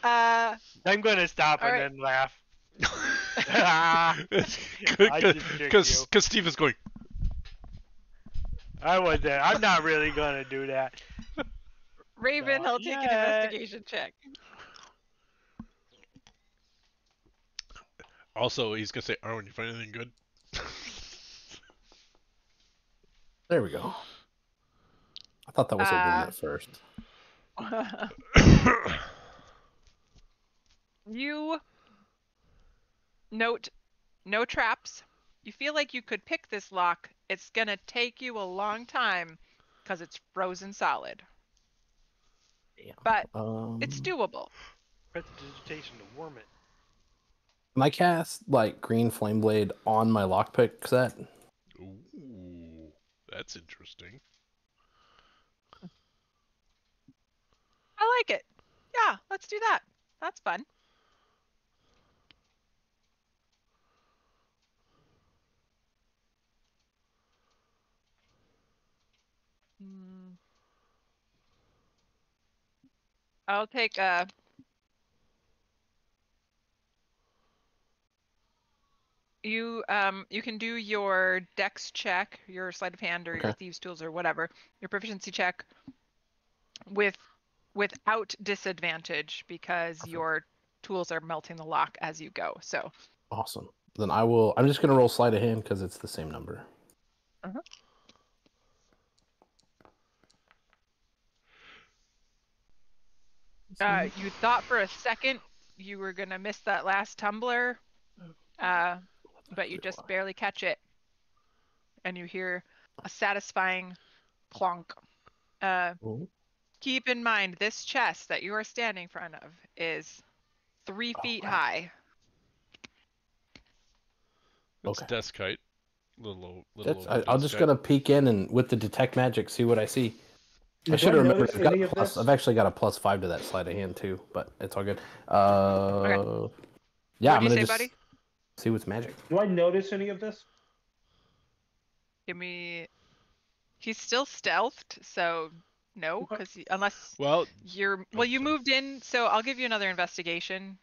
I'm gonna stop All and right. then laugh. I just tricked you. Because Steve is going. I wasn't. I'm not really gonna do that. Raven, Not I'll take an yet. investigation check. Also, he's gonna say, "Arwen, you find anything good?" There we go. I thought that was a woman at first. You note no traps. You feel like you could pick this lock. It's gonna take you a long time because it's frozen solid. Damn. But it's doable. Prestidigitation to warm it. Can I cast like green flame blade on my lockpick set? Ooh, that's interesting. I like it. Yeah, let's do that. That's fun. I'll take you can do your dex check, your sleight of hand or your thieves tools or whatever, your proficiency check without disadvantage because your tools are melting the lock as you go. So awesome. Then I'm just gonna roll sleight of hand because it's the same number. You thought for a second you were gonna miss that last tumbler, but you just barely catch it, and you hear a satisfying clonk. Keep in mind, this chest that you are standing in front of is 3 feet high. It's desk height. I'm just gonna peek in and with the detect magic see what I see. I should have remembered. I've actually got a +5 to that sleight of hand too, but it's all good. Okay. Yeah, I'm gonna say, just buddy? see what's magic. Do I notice any of this? Give me. He's still stealthed, so no, because unless you moved in, so I'll give you another investigation.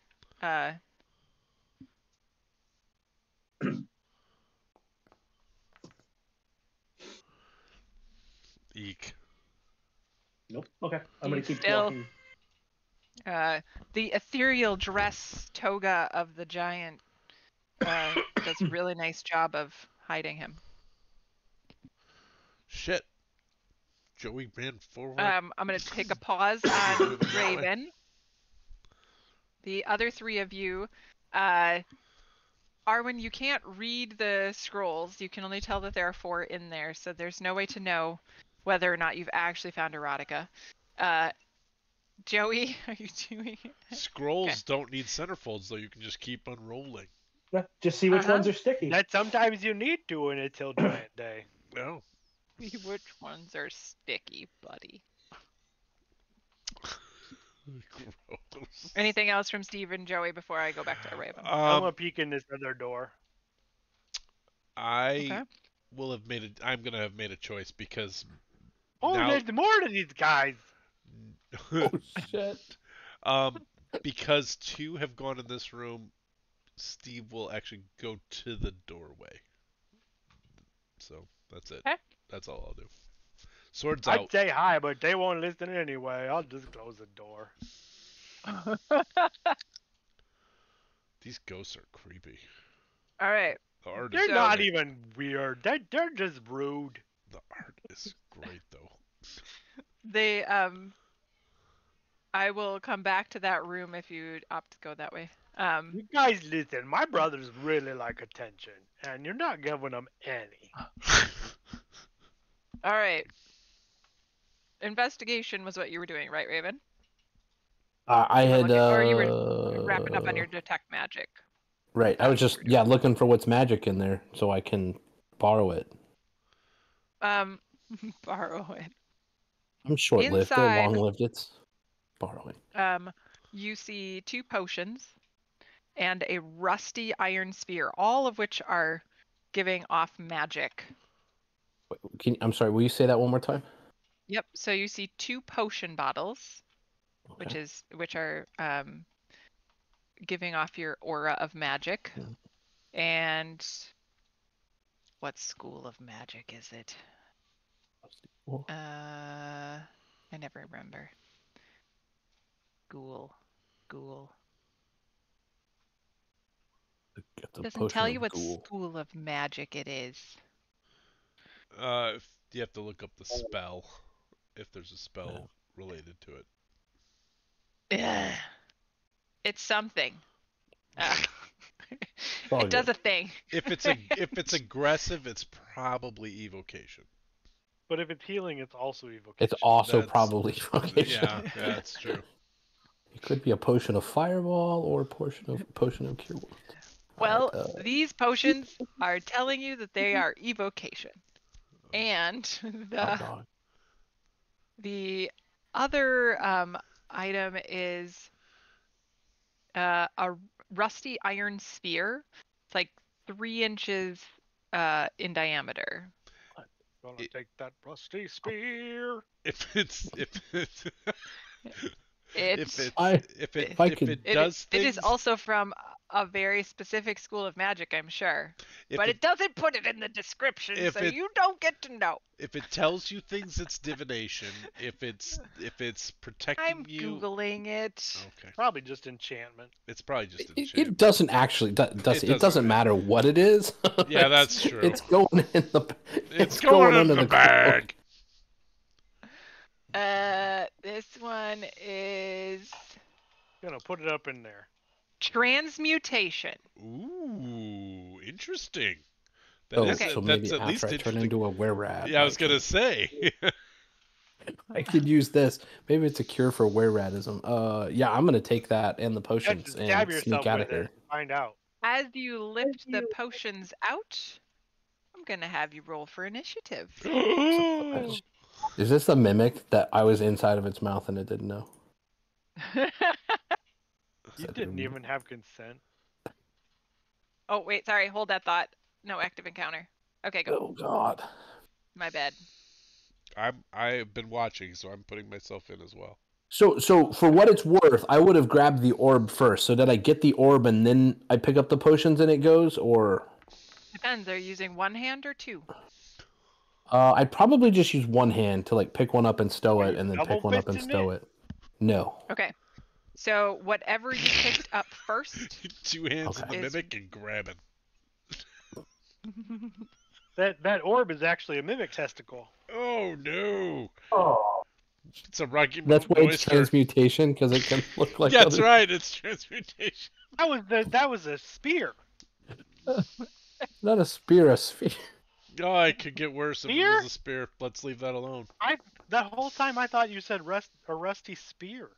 Eek. Nope. Okay, I'm gonna keep still walking. the ethereal dress toga of the giant does a really nice job of hiding him. Shit. Joey ran forward. I'm gonna take a pause on Raven. The other three of you, Arwen, you can't read the scrolls. You can only tell that there are 4 in there, so there's no way to know whether or not you've actually found erotica. Joey, are you doing it? Scrolls don't need centerfolds, though. You can just keep unrolling. Yeah, just see which ones are sticky. That sometimes you need to in Until Giant Day. No. See which ones are sticky, buddy. Gross. Anything else from Steve and Joey before I go back to Raven? I'm gonna peek in this other door. I'm gonna have made a choice because. There's more to these guys. Oh shit. Because 2 have gone in this room, Steve will actually go to the doorway. So that's it. Okay. That's all I'll do. Swords I'd out. say hi, but they won't listen anyway. I'll just close the door. These ghosts are creepy. All right. The art They're not even weird. They're just rude. The art is great, though. They I will come back to that room if you opt to go that way. You guys listen. My brothers really like attention, and you're not giving them any. All right. Investigation was what you were doing, right, Raven? I had. Or you were wrapping up on your detect magic. Right. I was just looking for what's magic in there so I can borrow it. Borrow it. I'm short-lived. They're Inside, long-lived. It's borrowing. You see 2 potions and a rusty iron spear, all of which are giving off magic. I'm sorry. Will you say that one more time? Yep. So you see 2 potion bottles, Okay. which are giving off your aura of magic. Mhm. And what school of magic is it? I never remember. Ghoul. Get the Doesn't potion tell of you what ghoul. school of magic it is. You have to look up the spell, if there's a spell related to it. Ugh. It's something. all It does good. a thing. If it's aggressive, it's probably evocation. But if it's healing, it's also evocation. It's also That's- probably evocation. Yeah, that's true. It could be a potion of fireball or a potion of cure wounds. Well, All right, these potions are telling you that they are evocation. And hot dog. the other item is a rusty iron sphere. It's like 3 inches in diameter. Gonna take that rusty spear. If it's It's if I- it does things, it is also from a very specific school of magic, I'm sure. if But it it doesn't put it in the description, if so it- you don't get to know. if it tells you things, it's divination. If it's protecting I'm you, Googling it. okay, Probably just enchantment. it's probably just It enchantment. doesn't actually it doesn't doesn't matter what it is. Yeah, that's true. It's going in the It's going in under the cloak. bag. This one is Gonna put it up in there. transmutation. Ooh, interesting. That Oh, is Okay. so that's maybe at least after I turn interesting. into a were-rat. Yeah, I was gonna say. I could use this. Maybe it's a cure for were-ratism. Yeah, I'm gonna take that and the Yeah, potions just and stab sneak yourself out with of here. it. Find out. As you lift the potions out, I'm gonna have you roll for initiative. Is this a mimic that I was inside of its mouth and it didn't know? You didn't even have consent. Oh wait, sorry, hold that thought. No active encounter. Okay, go. Oh God. My bad. I've been watching, so I'm putting myself in as well. So for what it's worth, I would have grabbed the orb first. So did I get the orb and then I pick up the potions and it goes, or? Depends. Are you using one hand or 2? I'd probably just use one hand to like pick one up and stow Are it, you and then pick one up and double-fisting stow it. No. Okay. So whatever you picked up first. 2 hands Okay. in the Is- mimic and grab it. That orb is actually a mimic testicle. Oh no! Oh, It's a rocky That's why it's oyster. transmutation, because it can look like. Yeah, that's other- right. It's transmutation. That was a spear. Not a spear, a sphere. Oh, it could get worse if it Spear? was a spear. Let's leave that alone. That whole time I thought you said a rusty spear.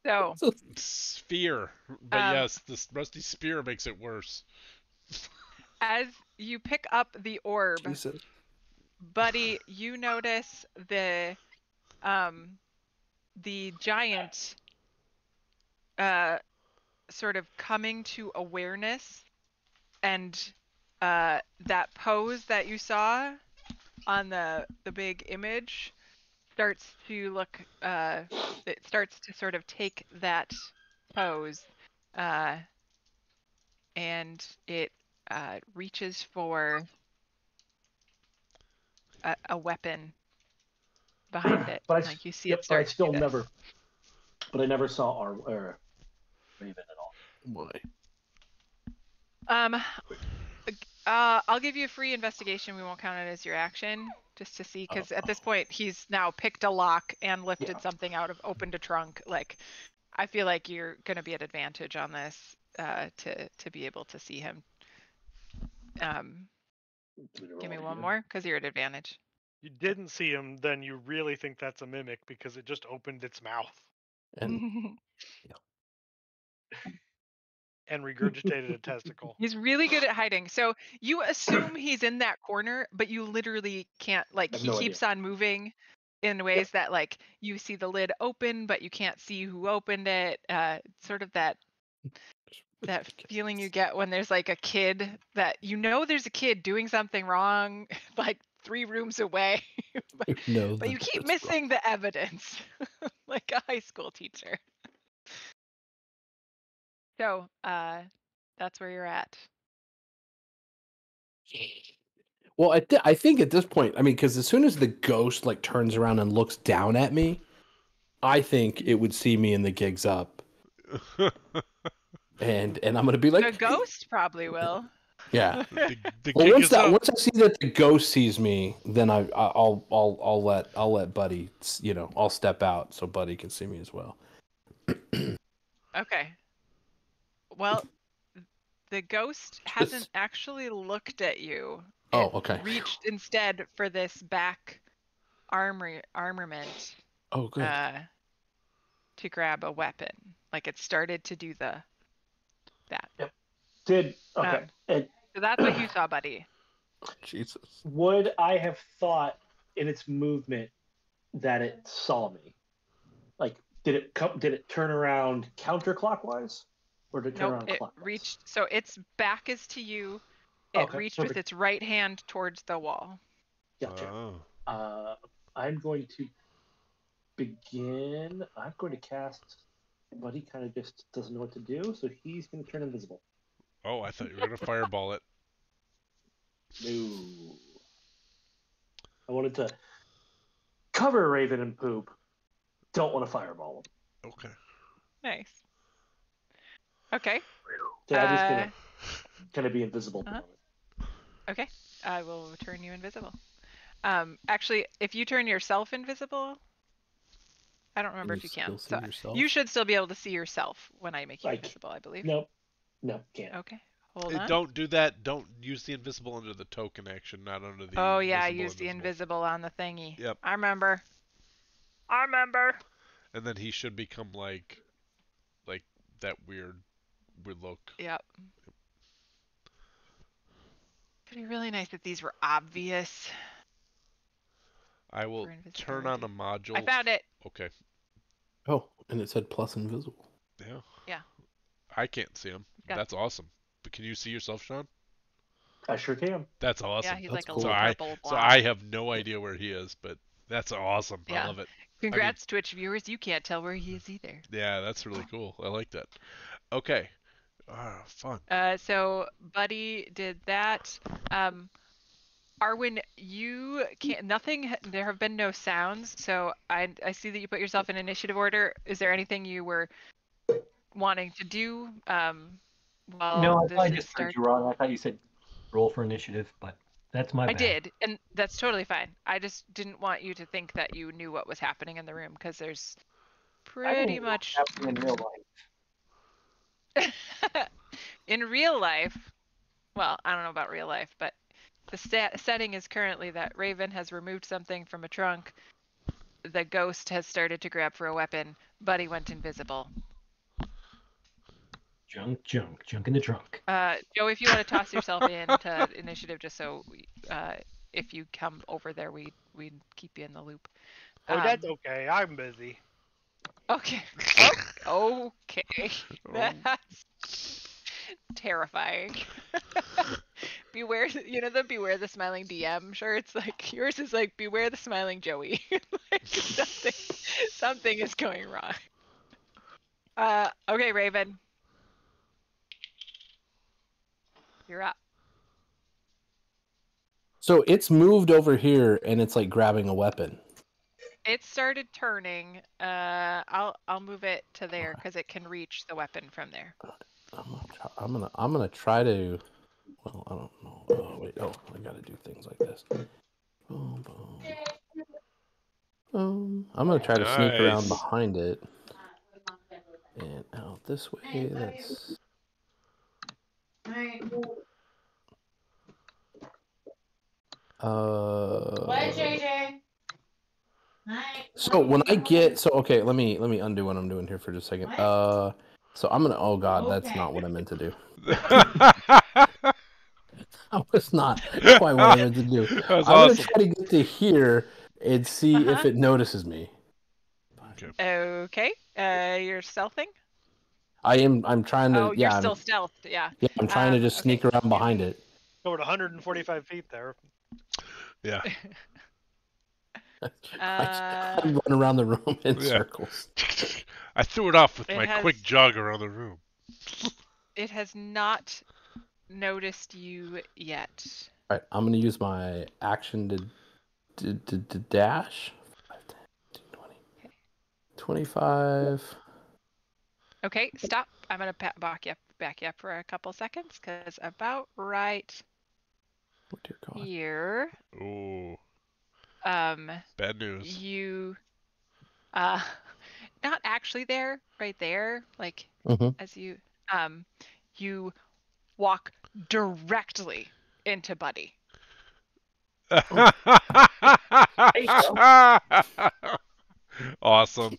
So Sphere. But yes, this rusty spear makes it worse. as you pick up the orb, Jesus. Buddy, you notice the giant sort of coming to awareness, and that pose that you saw on the big image starts to look it starts to sort of take that pose, and it reaches for a weapon behind it. but I, Like you see yep, it but I start to still do this. never. But I never saw our Raven at all. Boy. I'll give you a free investigation. We won't count it as your action, just to see, because at this point he's now picked a lock and lifted Yeah. something out of, opened a trunk. Like, I feel like you're gonna be at advantage on this to be able to see him. Give me one more, because you're at advantage. You didn't see him, then you really think that's a mimic because it just opened its mouth And and regurgitated a testicle. He's really good at hiding. So you assume he's in that corner, but you literally can't, like, I have he no keeps on moving in ways that, like, you see the lid open, but you can't see who opened it. Sort of that feeling you get when there's like a kid that, you know, there's a kid doing something wrong, like 3 rooms away. No, But you keep missing the evidence, like a high school teacher. So, that's where you're at. Well, I think at this point, I mean, because as soon as the ghost like turns around and looks down at me, I think it would see me in the gigs up, and I'm gonna be like, The ghost probably will. yeah. The Well, gig once is up. once I see that the ghost sees me, then I'll let Buddy, I'll step out so Buddy can see me as well. Okay. Well, the ghost hasn't actually looked at you. Oh, It okay. reached instead for this back armament. Oh, good. To grab a weapon. Like it started to do that. Yep. Okay. So that's what you saw, Buddy. Jesus. Would I have thought in its movement that it saw me? Like, did it turn around counterclockwise, or did it turn around it clockwise? reached. So its back is to you. It reached with its right hand towards the wall. Gotcha. Oh. I'm going to begin. I'm going to cast. Buddy kind of just doesn't know what to do, so he's going to turn invisible. Oh, I thought you were going to fireball it. No. I wanted to cover Raven and Poop. Don't want to fireball them. Okay. Nice. Okay. So I'm just gonna be invisible. Okay. I will turn you invisible. Actually, if you turn yourself invisible, I don't remember if you can. So you should still be able to see yourself when I make you invisible, I believe. No, can't. Okay. Hold on. Don't do that. Don't use the invisible under the token action, not under the. Oh yeah, I used the invisible on the thingy. Yep. I remember. And then he should become like that weird look. Yep. It'd be really nice if these were obvious. I will turn on a module. I found it. Okay. Oh, and it said plus invisible. Yeah. Yeah. I can't see him. That's awesome. But can you see yourself, Sean? I sure can. That's awesome. Yeah, he's like a cool. little purple blob. So I have no idea where he is, but that's awesome. Yeah. I love it. Congrats, Twitch viewers. You can't tell where he is either. Yeah, that's really cool. I like that. Okay. Fun. So Buddy did that. Arwen, you can't. Nothing. There have been no sounds. So I see that you put yourself in initiative order. Is there anything you were wanting to do? No, I thought I just heard you wrong. I thought you said roll for initiative, but that's my bad. I did, and that's totally fine. I just didn't want you to think that you knew what was happening in the room, because there's pretty much happening in real life. in real life. Well, I don't know about real life, but the setting is currently that Raven has removed something from a trunk. The ghost has started to grab for a weapon. Buddy went invisible. Junk in the trunk. Joe, if you want to toss yourself into initiative, just so if you come over there, we keep you in the loop. Oh, that's okay. I'm busy. Okay. Okay. That's terrifying. Beware, beware the smiling DM. Sure, it's like yours is like beware the smiling Joey. Like something is going wrong. Okay, Raven. You're up. So it's moved over here and it's like grabbing a weapon. It started turning. I'll move it to there because it can reach the weapon from there. I'm gonna try to. Well, I don't know. Oh wait. Oh, I gotta do things like this. Boom, boom. I'm gonna try to sneak around behind it and out this way. That's. What, JJ? So when I get okay, let me undo what I'm doing here for just a second. So I'm gonna. Oh God, that's not what I meant to do. That was not quite what I meant to do. I'm gonna try to get to here and see if it notices me. Okay. You're stealthing? I'm trying to. Oh, you're still stealthed. Yeah. Yeah, I'm trying to just sneak around behind it. Over 145 feet there. Yeah. I'm running around the room in Yeah. circles. I threw it off with It my has- quick jog around the room. It has not noticed you yet. All right, I'm gonna use my action to dash. 5, 10, 15, 20, 25. Okay, stop. I'm gonna back you up for a couple seconds, because about right Oh dear God. here, Oh, um, bad news. you, not actually there, right there, like Mhm. as you walk directly into Buddy. Awesome.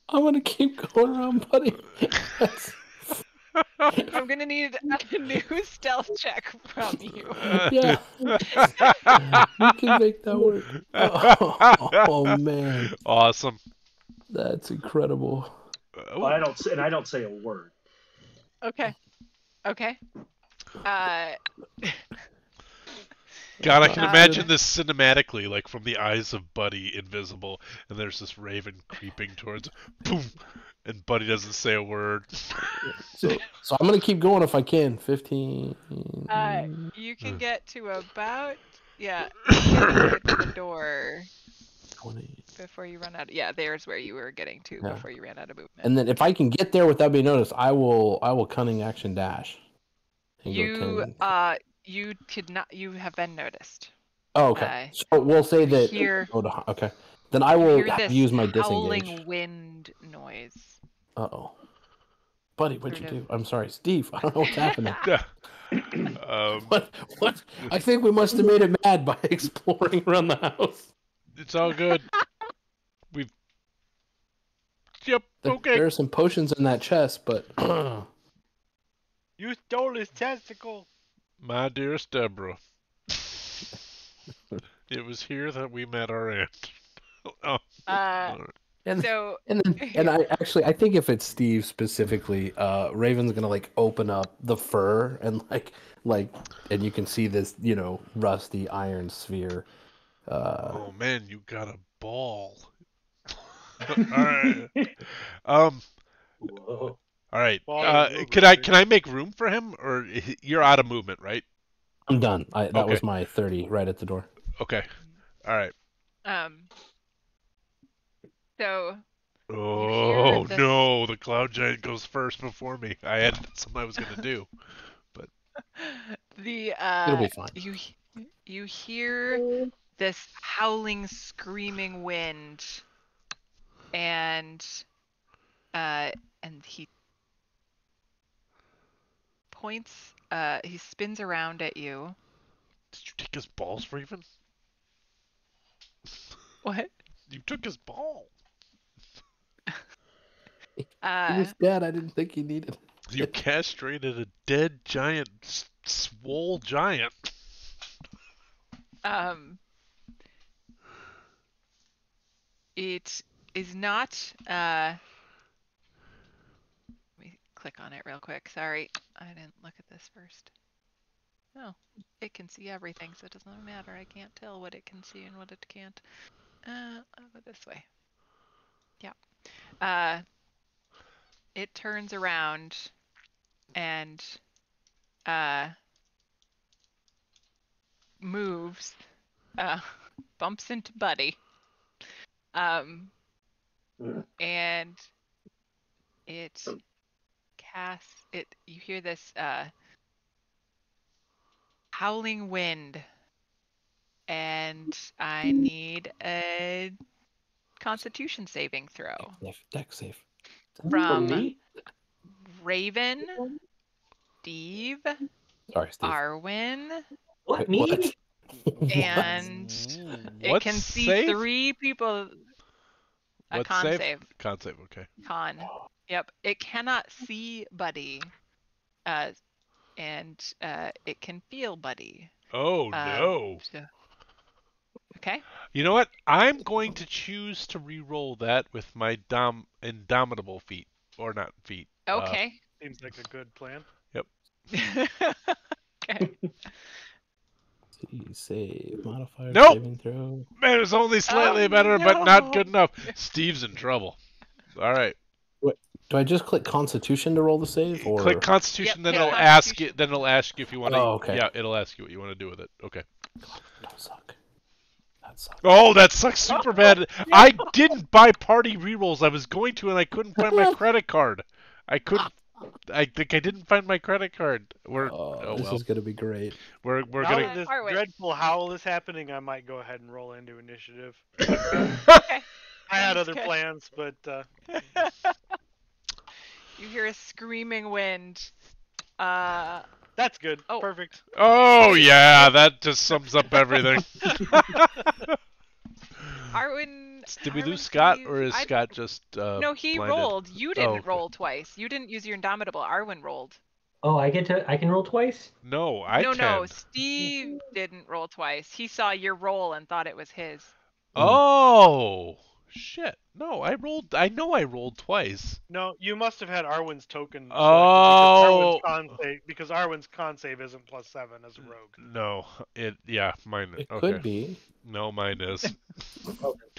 I'm gonna keep going around, buddy. I'm gonna need a new stealth check from you. Yeah. We can make that work. Oh man, Awesome. that's incredible. Well, I don't say a word. Okay. Okay. God, I can imagine this cinematically, like from the eyes of Buddy invisible, and there's this raven creeping towards, boom, and Buddy doesn't say a word. So I'm gonna keep going if I can. 15. You can get to about you can get to the door 20. before you run out. Yeah, there's where you were getting to before you ran out of movement. And then if I can get there without being noticed, I will cunning action dash. And go 10. You could not. You have been noticed. Oh, okay. So we'll say that. Hear, okay. Then I will hear this use my howling disengage. wind noise. Uh-oh. Buddy, what'd you do? I'm sorry, Steve. I don't know what's happening. What? I think we must have made it mad by exploring around the house. It's all good. Yep. Okay. There are some potions in that chest, but You stole his testicle. My dearest Deborah, it was here that we met our aunt. Oh. and so I think if it's Steve specifically, Raven's gonna like open up the fur and and you can see this, rusty iron sphere. Oh man, you got a ball. All right. Whoa. All right. Can I make room for him, or you're out of movement, right? I'm done. That was my 30 right at the door. Okay. All right. So. Oh no! The cloud giant goes first before me. I had something I was gonna do, but it'll be fine. You hear this howling, screaming wind, and he points. He spins around at you. Did you take his balls, Raven? What? You took his ball. He was dead. I didn't think he needed it. You castrated a dead giant, swole giant. It is not. Let me click on it real quick. Sorry, I didn't look at this first. No, it can see everything, so it doesn't matter. I can't tell what it can see and what it can't. I'll go this way. Yeah. It turns around and moves, bumps into Buddy, and it casts it. You hear this howling wind, and I need a Constitution saving throw. Dex save. From Raven, Steve, Sorry, Steve. Arwen, What, me? and it can see 3 people. A con save. Con save, okay. Con. Yep. It cannot see Buddy, and it can feel Buddy. Oh no. Okay. You know what? I'm going to choose to re-roll that with my indomitable feat, or not feat. Okay. Seems like a good plan. Yep. Okay. Save modifier Nope. saving throw. Man, it's only slightly better, but not good enough. Steve's in trouble. All right. What? Do I just click Constitution to roll the save, or Click Constitution, Yep, then hit it'll ask Constitution. you. Then it'll ask you if you want to. Oh, okay. Yeah, it'll ask you what you want to do with it. Okay. don't suck? That sucks. Oh, that sucks super bad. I didn't buy party rerolls. I was going to, and I couldn't find my credit card. I think I didn't find my credit card. This is gonna be great. We're Now gonna. that this Arwen. dreadful howl is happening, I might go ahead and roll into initiative. Okay. I had Sounds other good. plans, but You hear a screaming wind. that's good. Oh. Perfect. Oh yeah, that just sums up everything. Arwen. Did we Arwen, lose Scott, please. or is Scott just? No, he blinded? rolled. You didn't okay. roll twice. You didn't use your Indomitable. Arwen rolled. Oh, I can roll twice? No, I No, can. Steve didn't roll twice. He saw your roll and thought it was his. Oh shit! No, I rolled. I know I rolled twice. No, you must have had Arwen's token. selected Oh. because Arwen's con save isn't +7 as a rogue. No, mine. It Okay. could be. No, mine is.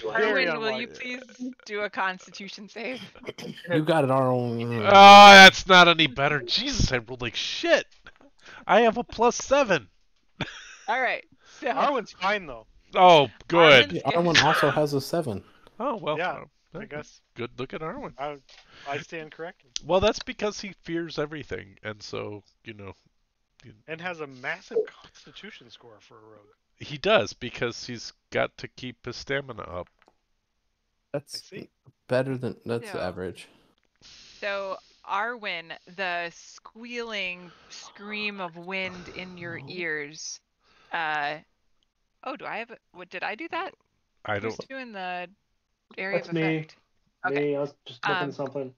Very Arwen, will you unlikely. please do a Constitution save? You got it, Arwen. Oh, that's not any better. Jesus, I rolled like shit. I have a +7. All right. So Arwen's fine though. Oh, good. Arwen's- Arwen also has a 7. Oh well. Yeah, I guess Good. Look at Arwen. I stand corrected. Well, that's because he fears everything, and so And has a massive Constitution score for a rogue. he does because he's got to keep his stamina up. I That's see. better than that's Yeah. average. So, Arwen, the squealing scream of wind in your ears. Oh, do I have? What did I do that? I Who's don't. doing the area That's of me. effect? Okay. Me, I was just looking Um, at something.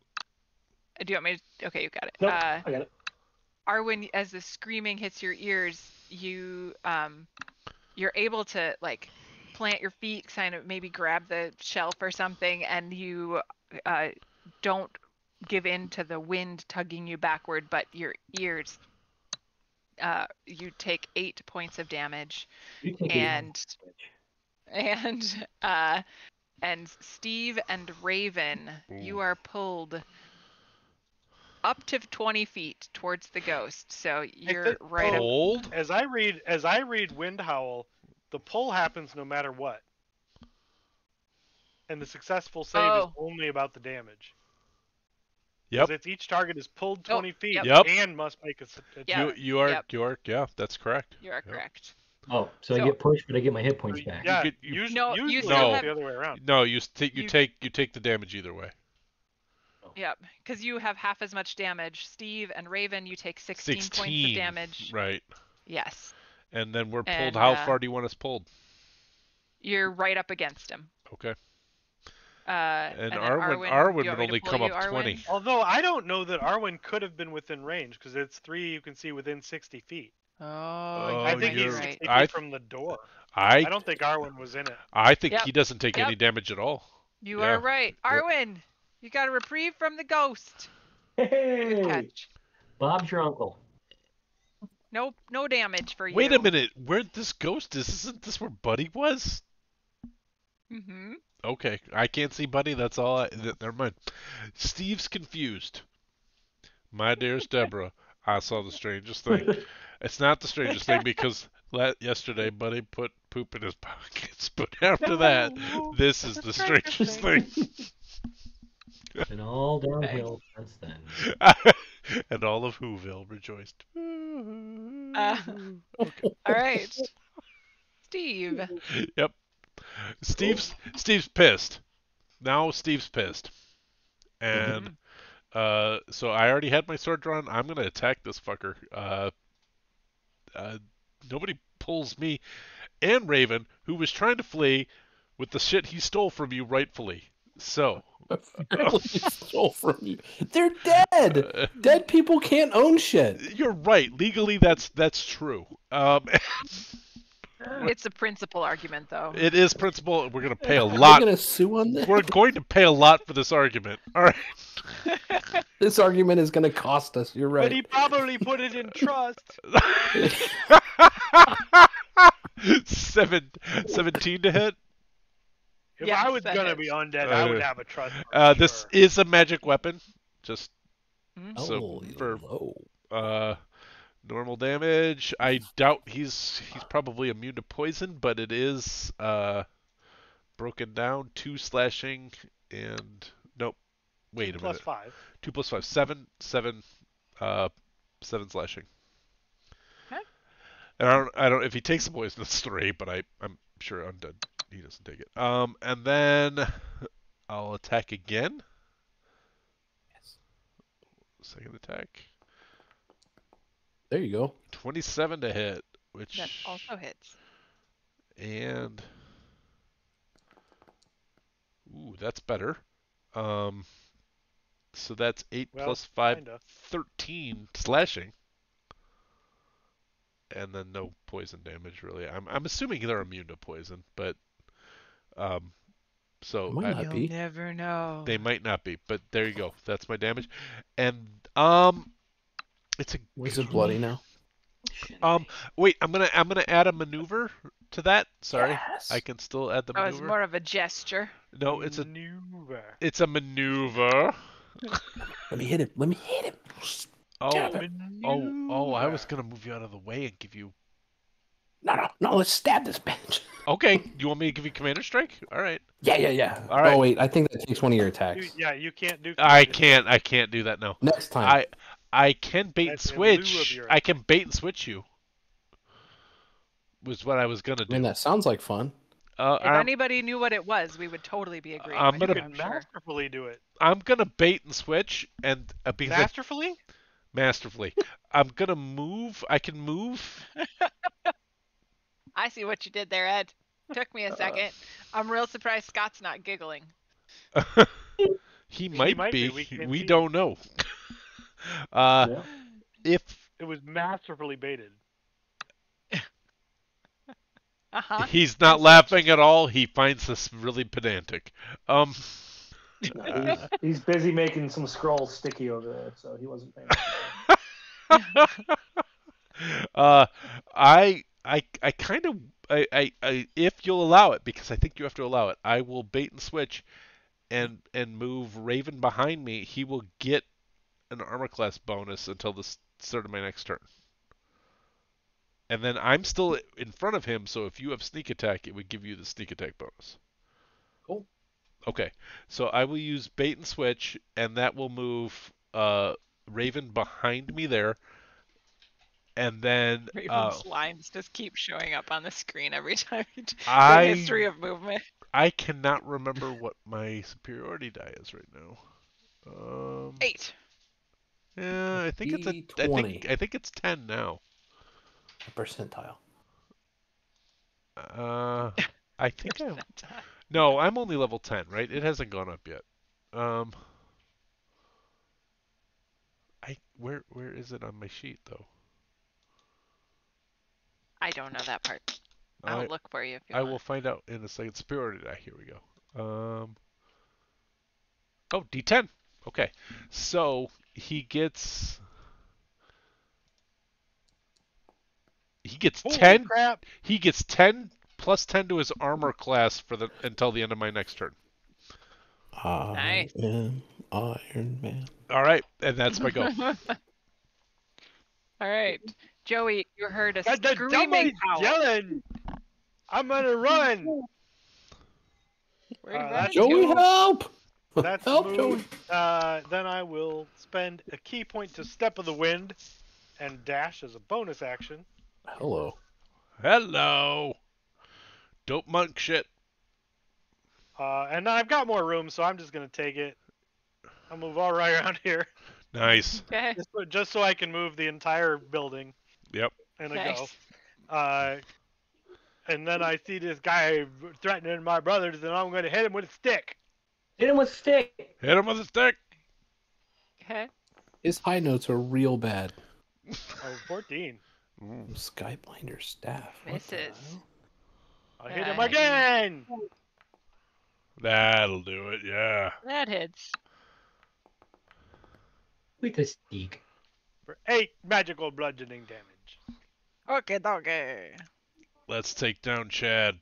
Do you want me to? Okay, you got it. Nope, I got it. Arwen, as the screaming hits your ears, you're able to like plant your feet, kind of maybe grab the shelf or something, and you don't give in to the wind tugging you backward, but your ears. You take 8 points of damage, You take and Steve and Raven, you are pulled up to 20 feet towards the ghost. So you're think- right up. Old? As I read Wind Howl, the pull happens no matter what. And the successful save is Oh. only about the damage. Yep. 'Cause each target is pulled 20 feet Yep. and must make a Yeah. You are. Yep. Yeah, that's correct. You are Yep. correct. Oh, so I So- get pushed, but I get my hit points back. Yeah, could- you- usually, No, you usually still it's have- the other way around. No, you take the damage either way. Yep, because you have half as much damage. Steve and Raven, you take 16 points 16. of damage. Right. Yes. And then we're pulled. And, How far do you want us pulled? You're right up against him. Okay. And then Arwen do you would want me only to come pull you, up Arwen? 20. Although I don't know that Arwen could have been within range because it's 3 you can see within 60 feet. Oh, I you think might be he's right. 60 I- feet from the door. I I don't think Arwen was in it. I think Yep. he doesn't take any Yep. damage at all. You Yeah. are right. Arwen, you got a reprieve from the ghost. Good Hey! catch. Bob's your uncle. No damage for you. Wait a minute. Where this ghost is? Isn't this where Buddy was? Mm-hmm. Okay, I can't see Buddy. That's all. Never mind. Steve's confused. My dearest Deborah, I saw the strangest thing. It's not the strangest thing because yesterday Buddy put poop in his pockets, but after that, this is the strangest thing. And all downhill since then. And all of Whoville rejoiced. All right. Steve. Yep. Steve's pissed. Now Steve's pissed. And so I already had my sword drawn. I'm gonna attack this fucker. Nobody pulls me and Raven, who was trying to flee with the shit he stole from you rightfully. So Stole from you. They're dead. Dead people can't own shit. you're right. Legally, that's true. It's a principal argument, though. It is principle. We're gonna pay a We're lot. gonna sue on this. We're going to pay a lot for this argument. All right. This argument is gonna cost us. You're But right. he probably put it in trust. 17 to hit. If Yes, I was that gonna hits. be undead, I would have a trust. For This sure. is a magic weapon. Just so Holy for low. normal damage. I doubt he's probably immune to poison, but it is broken down. 2 slashing and nope. Wait a minute. +5. 2 + 5. 7 slashing. Okay. And I don't if he takes the poison, it's 3, but I'm sure undead he doesn't take it. And then I'll attack again. Yes. Second attack. There you go. 27 to hit, which That also hits. and ooh, that's better. So that's 8 Well, plus 5, kinda. 13 slashing. And then no poison damage really. I'm assuming they're immune to poison, but so Might not You'll be. never know. they might not be, but there you go. That's my damage. And it's a Was it bloody now? wait, I'm gonna add a maneuver to that. Sorry. Yes. I can still add the Oh, it's maneuver. more of a gesture. No, it's a Maneuver. maneuver. Let me hit him. Let me hit him. Oh, I was gonna move you out of the way and give you. No. Let's stab this bitch. Okay, you want me to give you Commander Strike? All right. Yeah. All right. Oh wait, I think that takes one of your attacks. You can't do. I can't do that now. Next time. I can bait and That's in lieu of switch. your- I can bait and switch you. Was what I was gonna I do. mean, that sounds like fun. If anybody knew what it was, we would totally be agreeing. I'm with You you, can I'm sure. masterfully do it. I'm gonna bait and switch and because Masterfully? masterfully. I'm gonna move. I can move. I see what you did there, Ed. Took me a second. I'm real surprised Scott's not giggling. He might be. We can't We see. don't know. Yeah. If It was masterfully baited. Uh-huh. he's not laughing at all, he finds this really pedantic. He's busy making some scrolls sticky over there, so he wasn't paying I kind of if you'll allow it, because I think you have to allow it, I will bait and switch and move Raven behind me. He will get an armor class bonus until the start of my next turn. And then I'm still in front of him, so if you have sneak attack, it would give you the sneak attack bonus. Cool. Okay, so I will use bait and switch, and that will move Raven behind me there. And then Raven's lines just keep showing up on the screen every time. I- The history of movement. I cannot remember what my superiority die is right now. 8. Yeah, I think it's D20. I think it's 10 now. A percentile. I think no, I'm only level 10, right? It hasn't gone up yet. Where is it on my sheet though? I don't know that part. I'll look for you if you I want. will find out in a second. Superiority die. Here we go. Oh, D10. Okay, so he gets Holy 10. crap. He gets 10 plus 10 to his armor class until the end of my next turn. Nice. I am Iron Man. All right, and that's my go. All right. Joey, you heard a The screaming dummies howl. yelling. I'm gonna run. Where you that's running Joey, to? help! That's Help, move. Joey. Then I will spend a key point to Step of the Wind and dash as a bonus action. Hello. Hello. Dope monk shit. And I've got more room, so I'm just gonna take it. I'll move all right around here, Nice. Okay. just so I can move the entire building Yep. in a Nice. go. And then I see this guy threatening my brothers, and I'm gonna hit him with a stick. Hit him with stick. Hit him with a stick. Okay. His high notes are real bad. Oh, 14. Skyblinder staff. What the Misses. hell? I'll hit him again. That'll do it. Yeah. That hits. With a stick. For 8 magical bludgeoning damage. Okay. Let's take down Chad. Is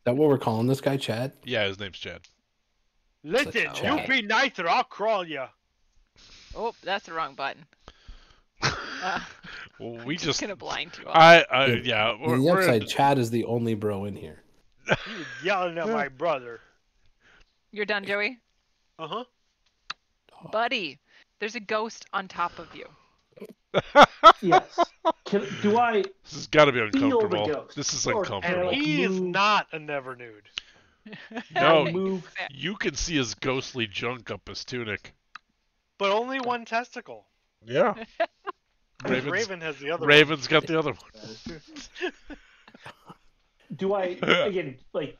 that what we're calling this guy, Chad? Yeah, his name's Chad. Listen, you Chad. be nice or I'll crawl ya. Oh, that's the wrong button. Well, I'm we just gonna blind you all. yeah. On the upside, Chad is the only bro in here. He was yelling at my brother. You're done, Joey? Uh-huh. Buddy, there's a ghost on top of you. Yes. Do I This has got to be feel the uncomfortable. ghost? This is Or- uncomfortable. And he is Move. not a never nude. No, move? you can see his ghostly junk up his tunic. But only one testicle. Yeah. Raven has the other Raven's got the other one. one. That is true. Do I again like?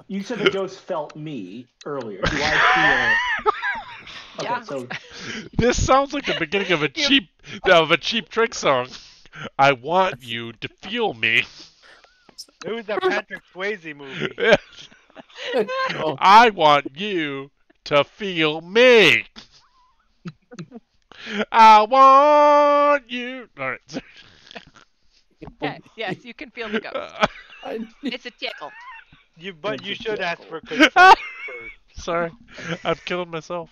You said the ghost felt me earlier. Do I feel? Okay, Yeah. so This sounds like the beginning of a cheap Trick song. I want you to feel me. It was that Patrick Swayze movie. Oh, I want you to feel me. I want you. All right. Yes, you can feel the ghost. It's a tickle. But you should ask for consent first. Sorry, I'm killing myself.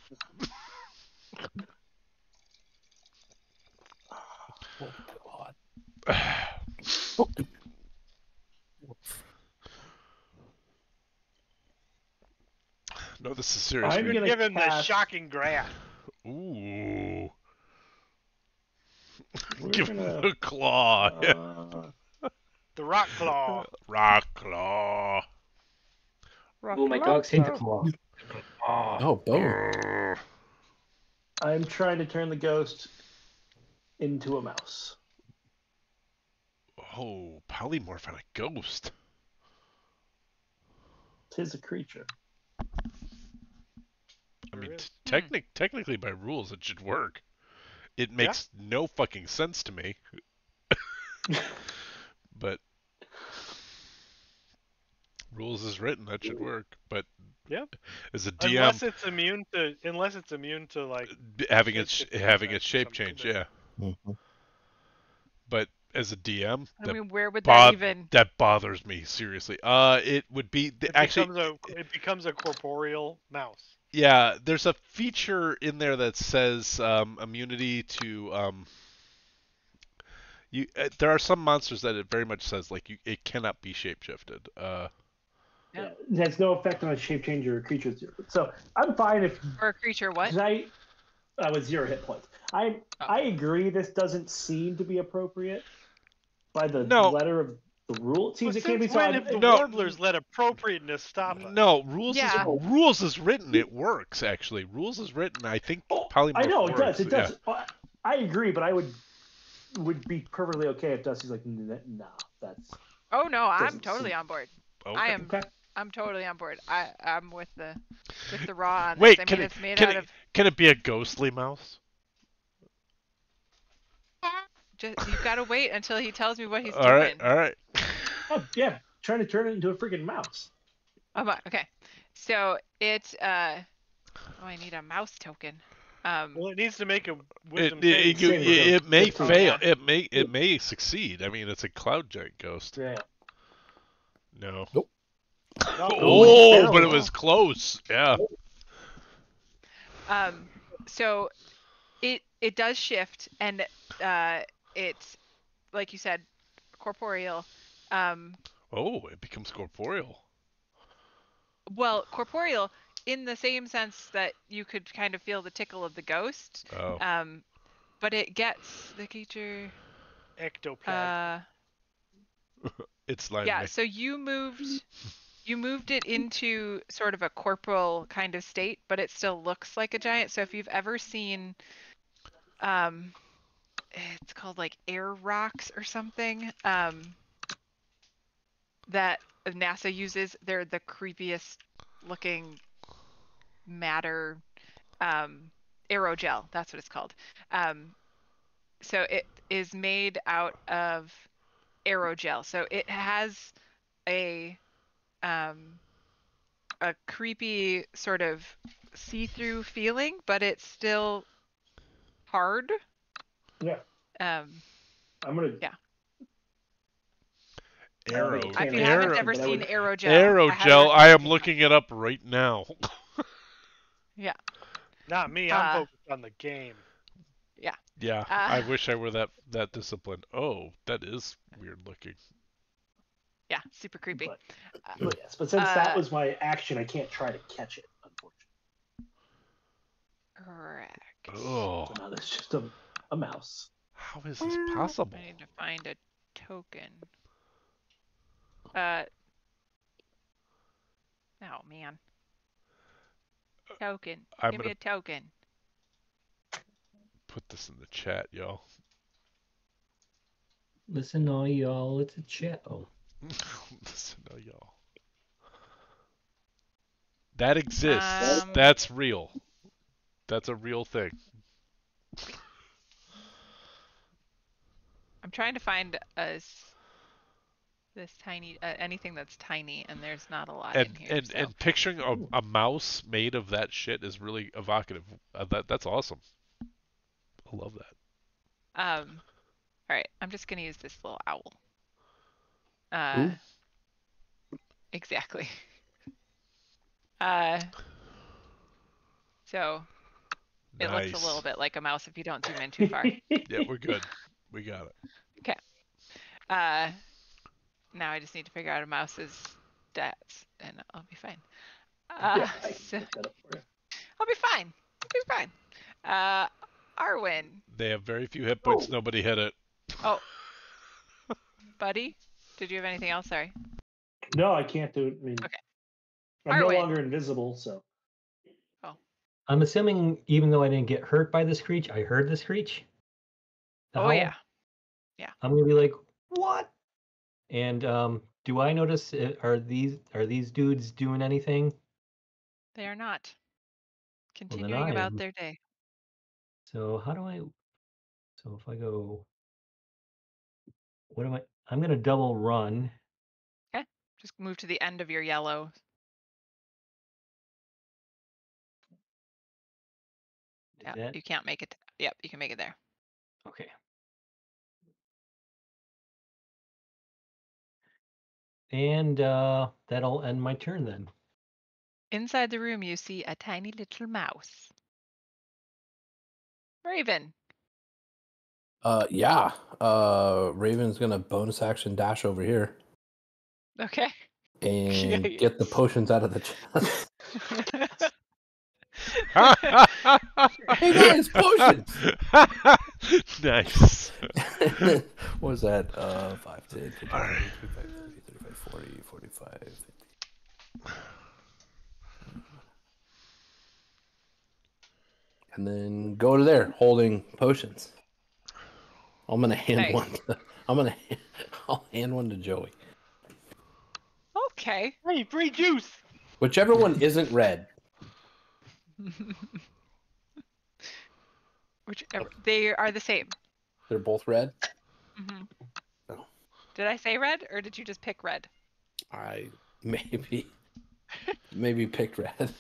oh God. No, this is serious. I'm man. gonna Give him the cast- shocking grasp. Ooh. We're Give him gonna- the claw. The rock claw. Rock claw. Oh, my dogs hate the claw. Oh, boom. I'm trying to turn the ghost into a mouse. Oh, polymorph on a ghost. Tis a creature. I mean, Sure technically by rules it should work. It makes no fucking sense to me. But rules is written, that should work. But Yeah. as a DM, Unless it's immune to like having its shape shape something, change, but- yeah. Mhm. But as a DM, I mean, where would that even? that bothers me seriously. It would be It becomes a corporeal mouse. yeah. There's a feature in there that says immunity to you. There are some monsters that it very much says like it cannot be shapeshifted. Yeah. It has no effect on a shape change or a creature. So I'm fine if For a creature, what? 'cause I with 0 hit points. I agree this doesn't seem to be appropriate by the letter of the rule. It seems But it can't be since when so. have the No. Warblers let appropriateness stop us? No, rules Yeah. rules is written. It works actually. Rules is written. I think polymorph I know it works. does. It does. I agree, but I would be perfectly okay if Dusty's like, no, that's Oh no, I'm Doesn't totally seem- on board. Okay. I am. okay. I'm totally on board. I'm with the raw on Wait, this. I can mean, it it's made can out it, of. can it be a ghostly mouse? You've got to wait until he tells me what he's All doing. right, all right. Oh, yeah, trying to turn it into a freaking mouse. Okay. So it. Oh, I need a mouse token. Well, it needs to make a It, wisdom it, saving you- saving throw. it may 15. fail. It may succeed. I mean, it's a cloud giant ghost. Yeah. No. Nope. Oh, but it was close. Yeah. So it does shift, and it's like you said, corporeal. Oh, it becomes corporeal. Well, corporeal in the same sense that you could kind of feel the tickle of the ghost. Oh. But it gets the creature. ectoplasm. It's like Yeah. So you moved it into sort of a corporal kind of state, but it still looks like a giant. So if you've ever seen, it's called like air rocks or something, that NASA uses. They're the creepiest looking matter, aerogel. That's what it's called. So it is made out of aerogel. So it has a creepy sort of see-through feeling, but it's still hard. Yeah. I'm gonna. Yeah. I mean, I haven't ever seen aerogel. Aerogel. I am looking it up right now. Yeah. Not me. I'm focused on the game. Yeah. Yeah. I wish I were that disciplined. Oh, that is weird looking. Yeah, super creepy. But since that was my action, I can't try to catch it, unfortunately. Correct. Oh. So now there's just a mouse. How is this possible? I need to find a token. Oh man. Token. Give me a token. Put this in the chat, y'all. Listen, all y'all, it's a chat. Oh. Listen, all y'all. That exists. That's real. That's a real thing. I'm trying to find this tiny anything that's tiny, and there's not a lot in here. And picturing a mouse made of that shit is really evocative. That's awesome. I love that. All right, I'm just gonna use this little owl. Exactly. So it looks a little bit like a mouse if you don't zoom in too far. Yeah, we're good. We got it. Okay. Now I just need to figure out a mouse's stats, and I'll be fine. Yeah, I can look that up for you. I'll be fine. I'll be fine. Arwen. They have very few hit points. Nobody hit it. Oh. Buddy, did you have anything else? Sorry. No, I can't do it. I mean, okay. I'm no longer invisible, so. Oh. I'm assuming even though I didn't get hurt by the screech, I heard the screech. Oh yeah. Yeah. I'm gonna be like, what? And do I notice? Are these dudes doing anything? They are not. Continuing about their day. So how do I? So if I go, what am I? I'm gonna double run. Okay. Just move to the end of your yellow. Yeah, you can't make it. Yep, you can make it there. Okay. And that'll end my turn then. Inside the room, you see a tiny little mouse. Raven. Yeah. Raven's gonna bonus action dash over here. Okay. And get the potions out of the chest. Hey guys, potions! Nice. What was that? 5, 10, 15, 20, 25, 30, 35, 40, 45, 50. And then go to there, holding potions. I'm gonna hand one. I'll hand one to Joey. Okay. Hey, free juice. Whichever one isn't red. Whichever. They are the same. They're both red? Mm-hmm. Oh. Did I say red, or did you just pick red? I maybe picked red.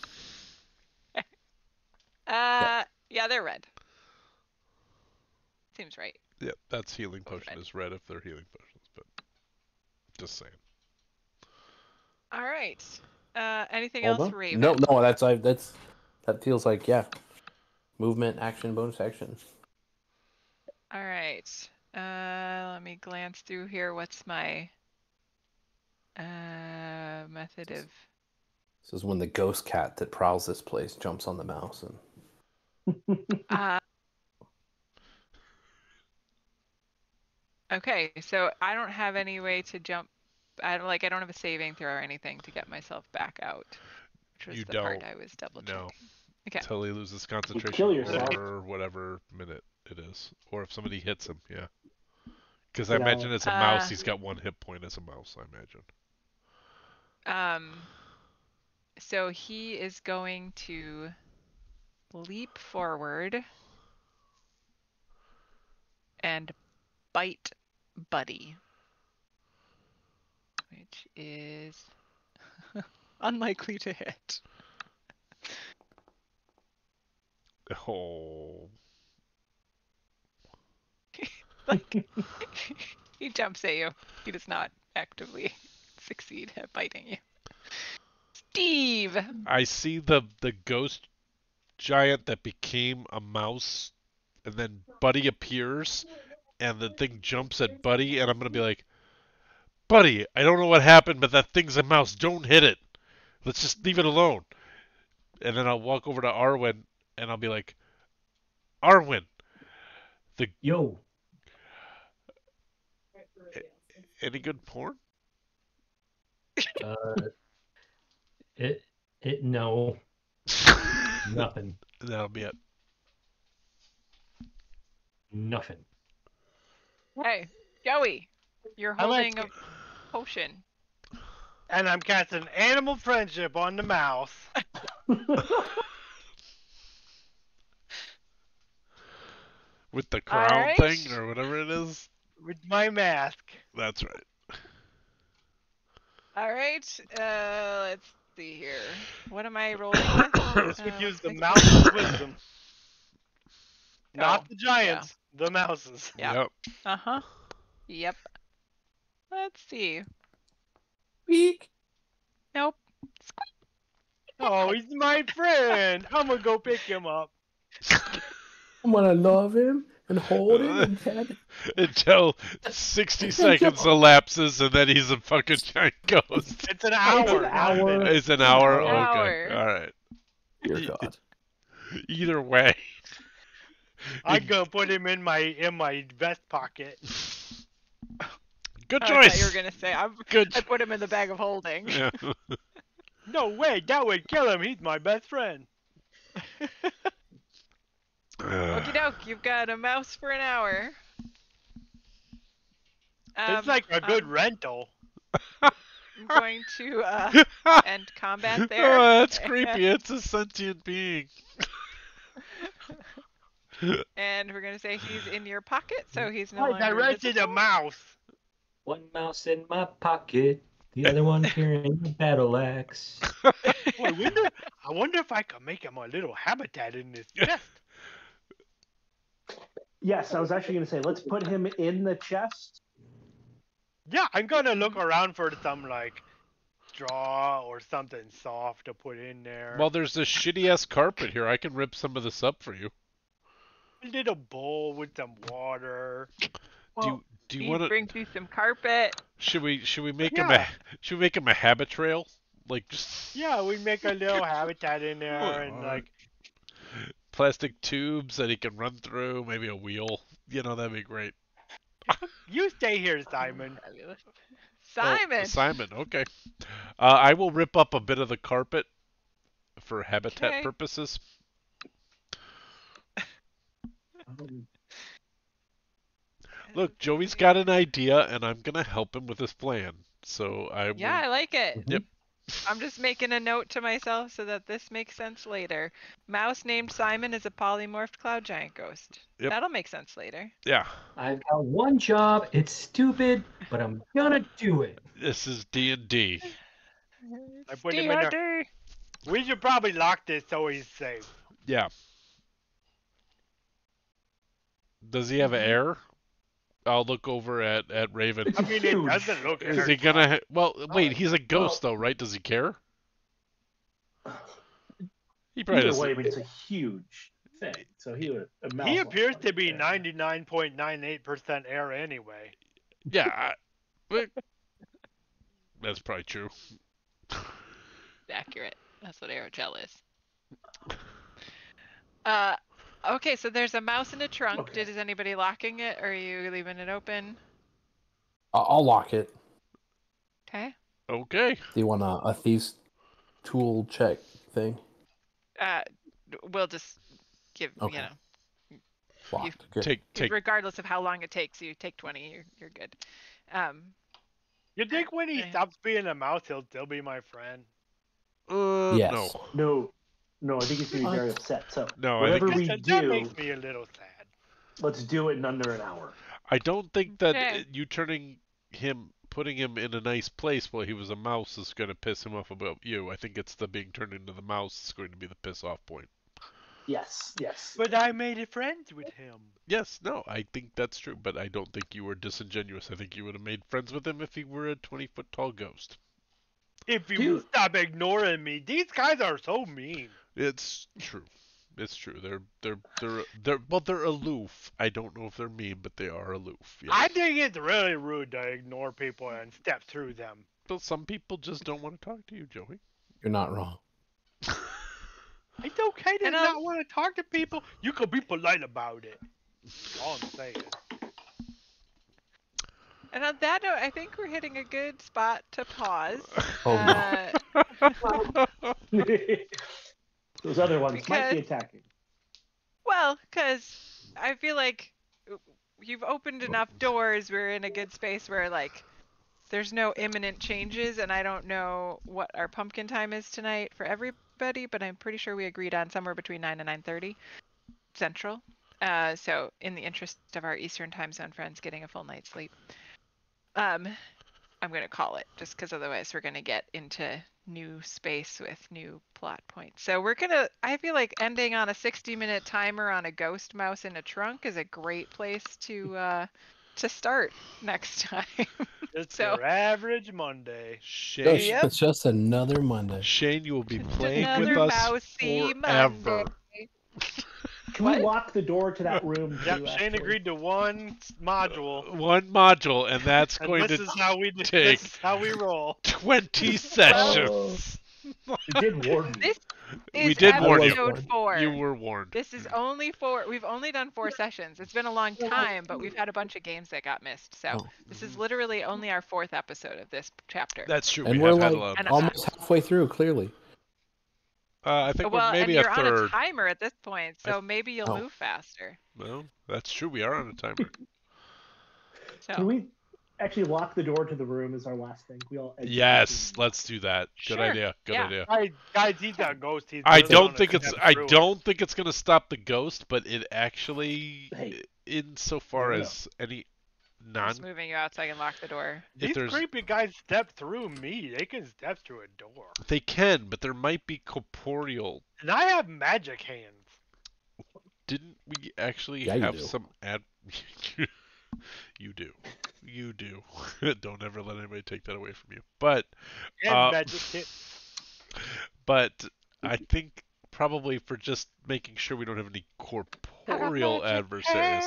Yeah, they're red. Seems right. Yeah, that's healing potion is red if they're healing potions, but just saying. All right. Anything else, Raven? No, that feels like movement, action, bonus action. All right. Let me glance through here. What's my method of? This is when the ghost cat that prowls this place jumps on the mouse and. Okay, so I don't have any way to jump. I don't have a saving throw or anything to get myself back out, which was the part I was double checking. No. Okay. Until he loses concentration for whatever minute it is, or if somebody hits him, yeah. Because I imagine it's a mouse. He's got 1 hit point as a mouse. I imagine. So he is going to leap forward and bite Buddy. which is unlikely to hit. Oh. Like, he jumps at you. He does not actively succeed at biting you. Steve! I see the ghost giant that became a mouse, and then Buddy appears, and the thing jumps at Buddy, and I'm gonna be like, Buddy, I don't know what happened, but that thing's a mouse. Don't hit it. Let's just leave it alone. And then I'll walk over to Arwen, and I'll be like, Arwen, Yo. any good porn? No. Nothing. That'll be it. Nothing. Hey, Joey, you're I like holding a potion. And I'm casting animal friendship on the mouse. With the crown Alright. thing, or whatever it is? With my mask. That's right. All right, let's see here. What am I rolling with? This would use the mouse's wisdom. Not Oh, the giants, the mouses. Yeah. Yep. Uh-huh. Yep. Let's see. Weak. Nope. Oh, he's my friend. I'm gonna go pick him up. I'm gonna love him and hold him and pet him. Until 60 seconds elapses, and then he's a fucking giant ghost. It's an hour. It's an hour? An Okay. hour. Alright. Dear God. Either way. I'm gonna put him in my vest pocket. Good I thought choice. you were gonna say I put him in the bag of holding. Yeah. No way, that would kill him. He's my best friend. Okie doke, you've got a mouse for an hour. It's like a good rental. I'm going to end combat there. Oh, that's creepy. It's a sentient being. And we're gonna say he's in your pocket, so he's no I longer directed a visible. mouse. One mouse in my pocket, the other one carrying the battle axe. I wonder if I could make him a little habitat in this chest. Yes, I was actually going to say, let's put him in the chest. Yeah, I'm gonna look around for some like straw or something soft to put in there. Well, there's this shitty ass carpet here. I can rip some of this up for you. A little bowl with some water. Well, Do you he want to? brings you some carpet. Should we make Yeah. him a habit trail? Like just Yeah, we make a little habitat in there and like plastic tubes that he can run through. Maybe a wheel. You know, that'd be great. you stay here, Simon. Fabulous. Oh, Simon. Simon. Okay. I will rip up a bit of the carpet for habitat Okay. purposes. Look, Joey's got an idea, and I'm gonna help him with his plan. So I will. Yeah, I like it. Yep. I'm just making a note to myself so that this makes sense later. Mouse named Simon is a polymorphed cloud giant ghost. Yep. That'll make sense later. Yeah. I've got one job. It's stupid, but I'm gonna do it. This is D&D. I put him in there. D&D. We should probably lock this so he's safe. Yeah. Does he have an air? I'll look over at Raven. I mean, it Huge. doesn't look Is he gonna? Well, wait. He's a ghost, though, right? Does he care? He probably Either doesn't. way, I mean, it's a huge thing. So he would. A mouse He won't appears to like be that. 99.98% air anyway. Yeah. But that's probably true. Accurate. That's what aerogel is. Okay, so there's a mouse in a trunk. Okay. Is anybody locking it, or are you leaving it open? I'll lock it. Okay. Okay. Do you want a thief's tool check thing? We'll just give Okay. you know, Locked. Good. Take. regardless of how long it takes. You take 20. You're good. You think when he Okay. stops being a mouse, he'll still be my friend? Yes. No. No, I think he's going to be very upset. So No, I whatever think we That do, makes me a little sad. let's do it in under an hour. I don't think that Okay. you turning him putting him in a nice place while he was a mouse is going to piss him off about you. I think it's the being turned into the mouse is going to be the piss off point. Yes, yes. But I made a friend with him. Yes, no, I think that's true, but I don't think you were disingenuous. I think you would have made friends with him if he were a 20-foot tall ghost. If you would stop ignoring me, these guys are so mean. It's true. It's true. They're aloof. I don't know if they're mean, but they are aloof. Yes. I think it's really rude to ignore people and step through them. But some people just don't want to talk to you, Joey. You're not wrong. It's okay to not want to talk to people. You could be polite about it. All I'm saying. And on that note, I think we're hitting a good spot to pause. Those other ones might be attacking. Well, because I feel like you've opened enough doors. We're in a good space where, like, there's no imminent changes, and I don't know what our pumpkin time is tonight for everybody, but I'm pretty sure we agreed on somewhere between 9 and 9:30 Central. So in the interest of our Eastern time zone friends getting a full night's sleep, I'm going to call it, just because otherwise we're going to get into new space with new plot points. So we're going to, I feel like ending on a 60-minute timer on a ghost mouse in a trunk is a great place to start next time. It's your average Monday. Shane, It's just another Monday. Shane, you will be playing Another with us mousy forever. Monday. Can we lock the door to that room? Yep, Shane agreed to one module. One module, and that's And going this to is how we do, take this is how we roll. 20 sessions. You did warn me. This is We did warn you. episode 4. You were warned. This is only 4. We've only done 4 sessions. It's been a long time, but we've had a bunch of games that got missed. So this is literally only our 4th episode of this chapter. That's true. And we we're have like had a almost halfway through, clearly. I think well, we're maybe and you're a on a third. timer at this point, so maybe you'll move faster. No, that's true. We are on a timer. So. Can we actually lock the door to the room as our last thing? We all Yes, let's do that. Good idea. Good idea. Guys, he's got ghost. I don't think it's gonna stop the ghost, but it actually, insofar as any Just moving you out so I can lock the door. These creepy guys step through me. They can step through a door. They can, but there might be corporeal. And I have magic hands. Didn't we actually Yeah, you have do. some You do. You do. Don't ever let anybody take that away from you. But magic hit. But I think probably for just making sure we don't have any corporeal adversaries.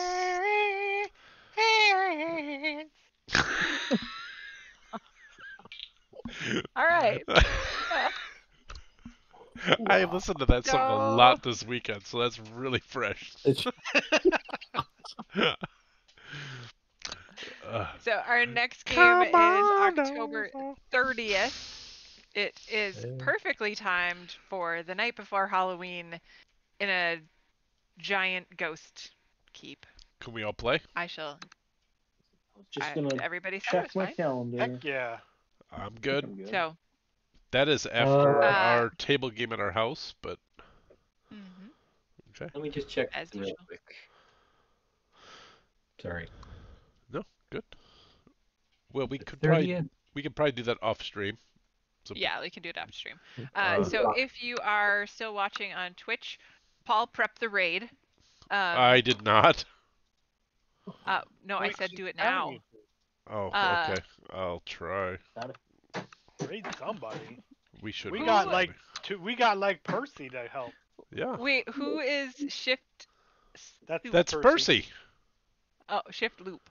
All right. I listened to that song a lot this weekend, so that's really fresh. So our next game is October 30th. It is perfectly timed for the night before Halloween in a giant ghost keep. Can we all play? I shall. Just gonna everybody check my calendar. Heck yeah. I'm good. So. That is after our table game at our house, but. Okay. Let me just check as real usual. quick. Sorry. No, good. Well, we could 30th? probably do that off stream. So Yeah, we can do it upstream. So if you are still watching on Twitch, Paul prepped the raid. I did not. No, I said do it now. Oh, okay. I'll try. Raid somebody. We should. We got like Percy to help. Yeah. Wait, who is Shift? That's Percy. Oh, Shift Loop.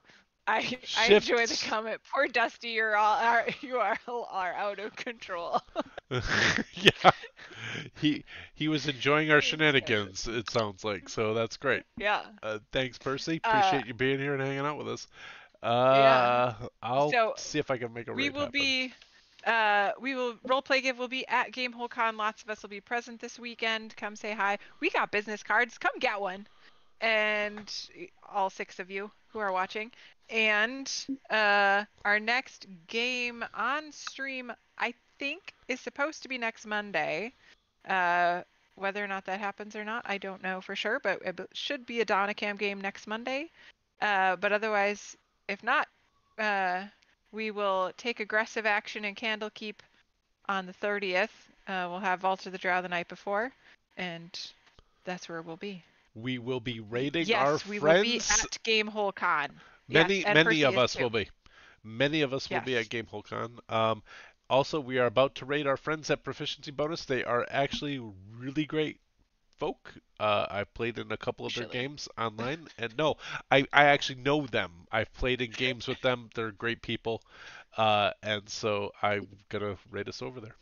I enjoy the comment. Poor Dusty, you are out of control. Yeah. He was enjoying our shenanigans, it sounds like, so that's great. Yeah. Thanks, Percy. Appreciate you being here and hanging out with us. I'll see if I can make a raid happen. We will roleplay give will be at GameholeCon. Lots of us will be present this weekend. Come say hi. We got business cards. Come get one. And all 6 of you who are watching. And our next game on stream, I think, is supposed to be next Monday. Whether or not that happens or not, I don't know for sure, but it should be a Donacam game next Monday. But otherwise, if not, we will take aggressive action in Candlekeep on the 30th. We'll have Vault of the Drow the night before, and that's where we'll be. We will be raiding yes, our we friends. will be at Gamehole Con. Many yes, and many of Perseus us too. will be. Many of us will be at Gamehole Con. Also, we are about to raid our friends at Proficiency Bonus. They are actually really great folk. I've played in a couple of their games online, and no, I actually know them. I've played in games with them. They're great people, and so I'm gonna raid us over there.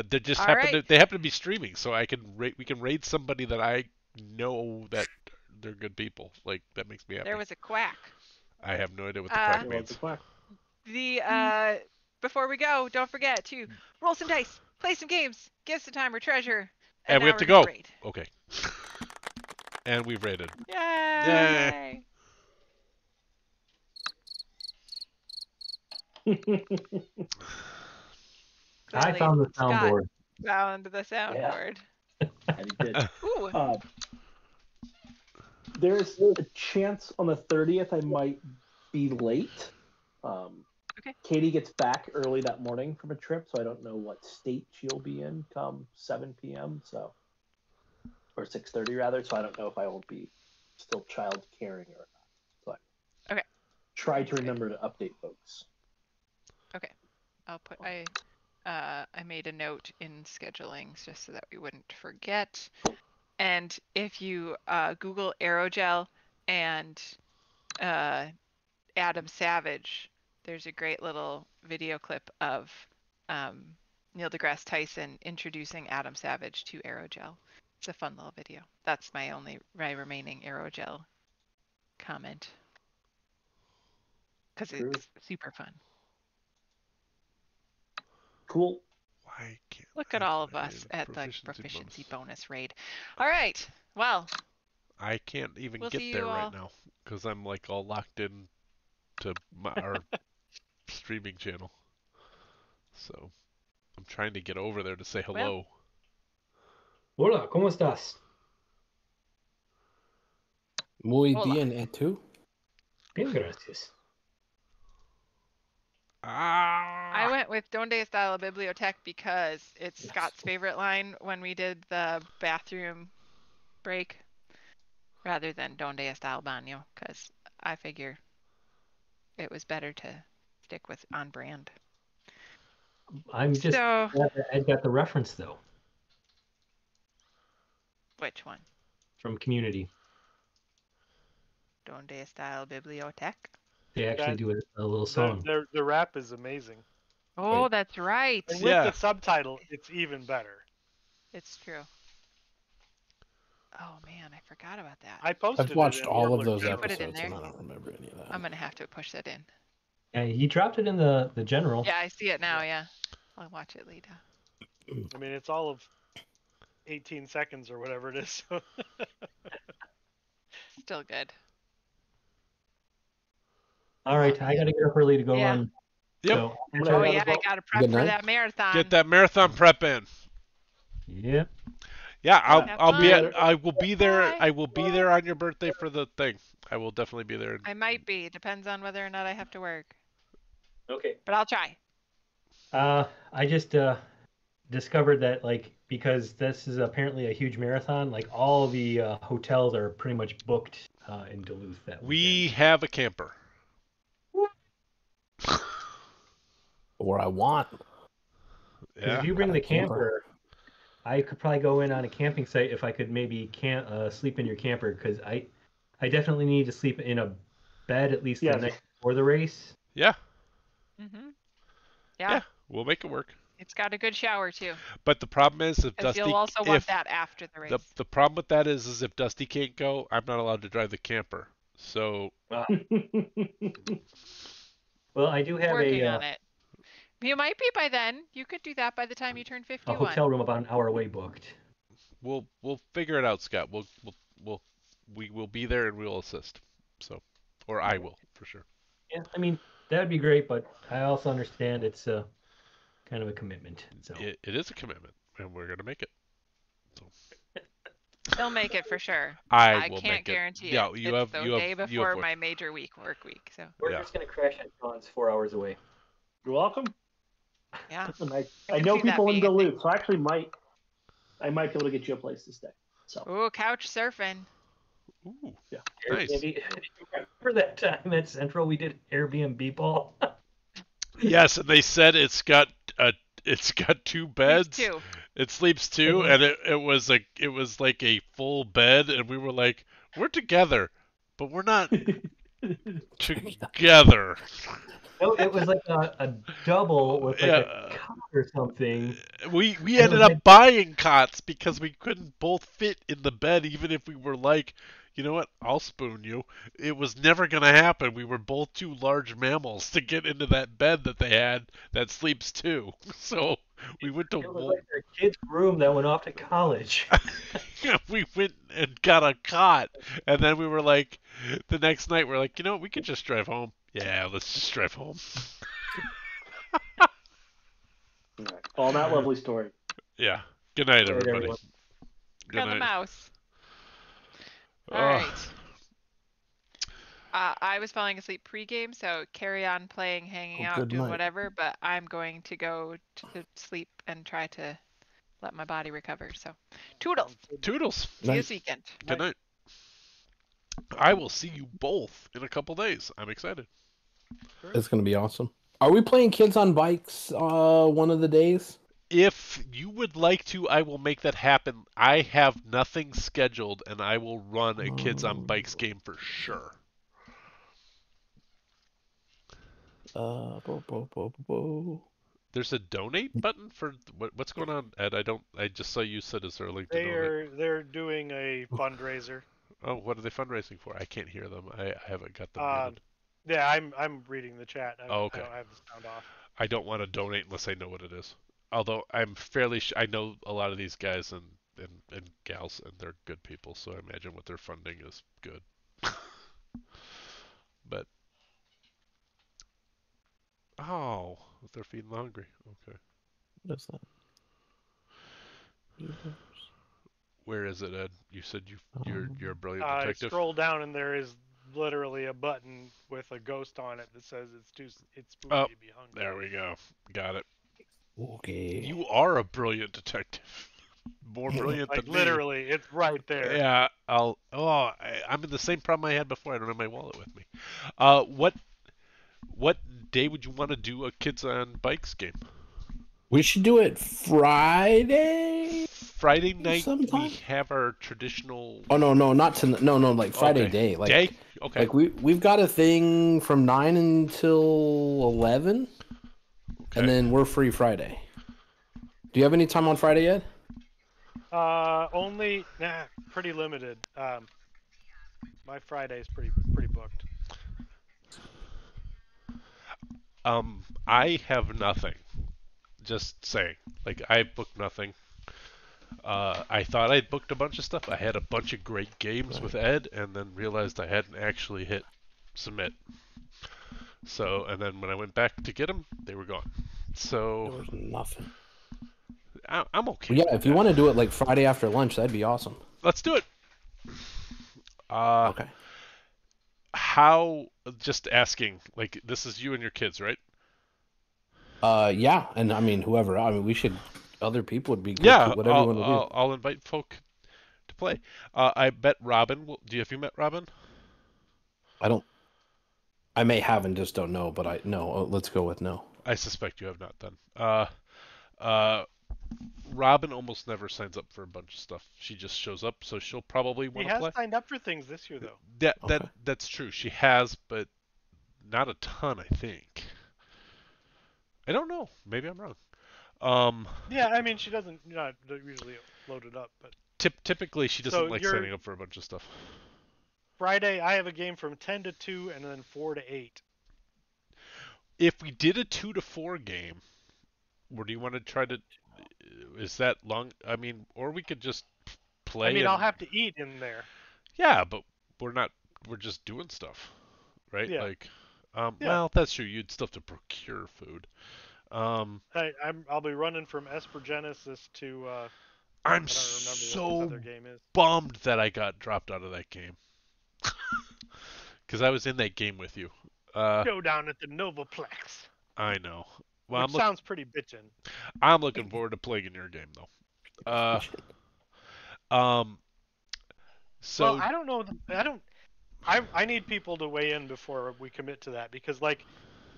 They just they happen to be streaming, so we can raid somebody that I know that they're good people. Like, that makes me happy. There was a quack. I have no idea what the quack means. Before we go, don't forget to roll some dice, play some games, give some time or treasure, and we have to go. Raid. Okay. And we've raided. Yay! I found the soundboard. Found the soundboard. And he did. Ooh. There's a chance on the 30th I might be late. Okay. Katie gets back early that morning from a trip, so I don't know what state she'll be in come 7 p.m. Or 6:30 rather. So I don't know if I will be still child caring or not. So okay. Try to remember to update folks. Okay. I'll put I made a note in scheduling just so that we wouldn't forget. And if you Google aerogel and Adam Savage, there's a great little video clip of Neil deGrasse Tyson introducing Adam Savage to aerogel. It's a fun little video. That's my remaining aerogel comment. Because it's super fun. Cool. Why can't Look at all of us at the proficiency bonus raid. All right. Well, I can't even get there right now because I'm like all locked in to our streaming channel. So I'm trying to get over there to say hello. Hola, ¿cómo estás? Muy bien, ¿y tú? Bien, gracias. I went with Donde está la biblioteca because it's Scott's favorite line when we did the bathroom break, rather than Donde está el baño, because I figure it was better to stick with on brand. I'm just glad that Ed got the reference, though. Which one? From Community. Donde está el biblioteca? They actually do a little song. The rap is amazing. Oh, that's right. And with the subtitle, it's even better. It's true. Oh man, I forgot about that. I've watched all of those episodes, and I don't remember any of that. I'm gonna have to push that in. Yeah, he dropped it in the general. Yeah, I see it now. Yeah, I'll watch it later. I mean, it's all of 18 seconds or whatever it is. Still good. All right, I gotta get up early to go run. Yep. So, I gotta prep for that marathon. Get that marathon prep in. Yep. Yeah, I will be there. I will be there on your birthday for the thing. I will definitely be there. I might be. Depends on whether or not I have to work. Okay. But I'll try. I just discovered that, like, because this is apparently a huge marathon, like all the hotels are pretty much booked in Duluth that we have a camper. Or I want. Yeah. If you bring the camper, I could probably go in on a camping site if I could maybe sleep in your camper, because I definitely need to sleep in a bed at least the night before the race. Yeah. Mm-hmm. Yeah. We'll make it work. It's got a good shower too. But the problem is if Dusty, you'll also want that after the race. The problem with that is if Dusty can't go, I'm not allowed to drive the camper. So. Well, I do have working on it. You might be by then. You could do that by the time you turn 51. A hotel room about an hour away booked. We'll figure it out, Scott. We will be there and we'll assist. So, or I will for sure. Yeah, I mean that'd be great, but I also understand it's kind of a commitment. So it is a commitment, and we're gonna make it. So. He'll make it for sure. I will can't make it. guarantee Yeah, it. you It's have the you day have before work. my major work week. So We're Yeah. just gonna crash at John's 4 hours away. You're welcome. yeah, Listen, I can know see that people in being a thing. Duluth, so I actually I might be able to get you a place to stay. So Ooh, couch surfing. Ooh, yeah. nice. Airbnb. Remember that time at Central we did Airbnb ball? Yes, and they said it's got 2 beds. Two. It sleeps 2, and it was like a full bed, and we were like, we're together, but we're not together. No, it was like a double with like a cot or something. We ended up buying cots because we couldn't both fit in the bed, even if we were like, you know what, I'll spoon you. It was never going to happen. We were both too large mammals to get into that bed that they had that sleeps 2. So we went to... It was like their kid's room that went off to college. We went and got a cot, and then we were like, the next night we're like, you know what, we could just drive home. Yeah, let's just drive home. On that lovely story. Yeah. Good night, everybody. Good night. On the mouse. All right. I was falling asleep pre-game, so carry on playing, hanging out, doing whatever, but I'm going to go to sleep and try to let my body recover. So, toodles. Toodles. See you this weekend. Good night. I will see you both in a couple days. I'm excited. It's going to be awesome. Are we playing Kids on Bikes one of the days? If you would like to, I will make that happen. I have nothing scheduled, and I will run a Kids on Bikes game for sure. There's a donate button for what's going on, Ed? I just saw you said is there a link to donate? They're doing a fundraiser. Oh, what are they fundraising for? I can't hear them. I haven't got them muted. Yeah, I'm reading the chat. Okay. I don't have the sound off. I don't want to donate unless I know what it is. Although I'm fairly I know a lot of these guys and gals, and they're good people, so I imagine what they're funding is good. But oh, they're feeding the hungry. Okay. What's that? Where is it, Ed? You said you're a brilliant detective. Scroll down and there is literally a button with a ghost on it that says it's spooky to be hungry. There we go. Got it. Okay. You are a brilliant detective. More brilliant like than literally, me. it's right there. Yeah, I'm in the same problem I had before. I don't have my wallet with me. What day would you want to do a Kids on Bikes game? We should do it Friday. Friday night sometime? We have our traditional. Oh no, not tonight. No, like Friday day. Like day. Okay. Like we've got a thing from 9 until 11, and then we're free Friday. Do you have any time on Friday yet? Pretty limited. My Friday's pretty booked. I have nothing. Just saying. Like, I booked nothing. I thought I'd booked a bunch of stuff. I had a bunch of great games with Ed, and then realized I hadn't actually hit submit. So, and then when I went back to get them, they were gone. So there was nothing. I'm okay. Well, yeah, if you want to do it like Friday after lunch, that'd be awesome. Let's do it. Okay. How? Just asking. Like, this is you and your kids, right? Yeah, and I mean whoever. I mean, we should. Other people would be good. Yeah, Whatever you want to do. I'll invite folk to play. I bet Robin. Have you met Robin? I don't. I may have and just don't know, but no. Let's go with no. I suspect you have not then. Robin almost never signs up for a bunch of stuff. She just shows up, so she'll probably want to play. She has signed up for things this year, though. That's true. She has, but not a ton, I think. I don't know. Maybe I'm wrong. Yeah, I mean, she doesn't usually load it up, but typically she doesn't like signing up for a bunch of stuff. Friday, I have a game from 10 to 2 and then 4 to 8. If we did a 2 to 4 game, or do you want to try to? Is that long? I mean, or we could just play. I mean, I'll have to eat in there. Yeah, but we're not. We're just doing stuff, right? Yeah. Like, well, that's true. You'd still have to procure food. I'll be running from Espergenesis to I'm I don't remember what this so other game is. bummed that I got dropped out of that game. Because I was in that game with you. Go down at the Novaplex. I know. Well, Which sounds pretty bitchin'. I'm looking forward to playing in your game though. So well, I don't know. I need people to weigh in before we commit to that because, like,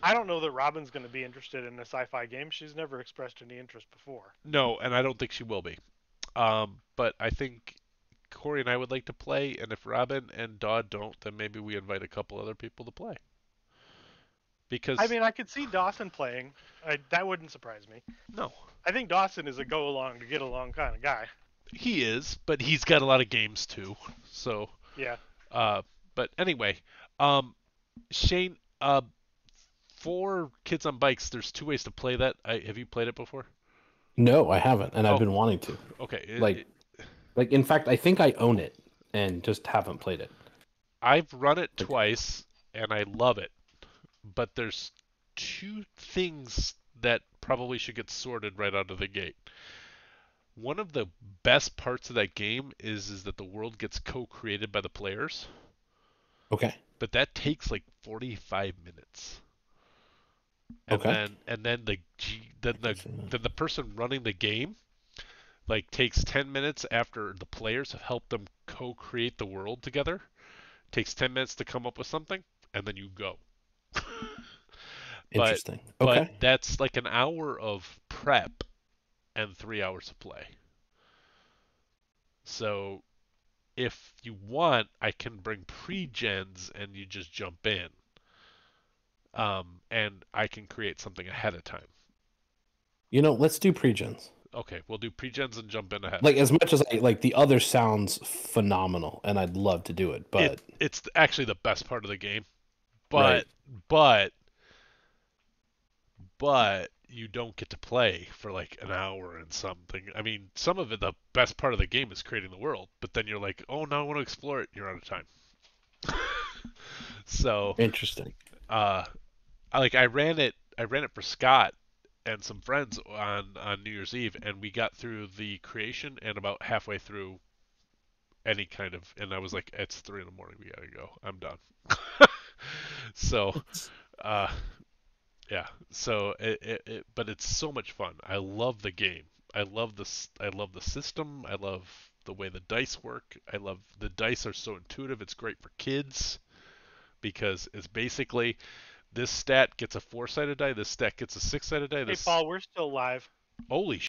I don't know that Robin's going to be interested in a sci-fi game. She's never expressed any interest before. No, and I don't think she will be. But I think Corey and I would like to play, and if Robin and Dodd don't, then maybe we invite a couple other people to play. Because I mean, I could see Dawson playing. That wouldn't surprise me. No. I think Dawson is a go-along to get-along kind of guy. He is, but he's got a lot of games too. So yeah. But anyway, Shane, for Kids on Bikes, there's 2 ways to play that. Have you played it before? No, I haven't, and I've been wanting to. Okay. Like in fact, I think I own it and just haven't played it. I've run it twice and I love it, but there's 2 things that probably should get sorted right out of the gate. One of the best parts of that game is that the world gets co-created by the players. Okay. But that takes like 45 minutes. And then the person running the game like takes 10 minutes after the players have helped them co-create the world together. Takes 10 minutes to come up with something, and then you go. Interesting. Okay. But that's like an hour of prep and 3 hours of play. So if you want, I can bring pre-gens and you just jump in. And I can create something ahead of time. Let's do pre-gens. Okay, we'll do pre-gens and jump in ahead. Like, as much as the other sounds phenomenal, and I'd love to do it, but... It's actually the best part of the game. Right. But you don't get to play for like an hour and something. I mean, some of it, the best part of the game is creating the world, but then you're like, oh, now I want to explore it. You're out of time. So... Interesting. I ran it for Scott and some friends on New Year's Eve, and we got through the creation and about halfway through any kind of, and I was like, it's 3 a.m, we gotta go. I'm done. So, yeah. So but it's so much fun. I love the game. I love the system. I love the way the dice work. I love the dice are so intuitive. It's great for kids because it's basically this stat gets a 4-sided die, this stat gets a 6-sided die. Hey, Paul, we're still live. Holy